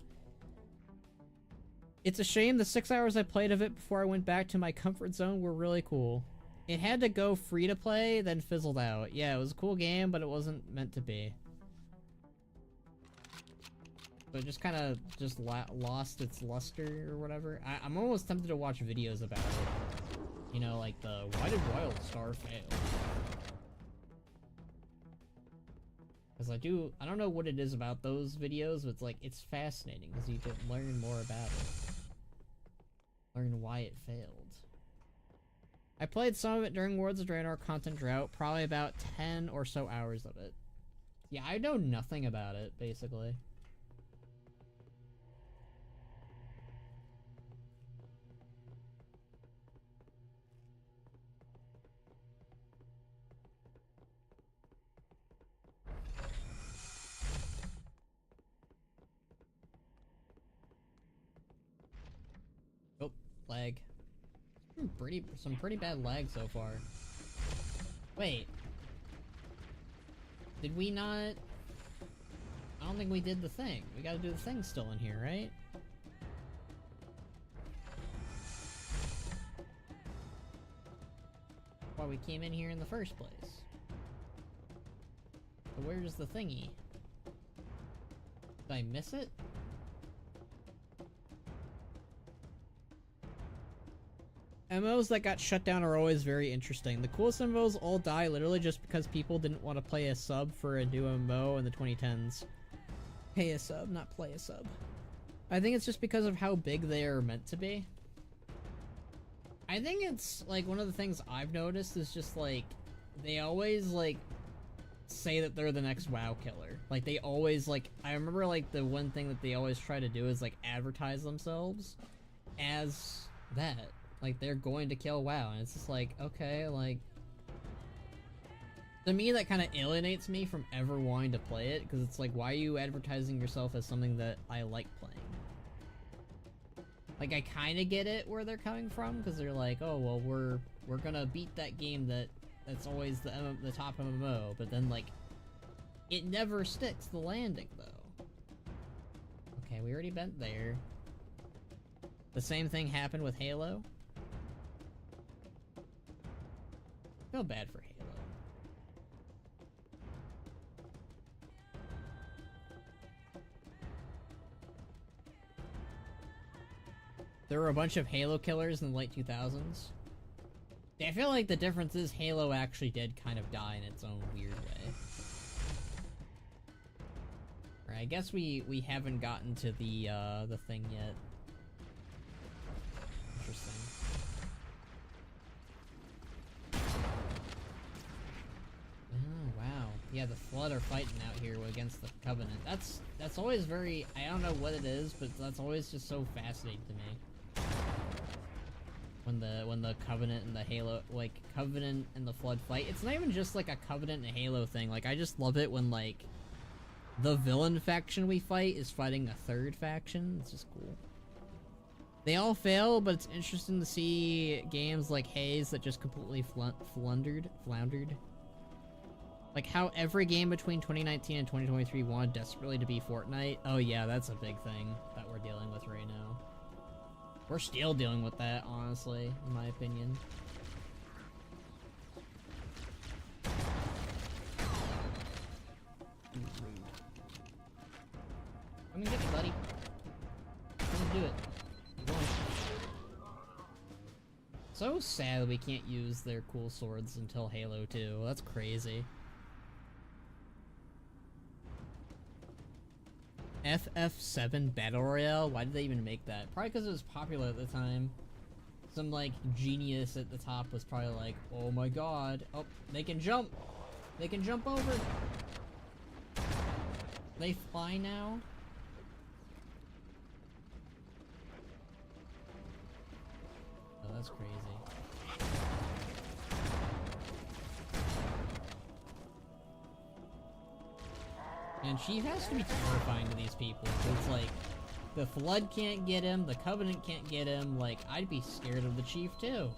It's a shame the 6 hours I played of it before I went back to my comfort zone were really cool. It had to go free to play, then fizzled out. Yeah, it was a cool game, but it wasn't meant to be. So it just kind of lost its luster or whatever. I'm almost tempted to watch videos about it. You know, like the, why did WildStar fail? Because I don't know what it is about those videos, but it's like, it's fascinating because you can learn more about it. Learn why it failed. I played some of it during Worlds of Draenor content drought, probably about 10 or so hours of it. Yeah, I know nothing about it, basically. Oh, lag. Some pretty bad lag so far. Wait. Did we not? I don't think we did the thing. We gotta do the thing still in here, right? Why we came in here in the first place. So where's the thingy? Did I miss it? MMOs that got shut down are always very interesting. The coolest MMOs all die literally just because people didn't want to play a sub for a new MMO in the 2010s. Pay a sub, not play a sub. I think it's just because of how big they are meant to be. I think it's, like, one of the things I've noticed is just, like, they always, like, say that they're the next WoW killer. Like, they always, like, I remember, like, the one thing that they always try to do is, like, advertise themselves as that. Like, they're going to kill WoW, and it's just like, okay, like... To me, that kind of alienates me from ever wanting to play it, because it's like, why are you advertising yourself as something that I like playing? Like, I kind of get it where they're coming from, because they're like, oh, well, we're gonna beat that game that's always the top MMO, but then, like, it never sticks the landing, though. Okay, we already bent there. The same thing happened with Halo. I feel bad for Halo. There were a bunch of Halo killers in the late 2000s. I feel like the difference is Halo actually did kind of die in its own weird way. Right, I guess we haven't gotten to the thing yet. Interesting. Oh wow. Yeah, the Flood are fighting out here against the Covenant. That's always very, I don't know what it is, but that's always just so fascinating to me. When the Covenant and the Halo, like, Covenant and the Flood fight. It's not even just like a Covenant and Halo thing. Like, I just love it when, like, the villain faction we fight is fighting a third faction. It's just cool. They all fail, but it's interesting to see games like Haze that just completely floundered. Like how every game between 2019 and 2023 wanted desperately to be Fortnite. Oh yeah, that's a big thing that we're dealing with right now. We're still dealing with that, honestly, in my opinion. Come and get me, buddy. Come and do it. You won't. So sad we can't use their cool swords until Halo 2. That's crazy. FF7 Battle Royale? Why did they even make that? Probably because it was popular at the time. Some, like, genius at the top was probably like, oh my god. Oh, they can jump! They can jump over! They fly now? Oh, that's crazy. And she has to be terrifying to these people. It's like, the Flood can't get him, the Covenant can't get him, like, I'd be scared of the Chief too.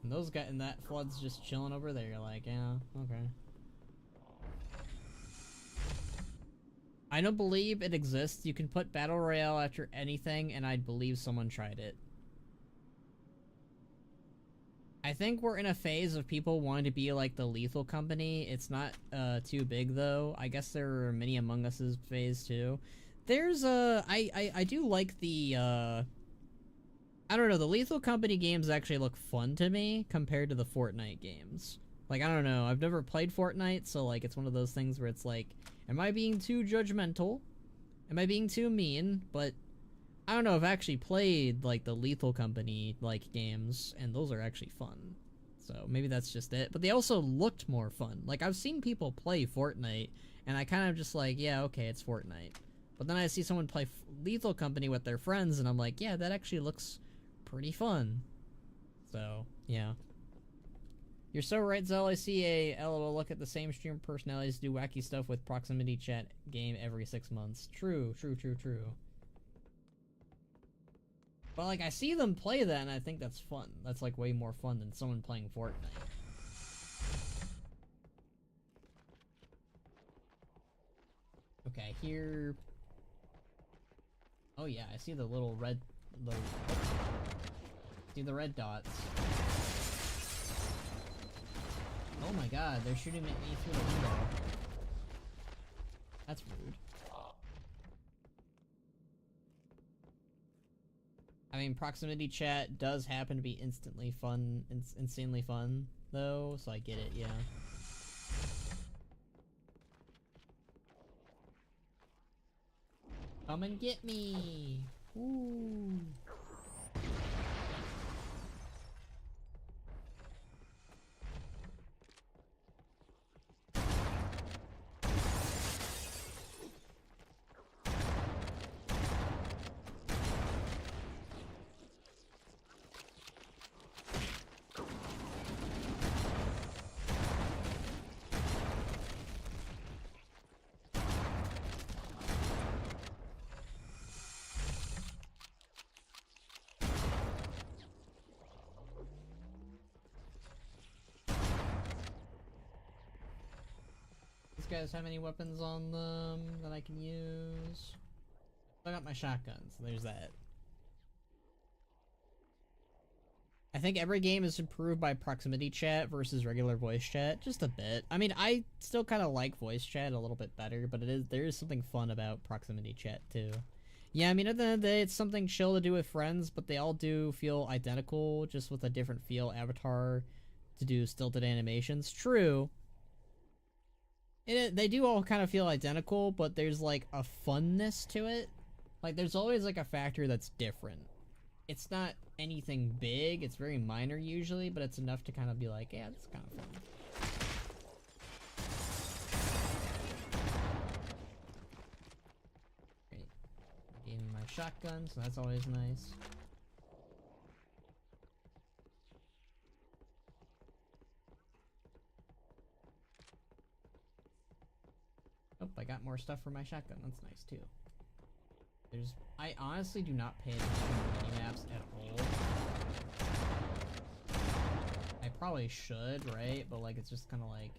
And those guys, and that Flood's just chilling over there, like, yeah, okay. I don't believe it exists. You can put Battle Royale after anything, and I'd believe someone tried it. I think we're in a phase of people wanting to be like the Lethal Company. It's not too big, though. I guess there are many Among Us's phase, too. There's I do like the, I don't know, the Lethal Company games actually look fun to me compared to the Fortnite games. Like, I don't know, I've never played Fortnite, so, like, it's one of those things where it's like, am I being too judgmental? Am I being too mean? But I don't know, I've actually played, like, the Lethal Company, like, games, and those are actually fun. So, maybe that's just it. But they also looked more fun. Like, I've seen people play Fortnite, and I kind of just like, yeah, okay, it's Fortnite. But then I see someone play Lethal Company with their friends, and I'm like, yeah, that actually looks pretty fun. So, yeah. You're so right, Zell. I see a LOL look at the same streamer personalities do wacky stuff with proximity chat game every 6 months. True. But, like, I see them play that, and I think that's fun. That's, like, way more fun than someone playing Fortnite. Okay, here... Oh, yeah, I see the little red... See the red dots. Oh my god, they're shooting at me through the window. That's rude. I mean, proximity chat does happen to be instantly fun, insanely fun, though, so I get it, yeah. Come and get me! Ooh. Guys have any weapons on them that I can use? I got my shotgun, so there's that. I think every game is improved by proximity chat versus regular voice chat, just a bit. I mean, I still kind of like voice chat a little bit better, but there is something fun about proximity chat too. Yeah, I mean, at the end of the day, it's something chill to do with friends, but they all do feel identical, just with a different feel avatar to do stilted animations. True. They do all kind of feel identical, but there's like a funness to it. Like, there's always like a factor that's different. It's not anything big, it's very minor usually, but it's enough to kind of be like, yeah, that's kind of fun. Great. Gave me my shotgun, so that's always nice. Oh, I got more stuff for my shotgun, that's nice too. I honestly do not pay attention to minimaps at all. I probably should, right? But like, it's just kind of like...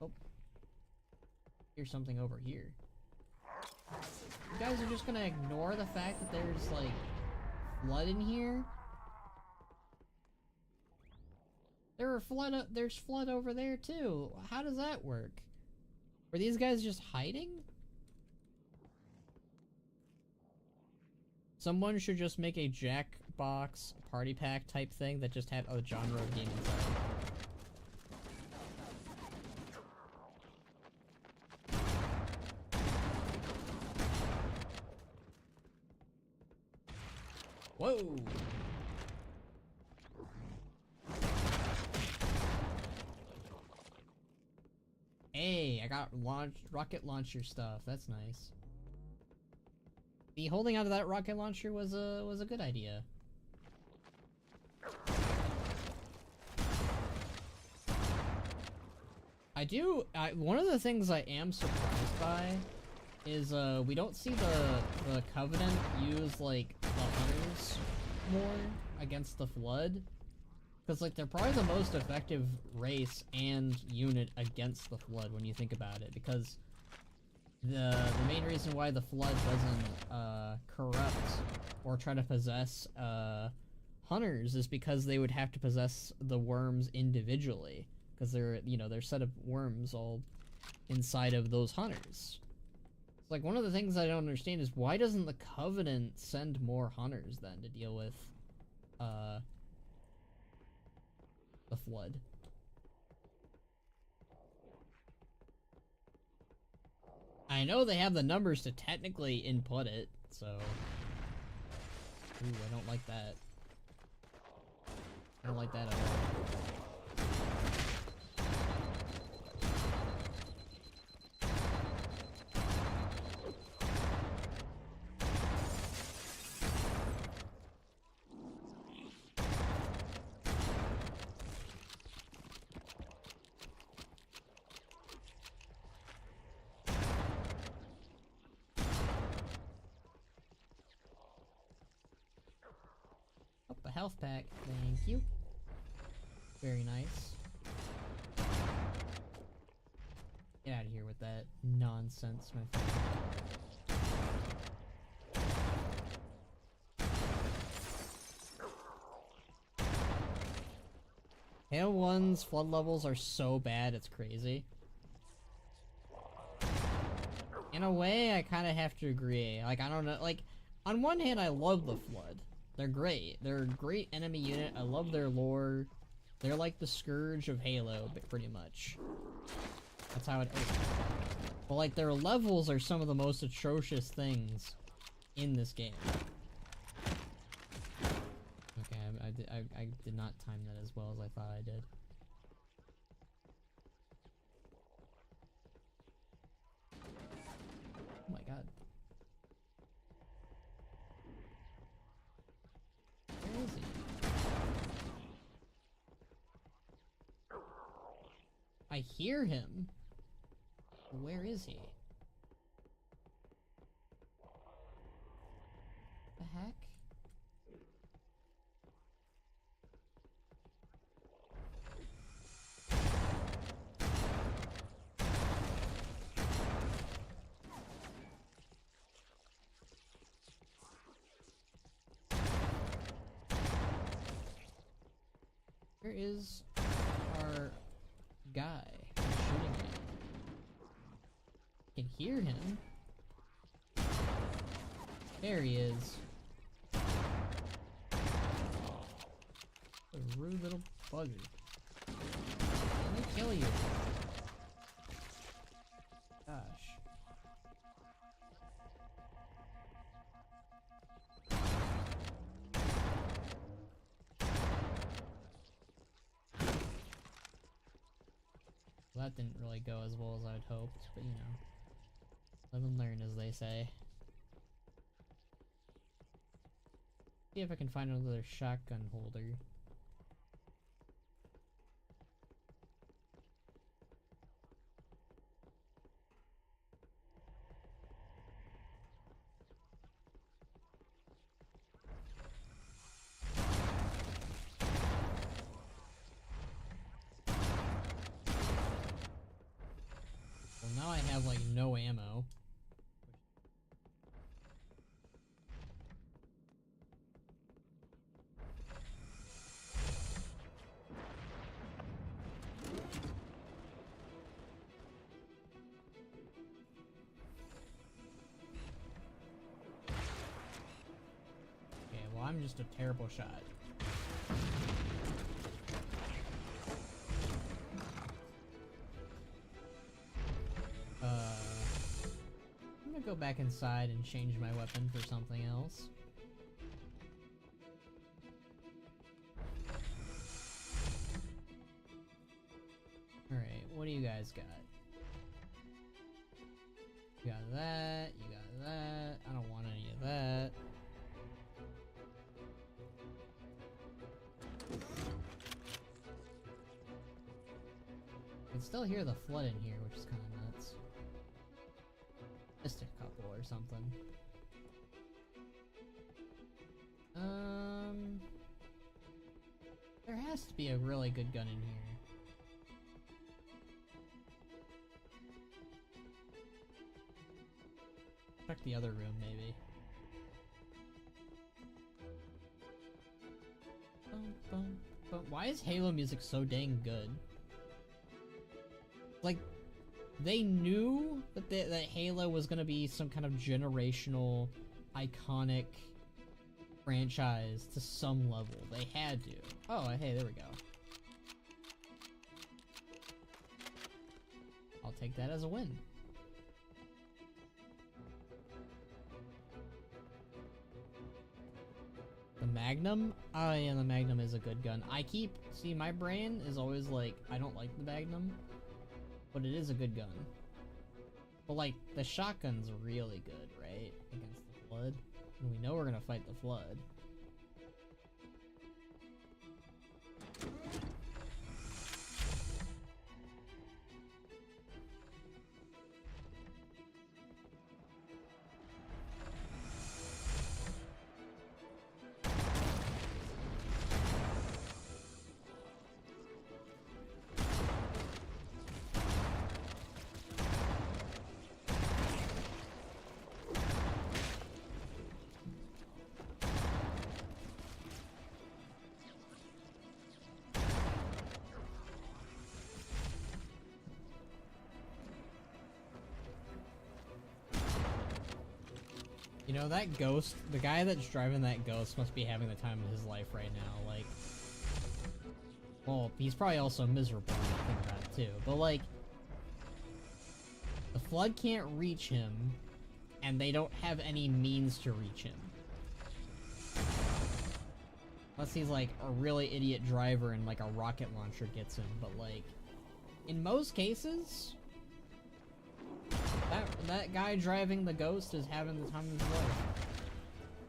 Oh. Here's something over here. You guys are just gonna ignore the fact that there's like flood in here? There's flood over there too. How does that work? Were these guys just hiding? Someone should just make a Jackbox party pack type thing that just had a genre of game inside. Whoa! Hey, I got rocket launcher stuff. That's nice. The holding onto that rocket launcher was a good idea. One of the things I am surprised by is we don't see the Covenant use like the hunters more against the Flood. Because, like, they're probably the most effective race and unit against the Flood when you think about it. Because the main reason why the Flood doesn't corrupt or try to possess hunters is because they would have to possess the worms individually. Because they're, you know, they're a set of worms all inside of those hunters. It's like, one of the things I don't understand is why doesn't the Covenant send more hunters then to deal with the Flood? I know they have the numbers to technically input it, so... Ooh, I don't like that. I don't like that at all. Health pack, thank you. Very nice. Get out of here with that nonsense, my friend. Halo 1's flood levels are so bad, it's crazy. In a way, I kind of have to agree. Like, I don't know, like, on one hand, I love the Flood. They're great. They're a great enemy unit. I love their lore. They're like the scourge of Halo, pretty much. That's how it is. But like, their levels are some of the most atrocious things in this game. Okay, I did not time that as well as I thought I did. Oh my god. Where is he? I hear him. Where is he? The heck? Where is our guy shooting me? I can hear him. There he is. A rude little bugger. Let me kill you. Gosh. Well, that didn't really go as well as I'd hoped, but you know. Live and learn, as they say. See if I can find another shotgun holder. Well, now I have like no ammo. Okay, well I'm just a terrible shot. I'm gonna go back inside and change my weapon for something else. Alright, what do you guys got? You got that, you got that. I don't want any of that. I can still hear the flood in here, which is kind of nuts. Just a couple or something. There has to be a really good gun in here. Check the other room, maybe. Why is Halo music so dang good? Like, they knew that that Halo was gonna be some kind of generational, iconic franchise to some level. They had to. Oh, hey, there we go. I'll take that as a win. The Magnum? Oh yeah, the Magnum is a good gun. See, my brain is always like, I don't like the Magnum, but it is a good gun. But like, the shotgun's really good, right? Against the Flood. And we know we're gonna fight the Flood. You know, that ghost, the guy that's driving that ghost must be having the time of his life right now, like... Well, he's probably also miserable when you think about it too, but like... The Flood can't reach him, and they don't have any means to reach him. Unless he's like a really idiot driver and like a rocket launcher gets him, but like... In most cases... That guy driving the ghost is having the time of his life.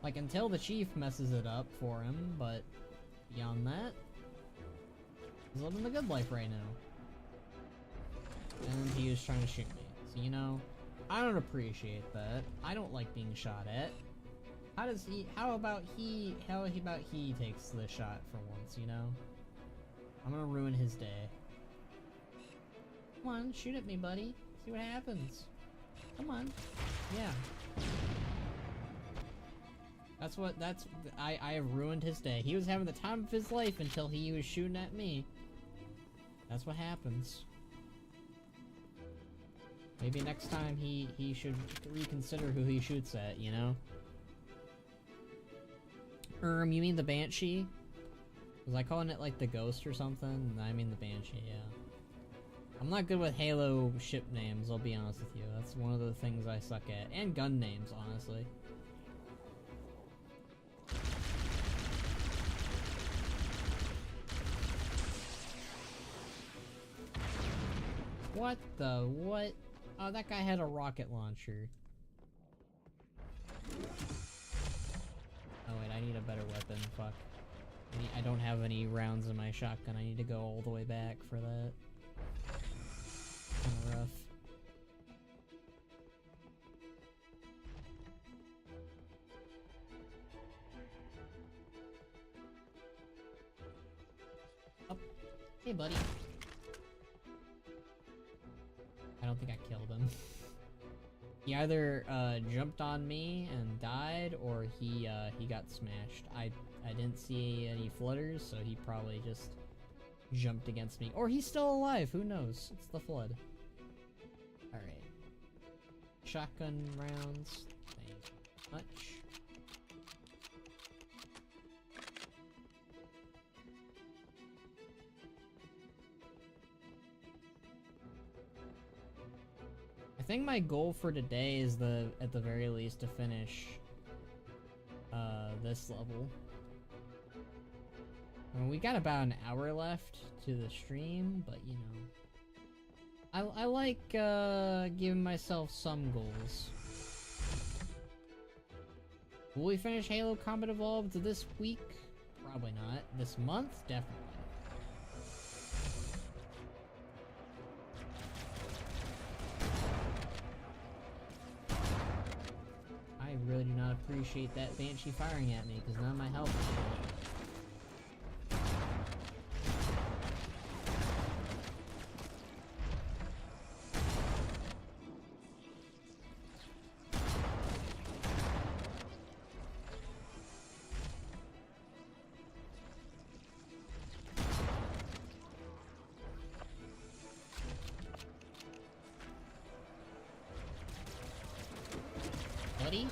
Like, until the chief messes it up for him, but beyond that, he's living the good life right now. And he is trying to shoot me. So, you know, I don't appreciate that. I don't like being shot at. How about he takes the shot for once, you know? I'm gonna ruin his day. Come on, shoot at me, buddy. See what happens. Come on. Yeah. I have ruined his day. He was having the time of his life until he was shooting at me. That's what happens. Maybe next time he should reconsider who he shoots at, you know? You mean the Banshee? Was I calling it like the Ghost or something? I mean the Banshee, yeah. I'm not good with Halo ship names, I'll be honest with you. That's one of the things I suck at. And gun names, honestly. What the what? Oh, that guy had a rocket launcher. Oh wait, I need a better weapon, fuck. I don't have any rounds in my shotgun, I need to go all the way back for that. Kinda rough. Oh. Hey buddy. I don't think I killed him. He either jumped on me and died, or he got smashed. I didn't see any flutters, so he probably just jumped against me. Or he's still alive, who knows? It's the flood. Alright. Shotgun rounds. Thank you much. I think my goal for today is at the very least to finish this level. I mean, we got about an hour left to the stream, but you know, I like giving myself some goals. Will we finish Halo Combat Evolved this week? Probably not. This month? Definitely. I really do not appreciate that Banshee firing at me, because none of my health is full. Buddy?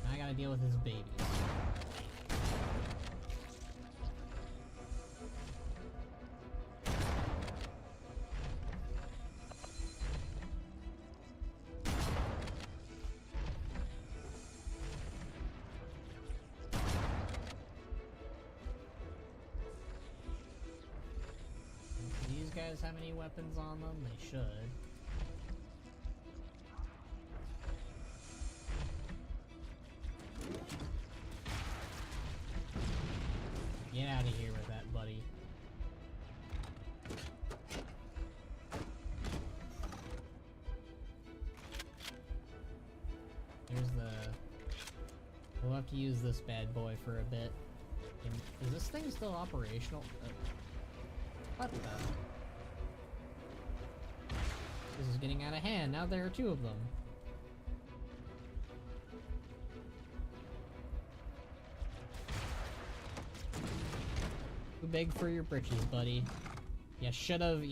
I gotta deal with his babies. Do these guys have any weapons on them? They should. Get out of here with that, buddy. There's the... We'll have to use this bad boy for a bit. Is this thing still operational? What the? This is getting out of hand. Now there are two of them. Too big for your britches, buddy. You should've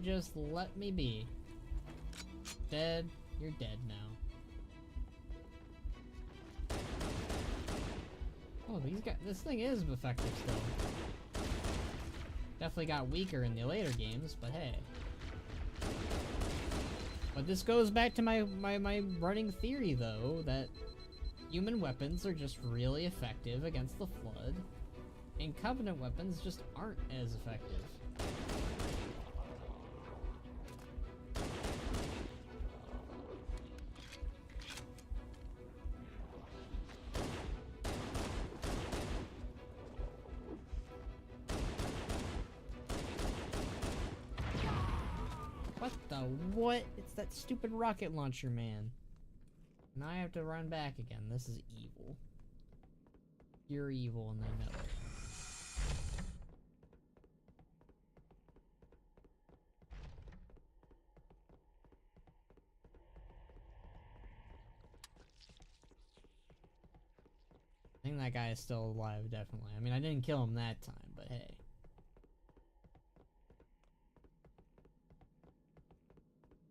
just let me be. Dead. You're dead now. Oh, this thing is effective still. Definitely got weaker in the later games, but hey. But this goes back to my running theory, though, that human weapons are just really effective against the Flood, and Covenant weapons just aren't as effective. What the what? It's that stupid rocket launcher, man. Now I have to run back again. This is evil. You're evil and they know it. assuming that guy is still alive, definitely. I mean, I didn't kill him that time, but hey.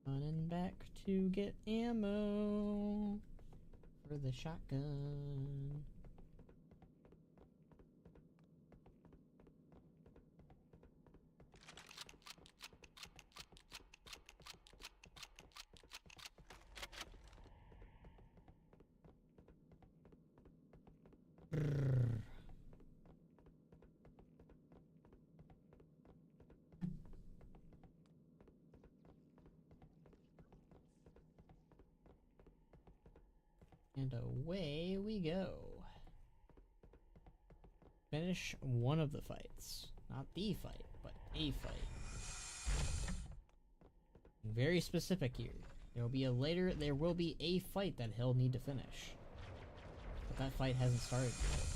Running back to get ammo for the shotgun. And away we go. Finish one of the fights. Not the fight, but a fight. Very specific here. There will be a fight that he'll need to finish. But that fight hasn't started yet.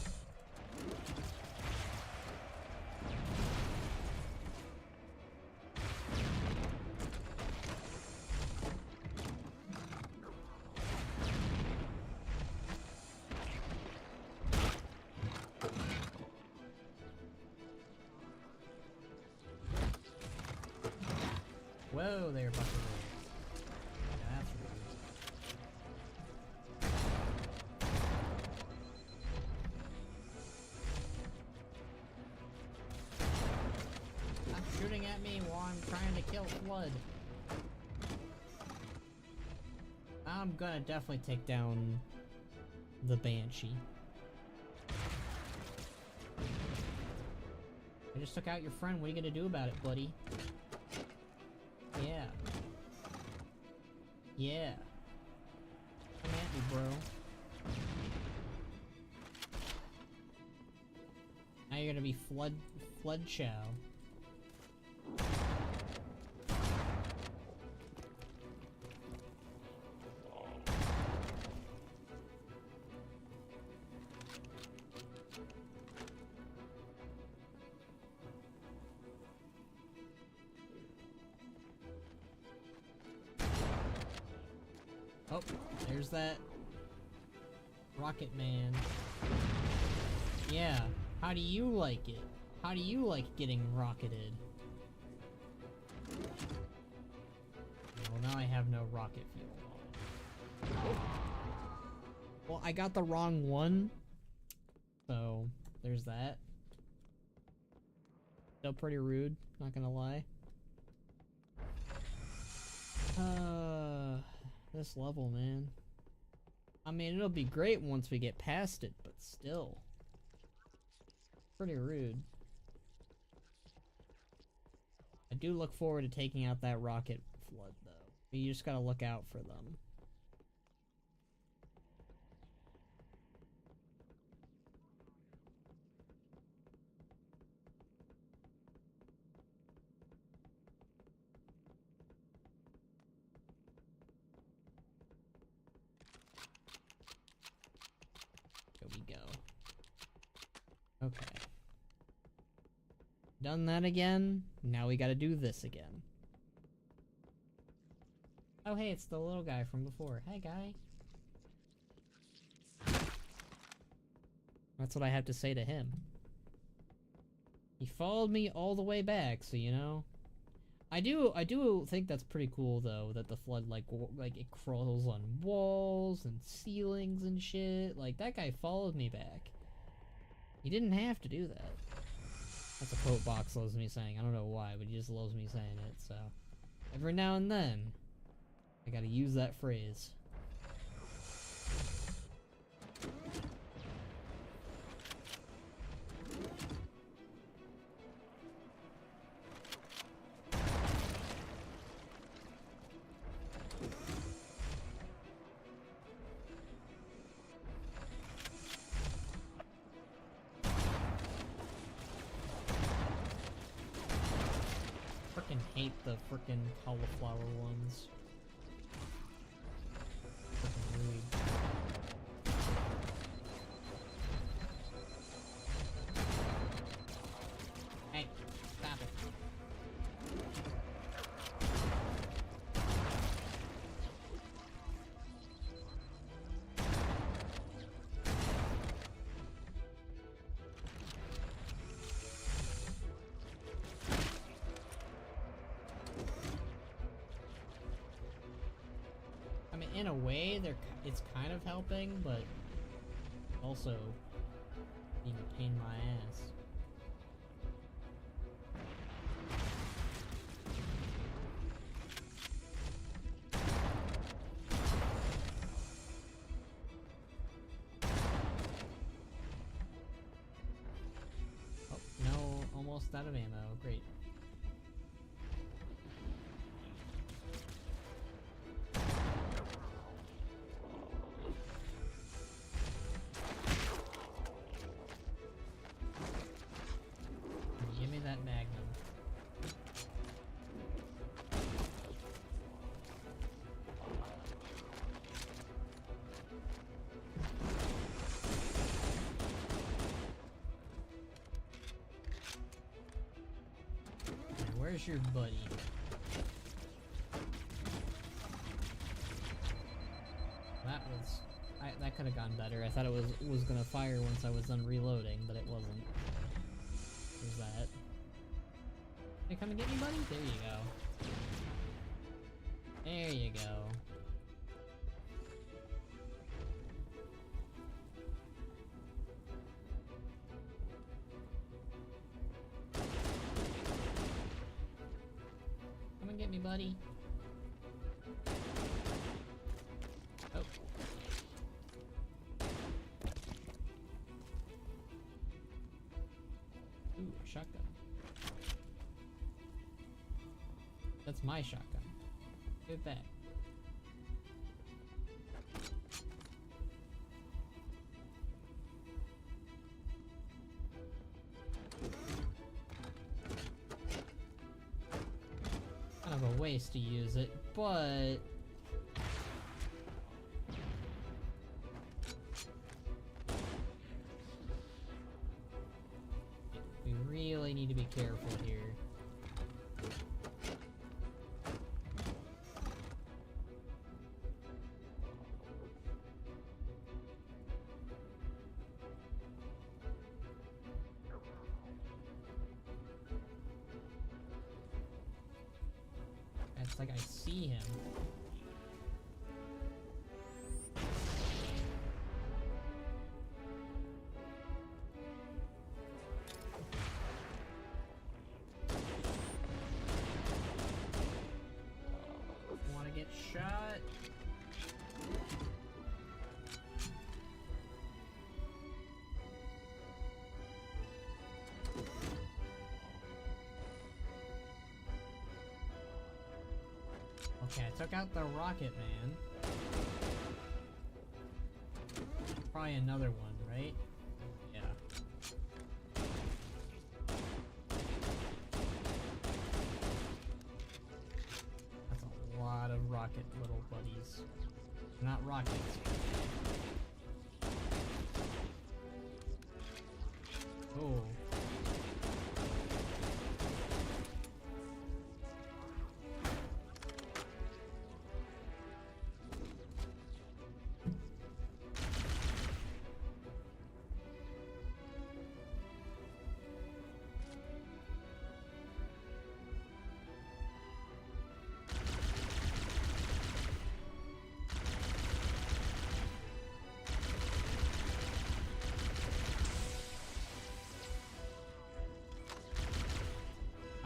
Whoa there, buckaroo. That's rude. Stop shooting at me while I'm trying to kill Flood. I'm gonna definitely take down the Banshee. I just took out your friend. What are you gonna do about it, buddy? Yeah. Yeah. Come at me, bro. Now you're gonna be Flood Chow. Oh, there's that Rocket Man. Yeah, how do you like it? How do you like getting rocketed? Well, now I have no rocket fuel. Well, I got the wrong one. So, there's that. Still pretty rude, not gonna lie. This level, man. I mean, it'll be great once we get past it, but still. Pretty rude. I do look forward to taking out that rocket flood, though. But you just gotta look out for them. Okay. Done that again. Now we gotta do this again. Oh hey, it's the little guy from before. Hey guy. That's what I have to say to him. He followed me all the way back, so you know. I do think that's pretty cool though, that the flood like it crawls on walls and ceilings and shit. Like that guy followed me back. He didn't have to do that. That's a quote Box loves me saying. I don't know why, but he just loves me saying it, so. Every now and then, I gotta use that phrase. Hate the frickin' cauliflower ones. Frickin' rude. Hey, stop it. in a way, it's kind of helping, but also being a pain in my ass. Oh, no, almost out of ammo. Great. Give me that magnum. Where's your buddy? That could have gone better. I thought it was gonna fire once I was done reloading, but it wasn't. There's that. Hey, come and get me, buddy? There you go. There you go. Come and get me, buddy. Oh. Ooh, a shotgun. That's my shotgun. Give it back. Kind of a waste to use it, but we really need to be careful here. It's like I see him. Wanna get shot? Okay, I took out the Rocket Man. Probably another one, right? Yeah. That's a lot of rocket little buddies. Not rockets. Oh.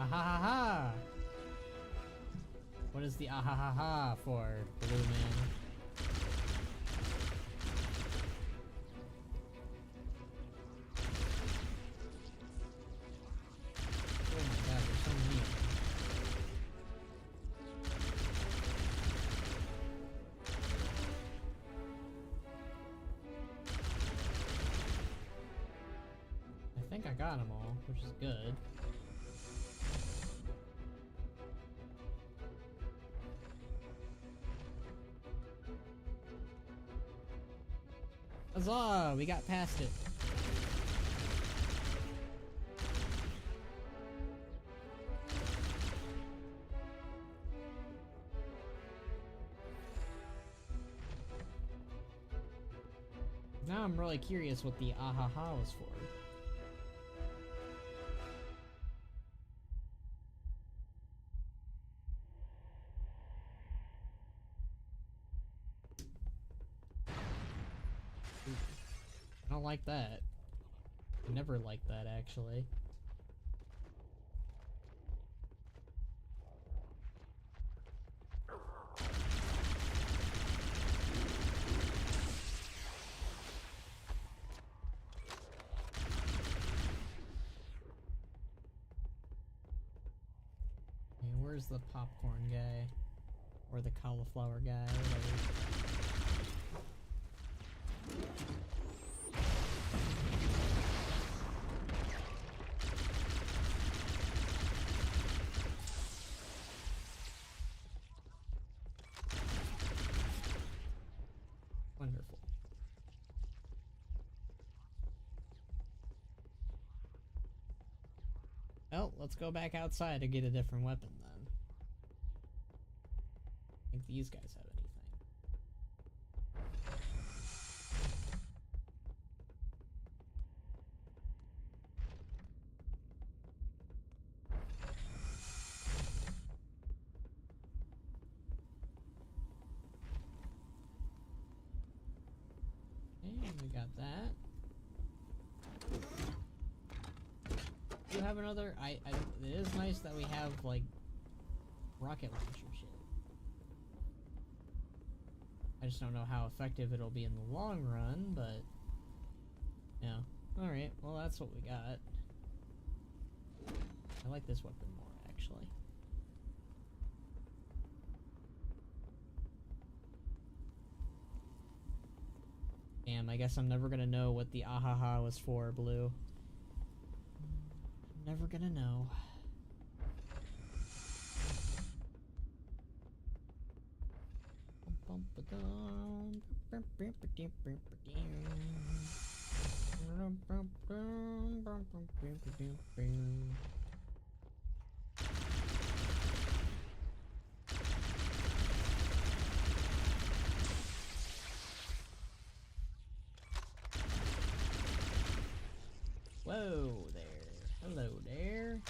Ahahaha! What is the ahahaha for, Blue Man? Oh my god, there's so many of them. I think I got them all, which is good. Huzzah! We got past it. Now I'm really curious what the ahaha was for. I don't like that. I never liked that, actually. Okay, where's the popcorn guy? Or the cauliflower guy, whatever. Wonderful. Well, let's go back outside to get a different weapon then. I think these guys have anything. Okay, we got that. You have another. It is nice that we have like rocket launcher shit. I just don't know how effective it'll be in the long run, but yeah. All right. Well, that's what we got. I like this weapon more, actually. Damn, I guess I'm never gonna know what the ahaha was for, Blue. Never gonna know. Whoa there. Hello there.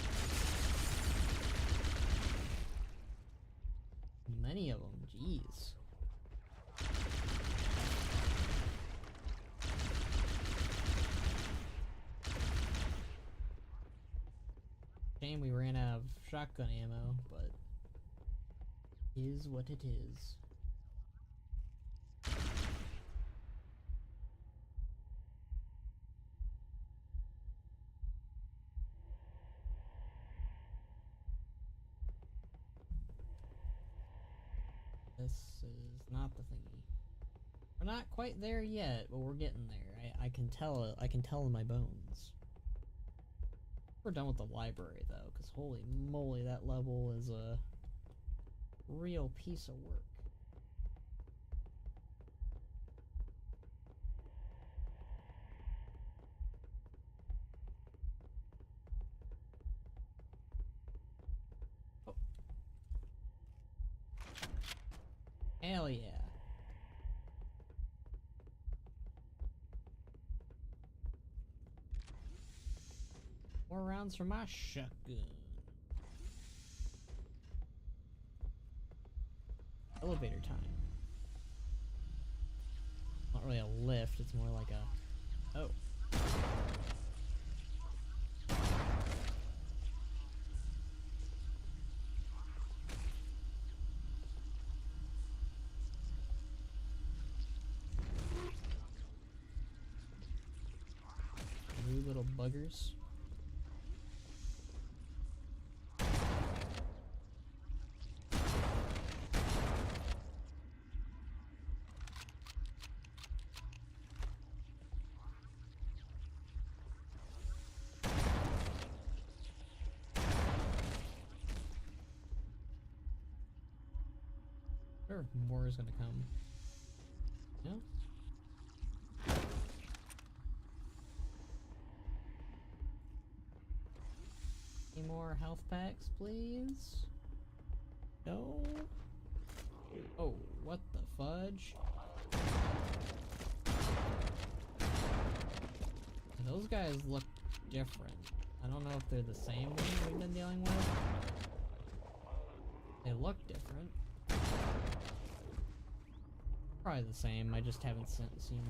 Many of them, jeez. Shame we ran out of shotgun ammo, but is what it is. This is not the thingy. We're not quite there yet, but we're getting there. I can tell it. I can tell in my bones. We're done with the library though, because holy moly, that level is a real piece of work. Oh. Hell yeah. More rounds for my shotgun. Elevator time. Not really a lift, it's more like a... Oh. You little buggers. Sure, more is gonna come. No? Any more health packs, please? No? Oh, what the fudge? Those guys look different. I don't know if they're the same ones we've been dealing with. They look different. Probably the same. I just haven't seen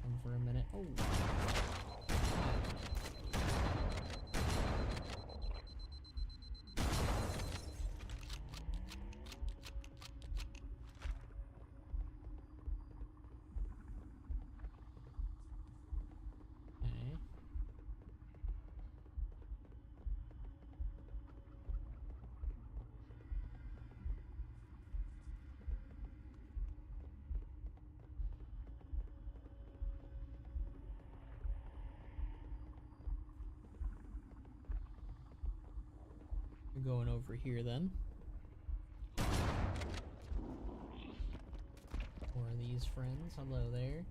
them for a minute. Oh. Going over here then. More of these friends. Hello there.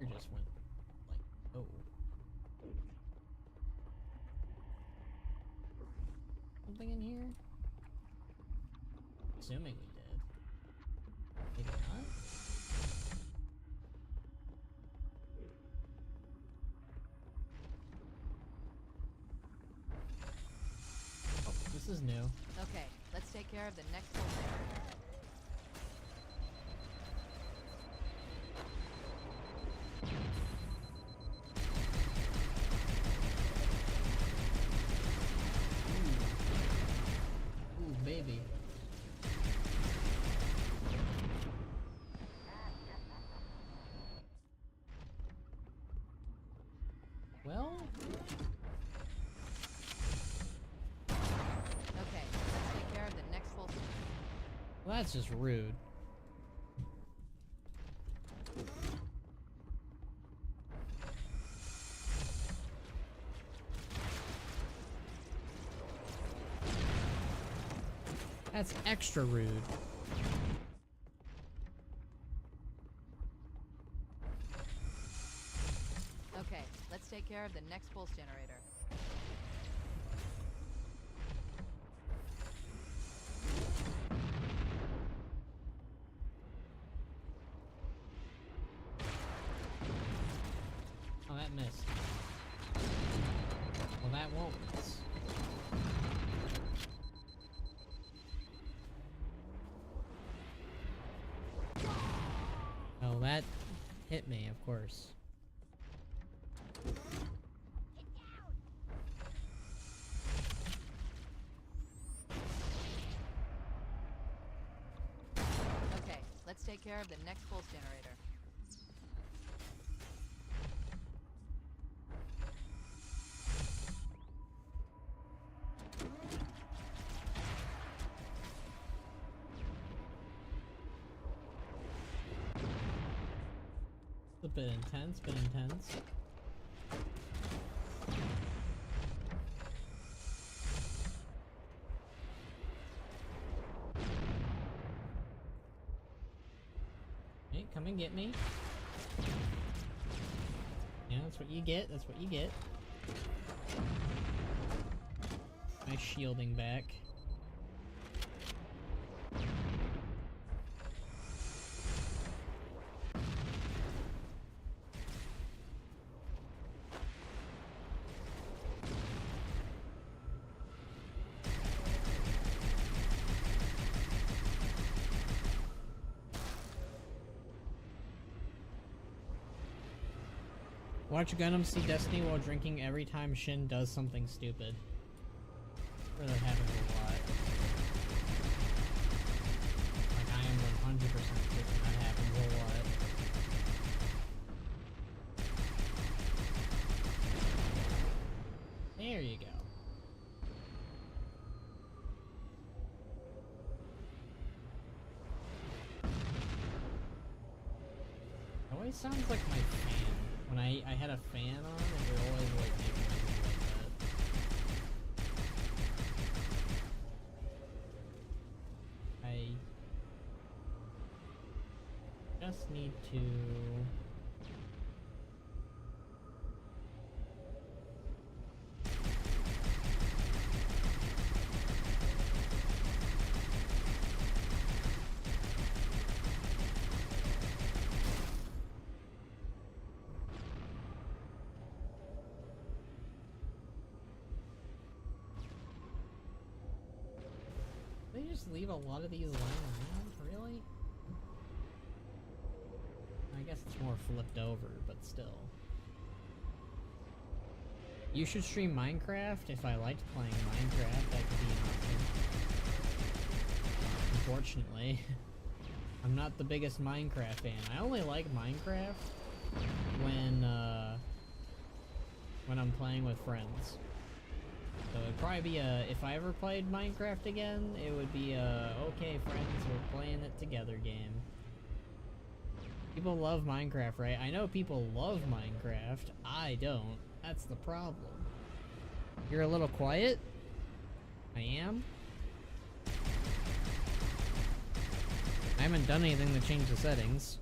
You just went. Oh. Something in here? Assuming we did. Maybe not? Oh, this is new. Okay, let's take care of the next one. Baby. Well? Okay, let's take care of the next full. Well, that's just rude. That's extra rude. Okay, let's take care of the next pulse generator. Oh, that missed. Well, that won't miss. Oh, that hit me, of course. Okay, let's take care of the next pulse generator. It's a bit intense, bit intense. Hey, come and get me. Yeah, that's what you get, that's what you get. My shielding back. Watch Gundam see Destiny while drinking every time Shin does something stupid. Really happens a lot. Like, I am 100% certain that happens a lot. There you go. It always sounds like my fan. When I had a fan on, it would always like make noises like that. I just need to... just leave a lot of these lying around? Really? I guess it's more flipped over, but still. You should stream Minecraft. If I liked playing Minecraft, that could be an option. Unfortunately, I'm not the biggest Minecraft fan. I only like Minecraft when I'm playing with friends. So it'd probably be if I ever played Minecraft again, it would be okay friends, we're playing it together game. People love Minecraft, right? I know people love Minecraft. I don't. That's the problem. You're a little quiet? I am? I haven't done anything to change the settings.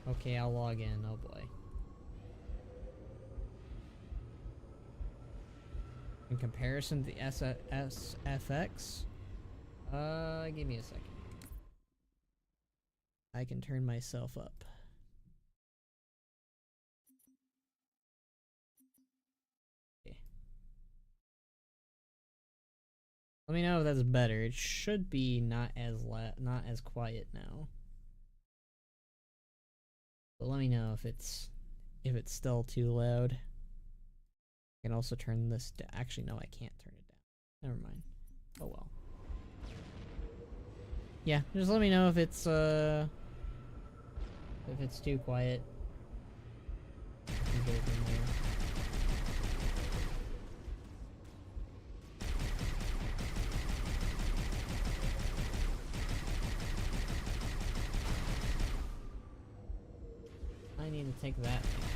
Okay, I'll log in. Oh boy. In comparison to the SFX? Give me a second. I can turn myself up. Okay. Let me know if that's better. It should be not as quiet now. But let me know if it's still too loud. I can also turn this down. Actually, no, I can't turn it down. Never mind. Oh well. Yeah, just let me know if it's too quiet. I can go from there. I need to take that thing out.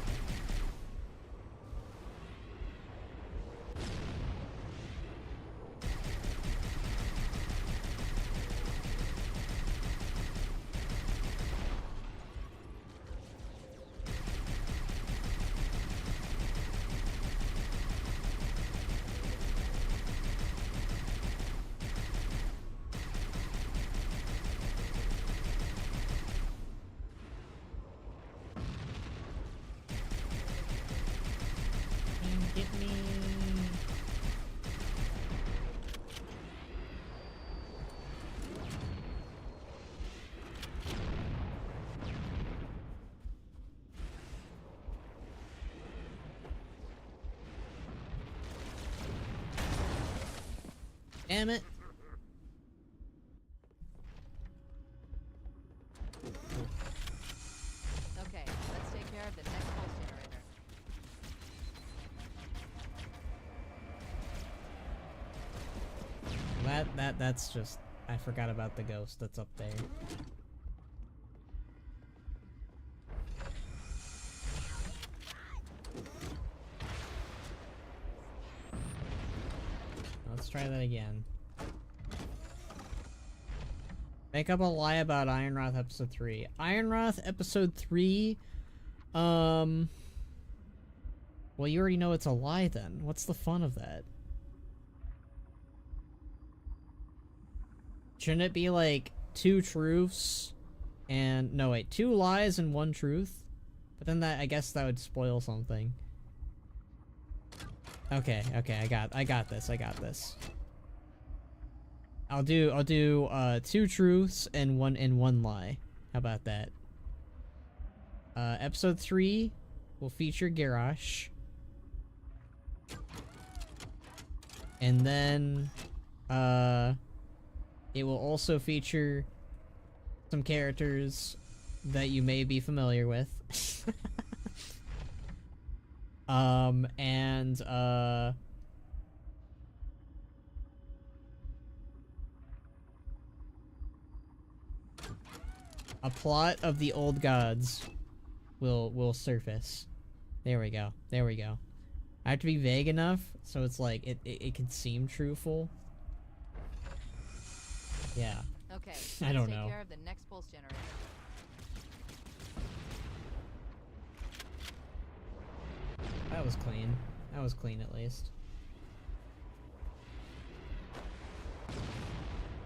Get me. Damn it. Okay, let's take care of the next pulse generator. That's just, I forgot about the ghost that's up there. Let's try that again. Make up a lie about Ironroth episode 3. Ironroth episode 3, well, you already know it's a lie then. What's the fun of that? Shouldn't it be like 2 truths and no wait, 2 lies and 1 truth? But then that, I guess that would spoil something. Okay, I got this. I'll do 2 truths and one lie. How about that? Episode 3 will feature Garrosh. And then it will also feature some characters that you may be familiar with. And a plot of the old gods will surface. There we go. I have to be vague enough so it's like it can seem truthful. Yeah. Okay, I don't let's know. take care of the next pulse generator. That was clean. That was clean at least.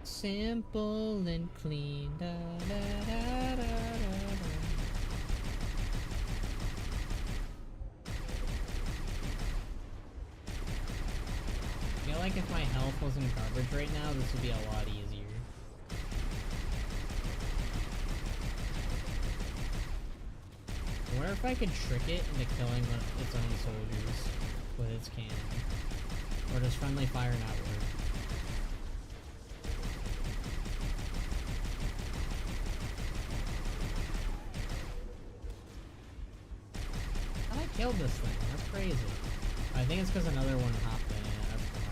Simple and clean. Da, da, da, da, da, da. I feel like if my health wasn't garbage right now, this would be a lot easier. wonder if I could trick it into killing its own soldiers with its cannon. Or does friendly fire not work? I killed this thing. That's crazy. I think it's because another one hopped in it. That's why.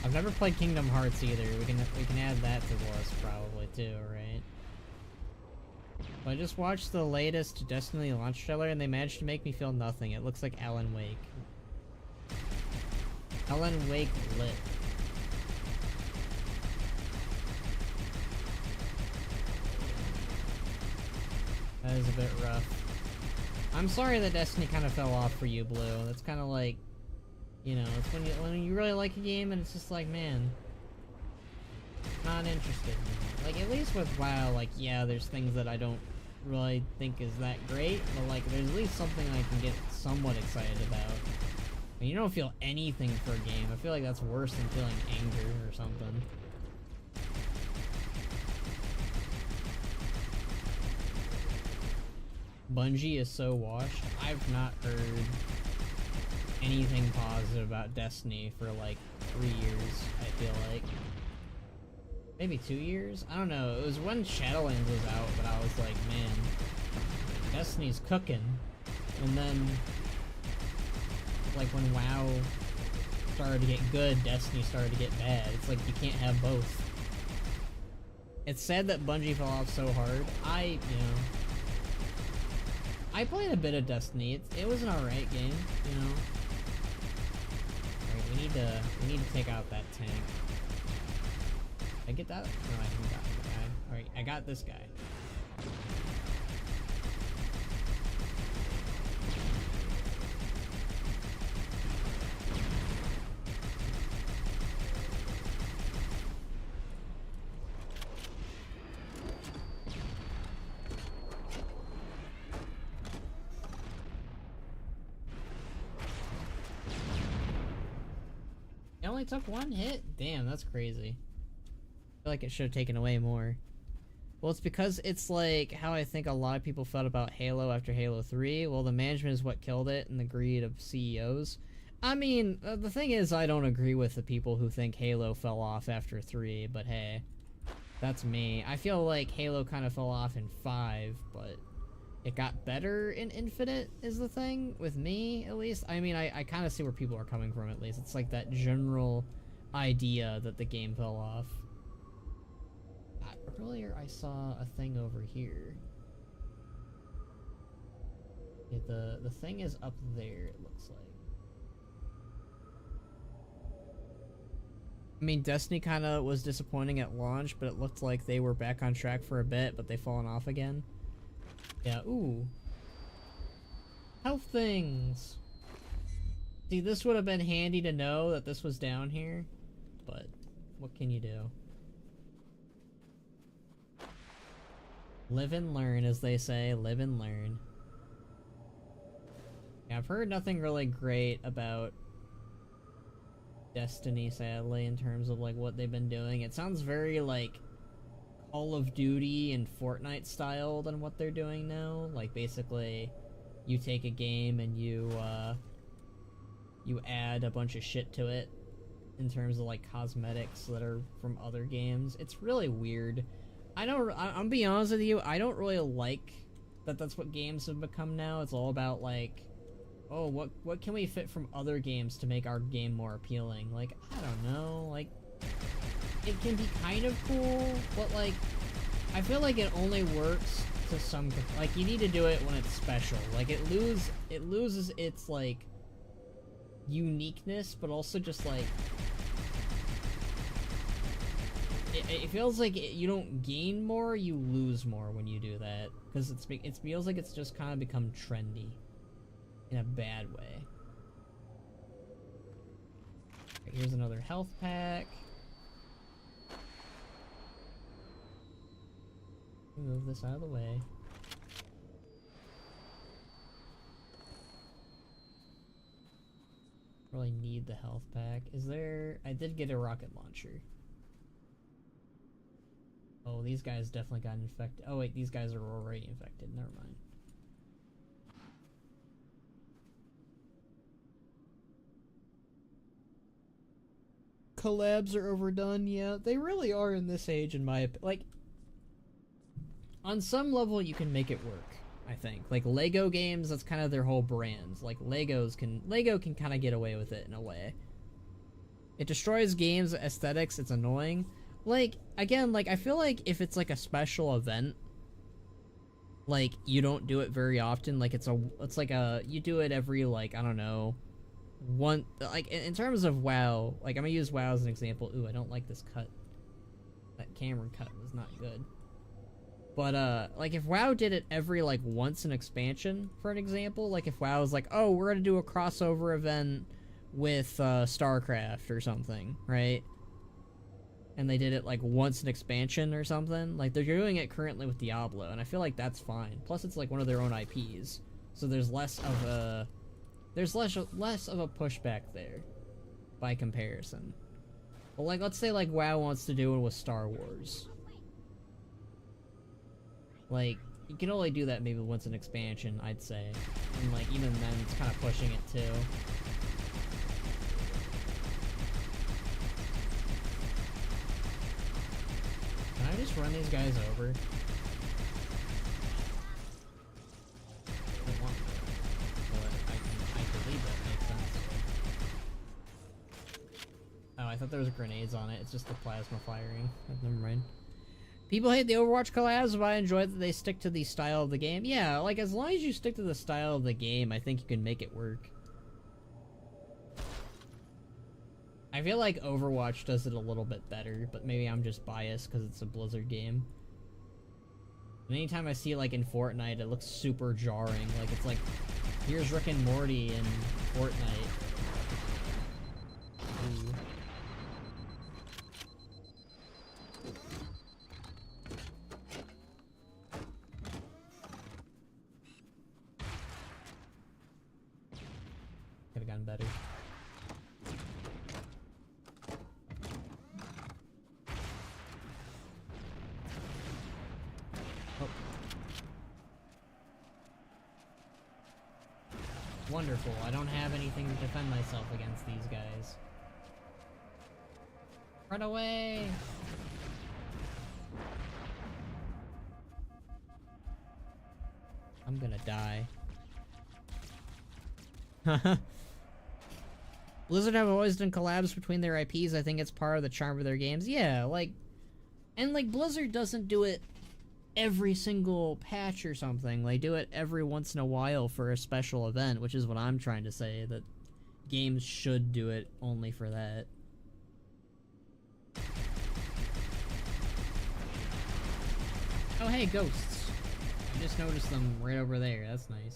I've never played Kingdom Hearts either. We can add that to the list probably too, right? Well, I just watched the latest Destiny launch trailer and they managed to make me feel nothing. It looks like Alan Wake. Alan Wake lit. That is a bit rough. I'm sorry that Destiny kind of fell off for you, Blue. That's kind of like, you know, it's when you really like a game and it's just like, man, not interested. Like, at least with WoW, like, yeah, there's things that I don't really think is that great, but like, there's at least something I can get somewhat excited about. I mean, you don't feel anything for a game. I feel like that's worse than feeling anger or something. Bungie is so washed. I've not heard anything positive about Destiny for like 3 years, I feel like. Maybe 2 years? I don't know. It was when Shadowlands was out that I was like, man, Destiny's cooking. And then, like, when WoW started to get good, Destiny started to get bad. It's like, you can't have both. It's sad that Bungie fell off so hard. I played a bit of Destiny. It was an alright game, you know. Alright, we need to take out that tank. Did I get that? No, I didn't got the guy. Alright, I got this guy. It only took one hit? Damn, that's crazy. I feel like it should have taken away more. Well, it's because it's like how I think a lot of people felt about Halo after Halo 3. Well, the management is what killed it and the greed of CEOs. I mean, the thing is, I don't agree with the people who think Halo fell off after 3, but hey, that's me. I feel like Halo kind of fell off in 5, but it got better in Infinite is the thing, with me, at least. I mean, I kind of see where people are coming from, at least. It's like that general idea that the game fell off. Earlier, I saw a thing over here. Yeah, the thing is up there, it looks like. I mean, Destiny kind of was disappointing at launch, but it looked like they were back on track for a bit, but they've fallen off again. Yeah, ooh. Health things! See, this would have been handy to know that this was down here, but what can you do? Live and learn, as they say. Live and learn. Yeah, I've heard nothing really great about Destiny, sadly, in terms of, like, what they've been doing. It sounds very, like, Call of Duty and Fortnite style than what they're doing now. Like, basically, you take a game and you add a bunch of shit to it in terms of, like, cosmetics that are from other games. It's really weird. I'm be honest with you, I don't really like that that's what games have become now. It's all about, like, oh, what can we fit from other games to make our game more appealing? Like, I don't know, like, it can be kind of cool, but, like, I feel like it only works to some, like, you need to do it when it's special. Like, it loses its, like, uniqueness, but also just, like, it feels like you don't gain more, you lose more when you do that. Because it feels like it's just kind of become trendy. In a bad way. Right, here's another health pack. Move this out of the way. Really need the health pack. Is there... I did get a rocket launcher. Oh, these guys definitely got infected. Oh wait, these guys are already infected. Never mind. Collabs are overdone, yeah. They really are in this age, in my opinion. Like, on some level, you can make it work, I think. Like, Lego games, that's kind of their whole brand. Like, Lego can kind of get away with it in a way. It destroys games aesthetics, it's annoying. Like, again, like, I feel like if it's, like, a special event, like, you don't do it very often. Like, it's like you do it every, like, I don't know, like, in terms of WoW, like, I'm gonna use WoW as an example. Ooh, I don't like this cut. That Cameron cut was not good. But, like, if WoW did it every, like, once an expansion, for an example, like, if WoW was like, oh, we're gonna do a crossover event with, StarCraft or something, right? And they did it, like, once an expansion or something, like, they're doing it currently with Diablo, and I feel like that's fine. Plus, it's, like, one of their own IPs, so there's less of a pushback there, by comparison. But, like, let's say, like, WoW wants to do it with Star Wars. Like, you can only do that maybe once an expansion, I'd say. And, like, even then, it's kind of pushing it, too. Can I just run these guys over? I don't want to, but I believe that makes sense. Oh, I thought there was grenades on it. It's just the plasma firing. Never mind. People hate the Overwatch collabs, but I enjoy that they stick to the style of the game. Yeah, like, as long as you stick to the style of the game, I think you can make it work. I feel like Overwatch does it a little bit better, but maybe I'm just biased because it's a Blizzard game. And anytime I see, like, in Fortnite, it looks super jarring. Like, it's like, here's Rick and Morty in Fortnite. Ooh. Could've gotten better. Oh. Wonderful. I don't have anything to defend myself against these guys. Run away! I'm gonna die. Blizzard have always done collabs between their IPs. I think it's part of the charm of their games. Yeah, like... And, like, Blizzard doesn't do it every single patch or something. They do it every once in a while for a special event, which is what I'm trying to say, that games should do it only for that. Oh, hey, ghosts. I just noticed them right over there. That's nice.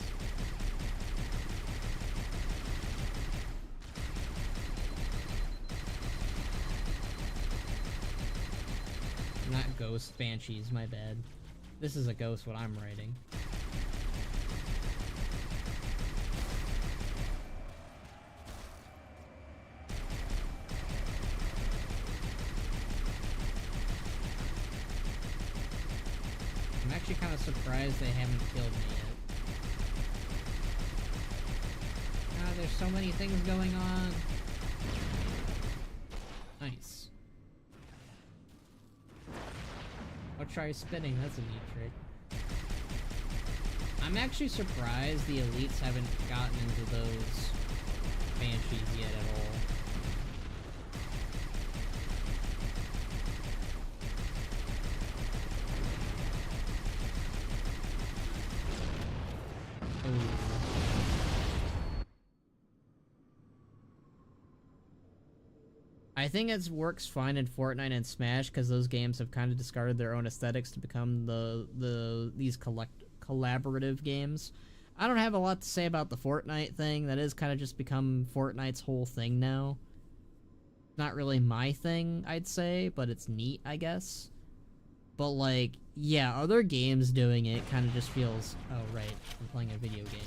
Not ghosts, banshees, my bad. This is a ghost, what I'm writing. I'm actually kind of surprised they haven't killed me yet. Ah, there's so many things going on. Nice. I'll try spinning, that's a neat trick. I'm actually surprised the elites haven't gotten into those banshees yet at all. Ooh. I think it works fine in Fortnite and Smash because those games have kind of discarded their own aesthetics to become these collaborative games. I don't have a lot to say about the Fortnite thing. That is kind of just become Fortnite's whole thing now. Not really my thing, I'd say, but it's neat, I guess. But, like, yeah, other games doing it kind of just feels... Oh, right, I'm playing a video game.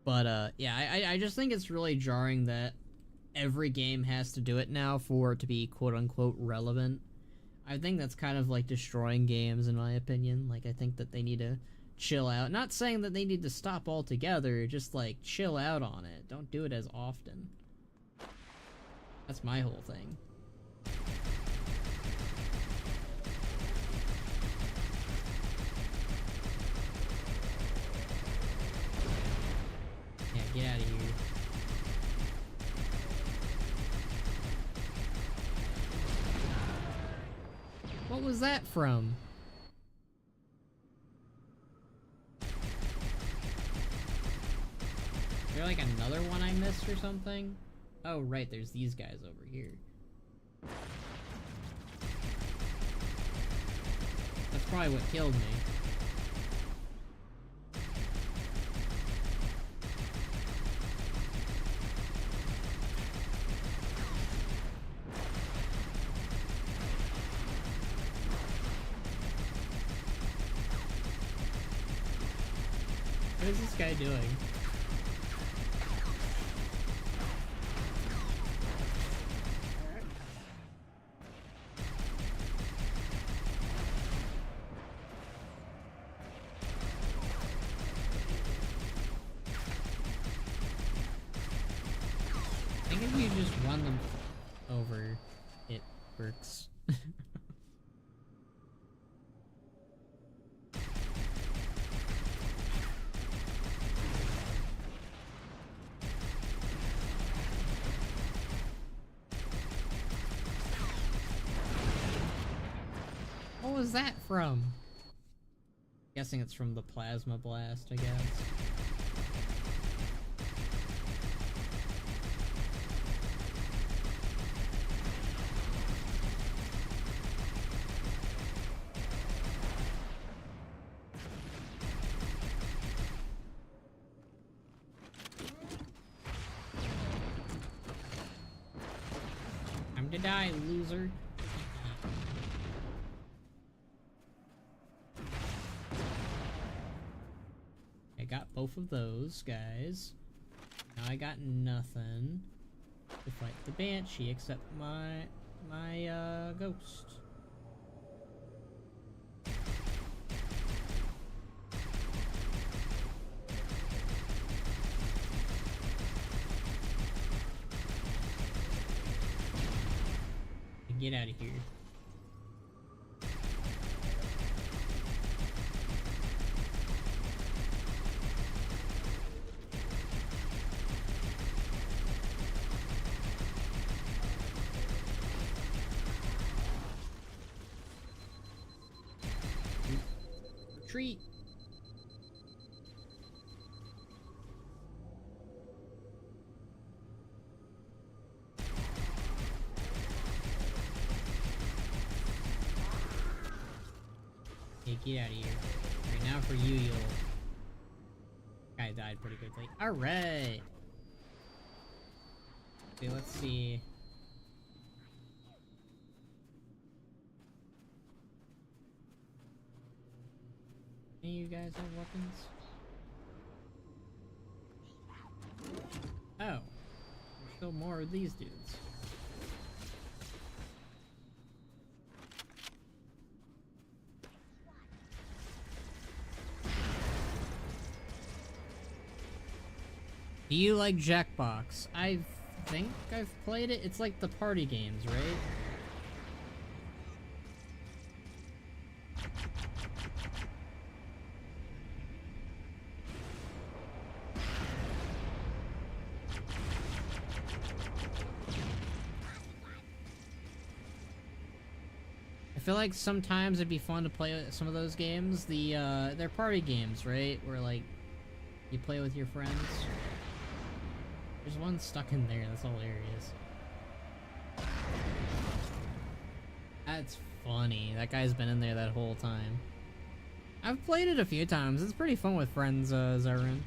But yeah, I just think it's really jarring that every game has to do it now for it to be quote-unquote relevant. I think that's kind of like destroying games in my opinion. Like, I think that they need to chill out. Not saying that they need to stop altogether, just like chill out on it. Don't do it as often. That's my whole thing. Yeah, get out of here. What was that from? Is there like another one I missed or something? Oh right, there's these guys over here. That's probably what killed me. What is this guy doing? I think if you just run them over, it works. What was that from? Guessing it's from the plasma blast, I guess. Time to die, loser. I got both of those guys. Now I got nothing to fight the Banshee except my ghost. Get out of here. Retreat. Hey, get out of here. Right now for you, you'll... Guy died pretty quickly. Alright! Okay, let's see. Any of you guys have weapons? Oh. There's still more of these dudes. Do you like Jackbox? I think I've played it. It's like the party games, right? I feel like sometimes it'd be fun to play some of those games. They're party games, right? Where like you play with your friends. There's one stuck in there, that's hilarious. That's funny. That guy's been in there that whole time. I've played it a few times. It's pretty fun with friends, Zarin.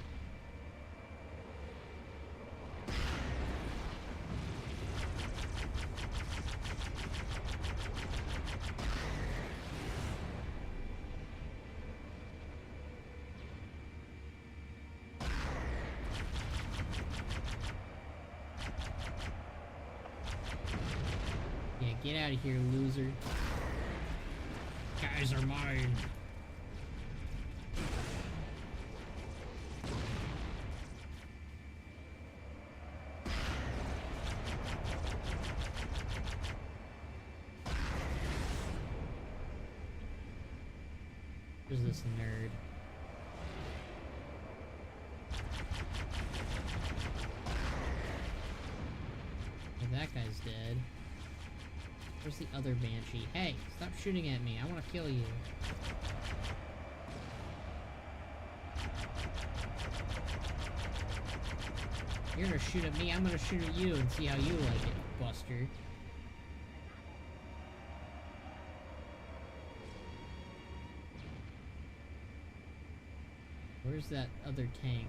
Get out of here, loser. Guys are mine. Who's this nerd? Okay, that guy's dead. Where's the other Banshee? Hey, stop shooting at me. I want to kill you. You're gonna shoot at me, I'm gonna shoot at you and see how you like it, Buster. Where's that other tank?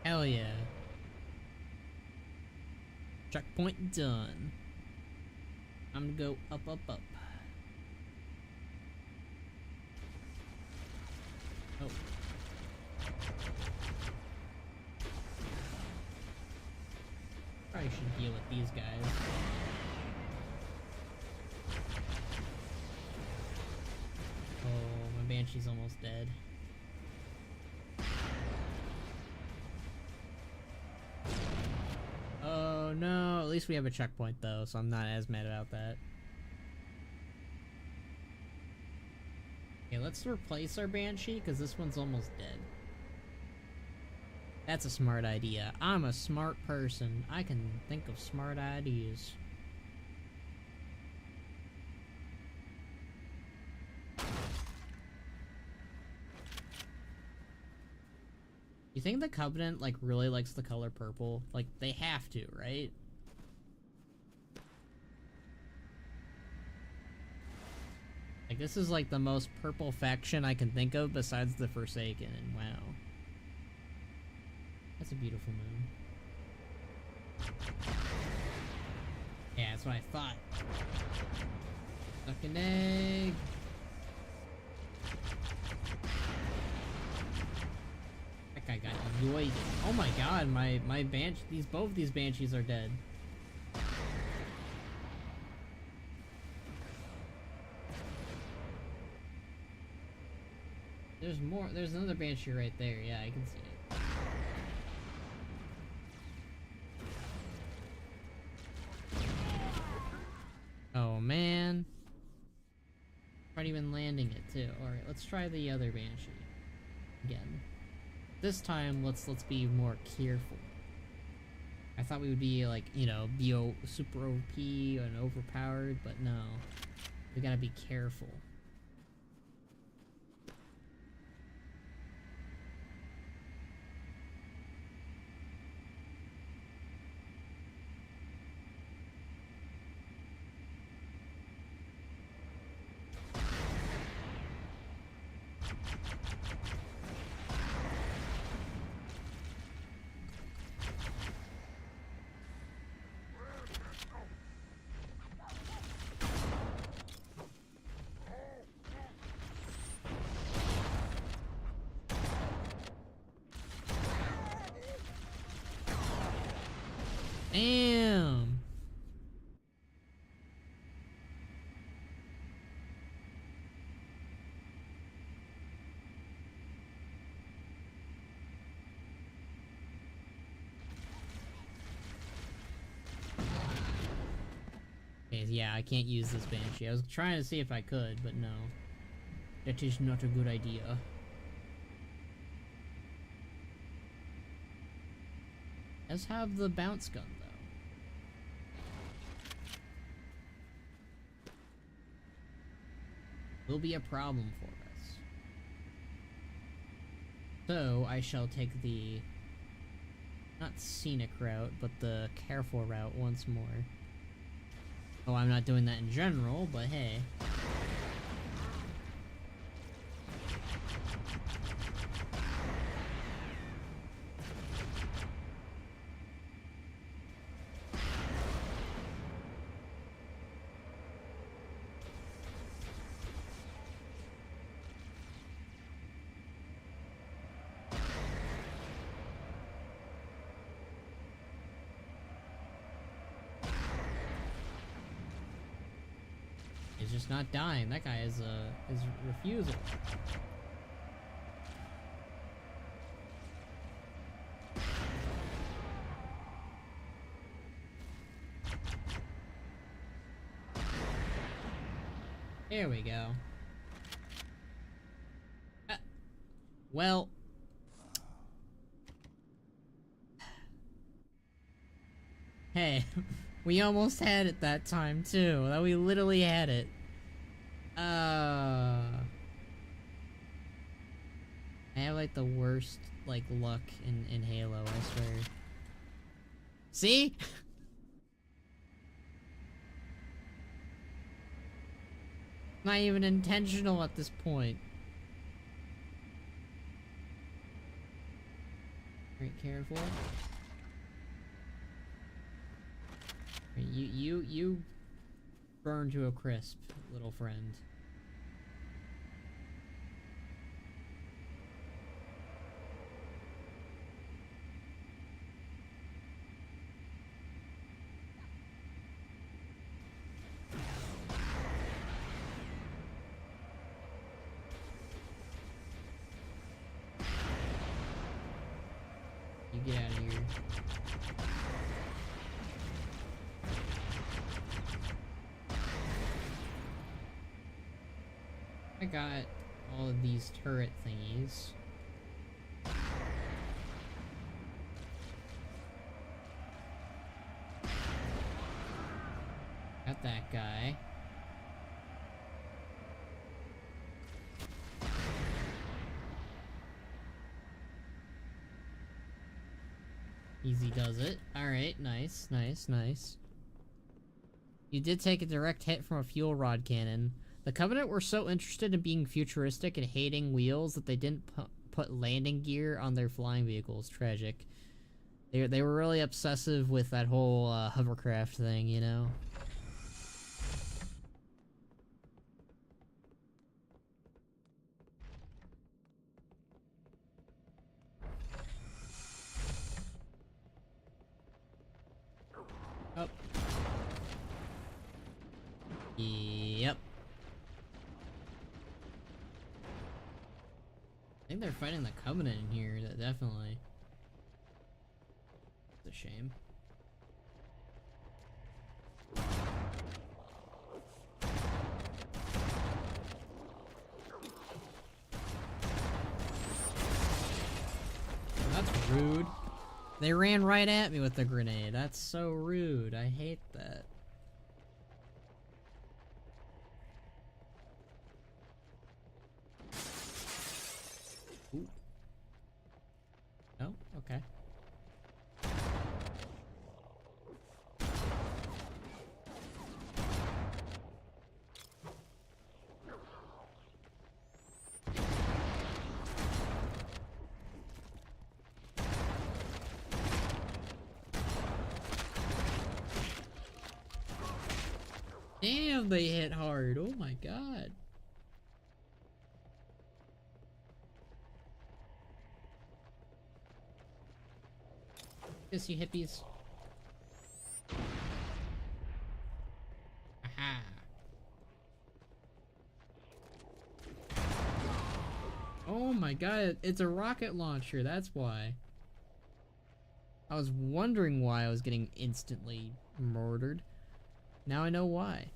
Hell yeah. Checkpoint done. I'm gonna go up, up, up. Oh. Probably should deal with these guys. Oh, my Banshee's almost dead. Oh no, at least we have a checkpoint though, so I'm not as mad about that. Okay, let's replace our Banshee, because this one's almost dead. That's a smart idea. I'm a smart person. I can think of smart ideas. You think the Covenant, like, really likes the color purple? Like, they have to, right? Like, this is, like, the most purple faction I can think of besides the Forsaken, and wow. That's a beautiful moon. Yeah, that's what I thought. Suck an egg! That guy got yoinked. Oh my god, my Banshee, both these Banshees are dead. There's more, there's another Banshee right there, yeah, I can see it. Oh man. Not even landing it too. Alright, let's try the other Banshee. Again. This time, let's be more careful. I thought we would be like, you know, be super OP and overpowered, but no. We gotta be careful. Damn. Okay, yeah, I can't use this Banshee. I was trying to see if I could, but no. That is not a good idea. Let's have the bounce gun, though. Will be a problem for us. So, I shall take the... not scenic route, but the careful route once more. Oh, I'm not doing that in general, but hey. just not dying. That guy is refusal. There we go. Well. Hey, we almost had it that time too. We literally had it. I have like the worst like luck in Halo, I swear. See? Not even intentional at this point. Alright, careful. Right, you burn to a crisp, little friend. You get out of here. I got all of these turret thingies. Got that guy. Easy does it. Alright, nice, nice, nice. You did take a direct hit from a fuel rod cannon. The Covenant were so interested in being futuristic and hating wheels that they didn't put landing gear on their flying vehicles. Tragic. They were really obsessive with that whole hovercraft thing, you know? Oh. Yep. I think they're fighting the Covenant in here, definitely. It's a shame. That's rude. They ran right at me with the grenade. That's so rude. I hate that. Ooh. Oh, okay. Damn, they hit hard. Oh my god. Yes, you hippies. Aha. Oh my god, it's a rocket launcher, that's why. I was wondering why I was getting instantly murdered. Now I know why.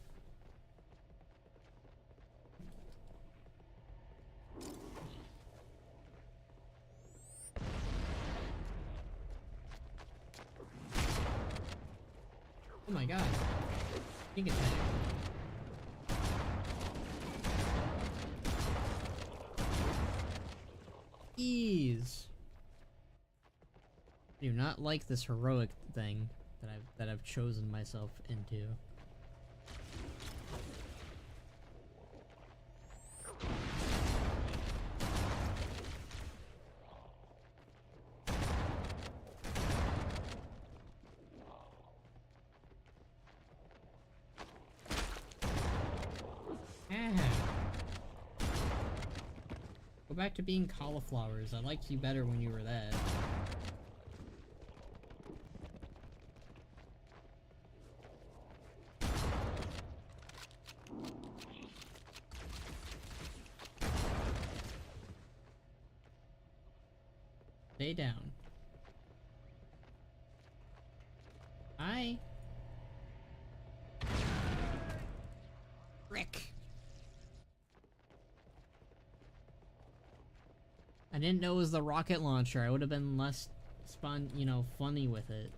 Oh my god. Sneak attack. Ease. I do not like this heroic thing that I've chosen myself into. Go back to being cauliflowers. I liked you better when you were that. Stay down. Hi. Rick. I didn't know it was the rocket launcher. I would have been less funny with it.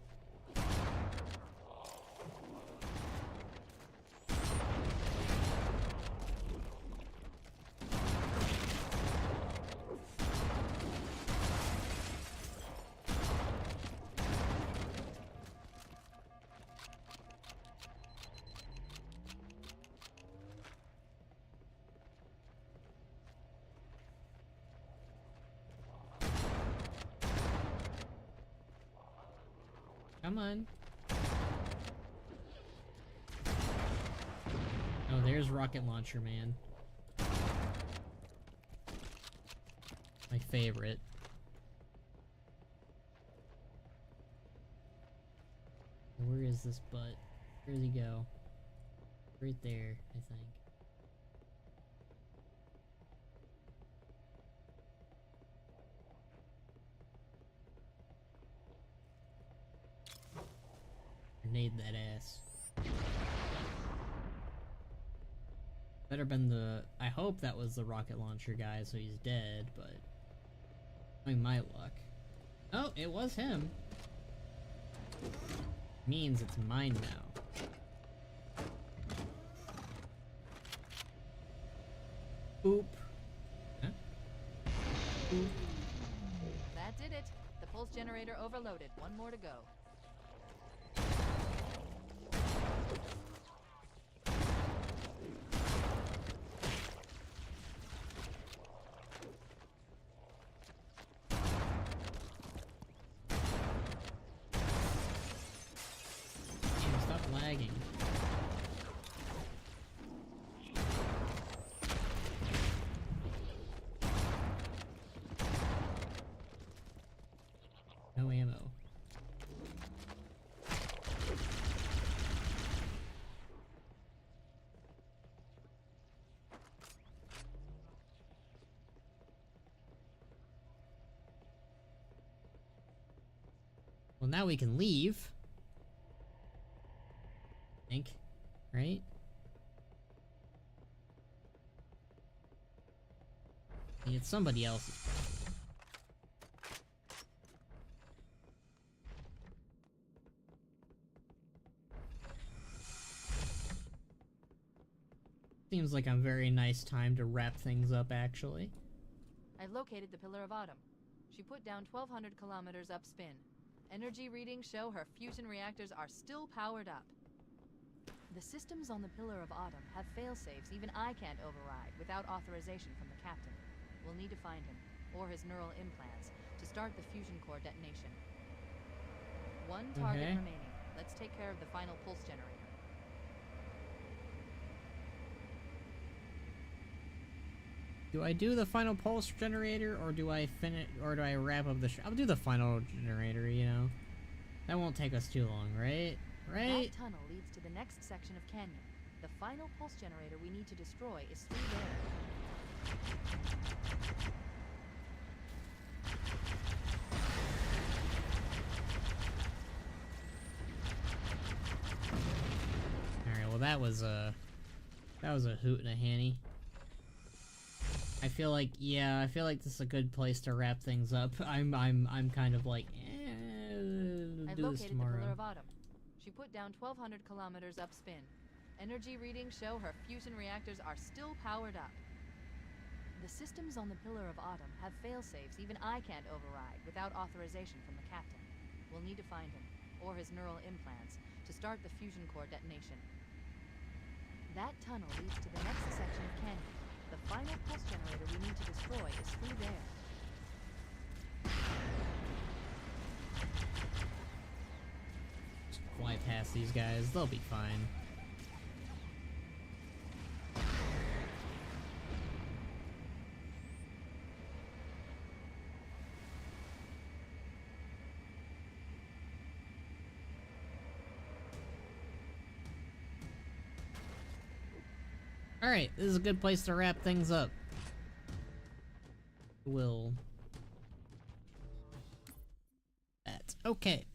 Come on. Oh, there's Rocket Launcher Man. My favorite. Where is this butt? Where does he go? Right there, I think. Grenade that ass. Better been the... I hope that was the rocket launcher guy, so he's dead, but... I mean, my luck. Oh, it was him. Means it's mine now. Boop. Huh? Boop. That did it. The pulse generator overloaded. One more to go. Damn, stop lagging. No ammo. Well, now we can leave. I think, right? It's somebody else's problem. Seems like a very nice time to wrap things up, actually. I've located the Pillar of Autumn. She put down 1,200 kilometers up spin. Energy readings show her fusion reactors are still powered up. The systems on the Pillar of Autumn have fail-safes even I can't override without authorization from the captain. We'll need to find him, or his neural implants, to start the fusion core detonation. One target remaining. Let's take care of the final pulse generator. Do I do the final pulse generator, or do I finish, or do I wrap up the I'll do the final generator, you know? That won't take us too long, right? Right? That tunnel leads to the next section of canyon. The final pulse generator we need to destroy is through there. Alright, well that was a hoot and a hanny. I feel like, yeah, I feel like this is a good place to wrap things up. I'm kind of like, I've do this located tomorrow. the Pillar of Autumn. She put down 1,200 kilometers up spin. Energy readings show her fusion reactors are still powered up. The systems on the Pillar of Autumn have fail-safes even I can't override without authorization from the captain. We'll need to find him, or his neural implants, to start the fusion core detonation. That tunnel leads to the next section of canyon. The final pulse generator we need to destroy is through there. Just fly past these guys, they'll be fine. Alright, this is a good place to wrap things up. We'll Okay.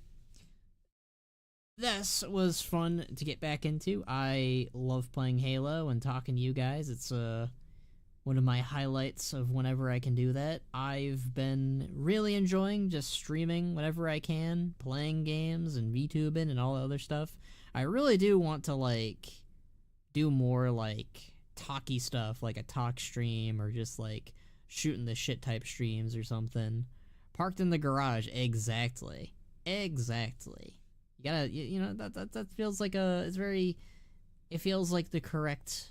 This was fun to get back into. I love playing Halo and talking to you guys. It's one of my highlights of whenever I can do that. I've been really enjoying just streaming whenever I can, playing games and VTubing and all the other stuff. I really do want to like do more like talky stuff, like a talk stream or just like shooting the shit type streams or something. Parked in the garage, exactly. Exactly. You gotta, you know, that feels like it's very, it feels like the correct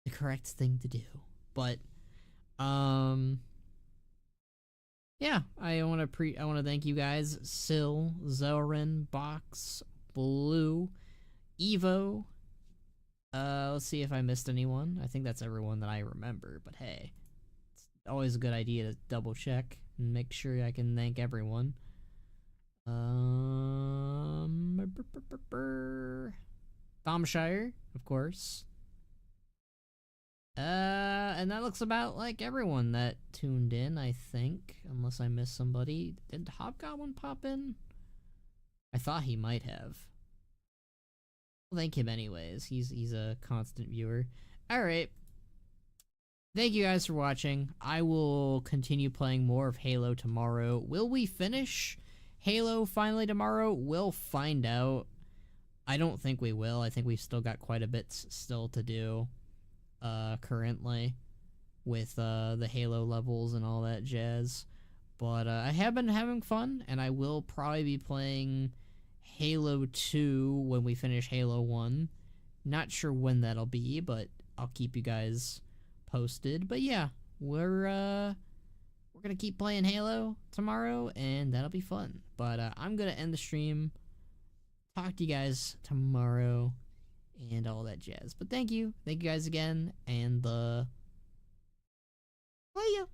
thing to do. But, yeah, I want to thank you guys, Sil, Zelrin, Box, Blue, Evo. Let's see if I missed anyone. I think that's everyone that I remember, but hey, it's always a good idea to double check and make sure I can thank everyone. Bombshire, of course. And that looks about like everyone that tuned in, I think, unless I missed somebody. Did Hobgoblin pop in? I thought he might have. I'll thank him anyways. He's a constant viewer. Alright. Thank you guys for watching. I will continue playing more of Halo tomorrow. Will we finish Halo finally tomorrow? We'll find out. I don't think we will. I think we've still got quite a bit still to do currently with the Halo levels and all that jazz. But I have been having fun, and I will probably be playing Halo 2 when we finish Halo 1. Not sure when that'll be, but I'll keep you guys posted. But yeah, we're gonna keep playing Halo tomorrow, and that'll be fun. But I'm gonna end the stream. Talk to you guys tomorrow and all that jazz. But thank you guys again, and play ya.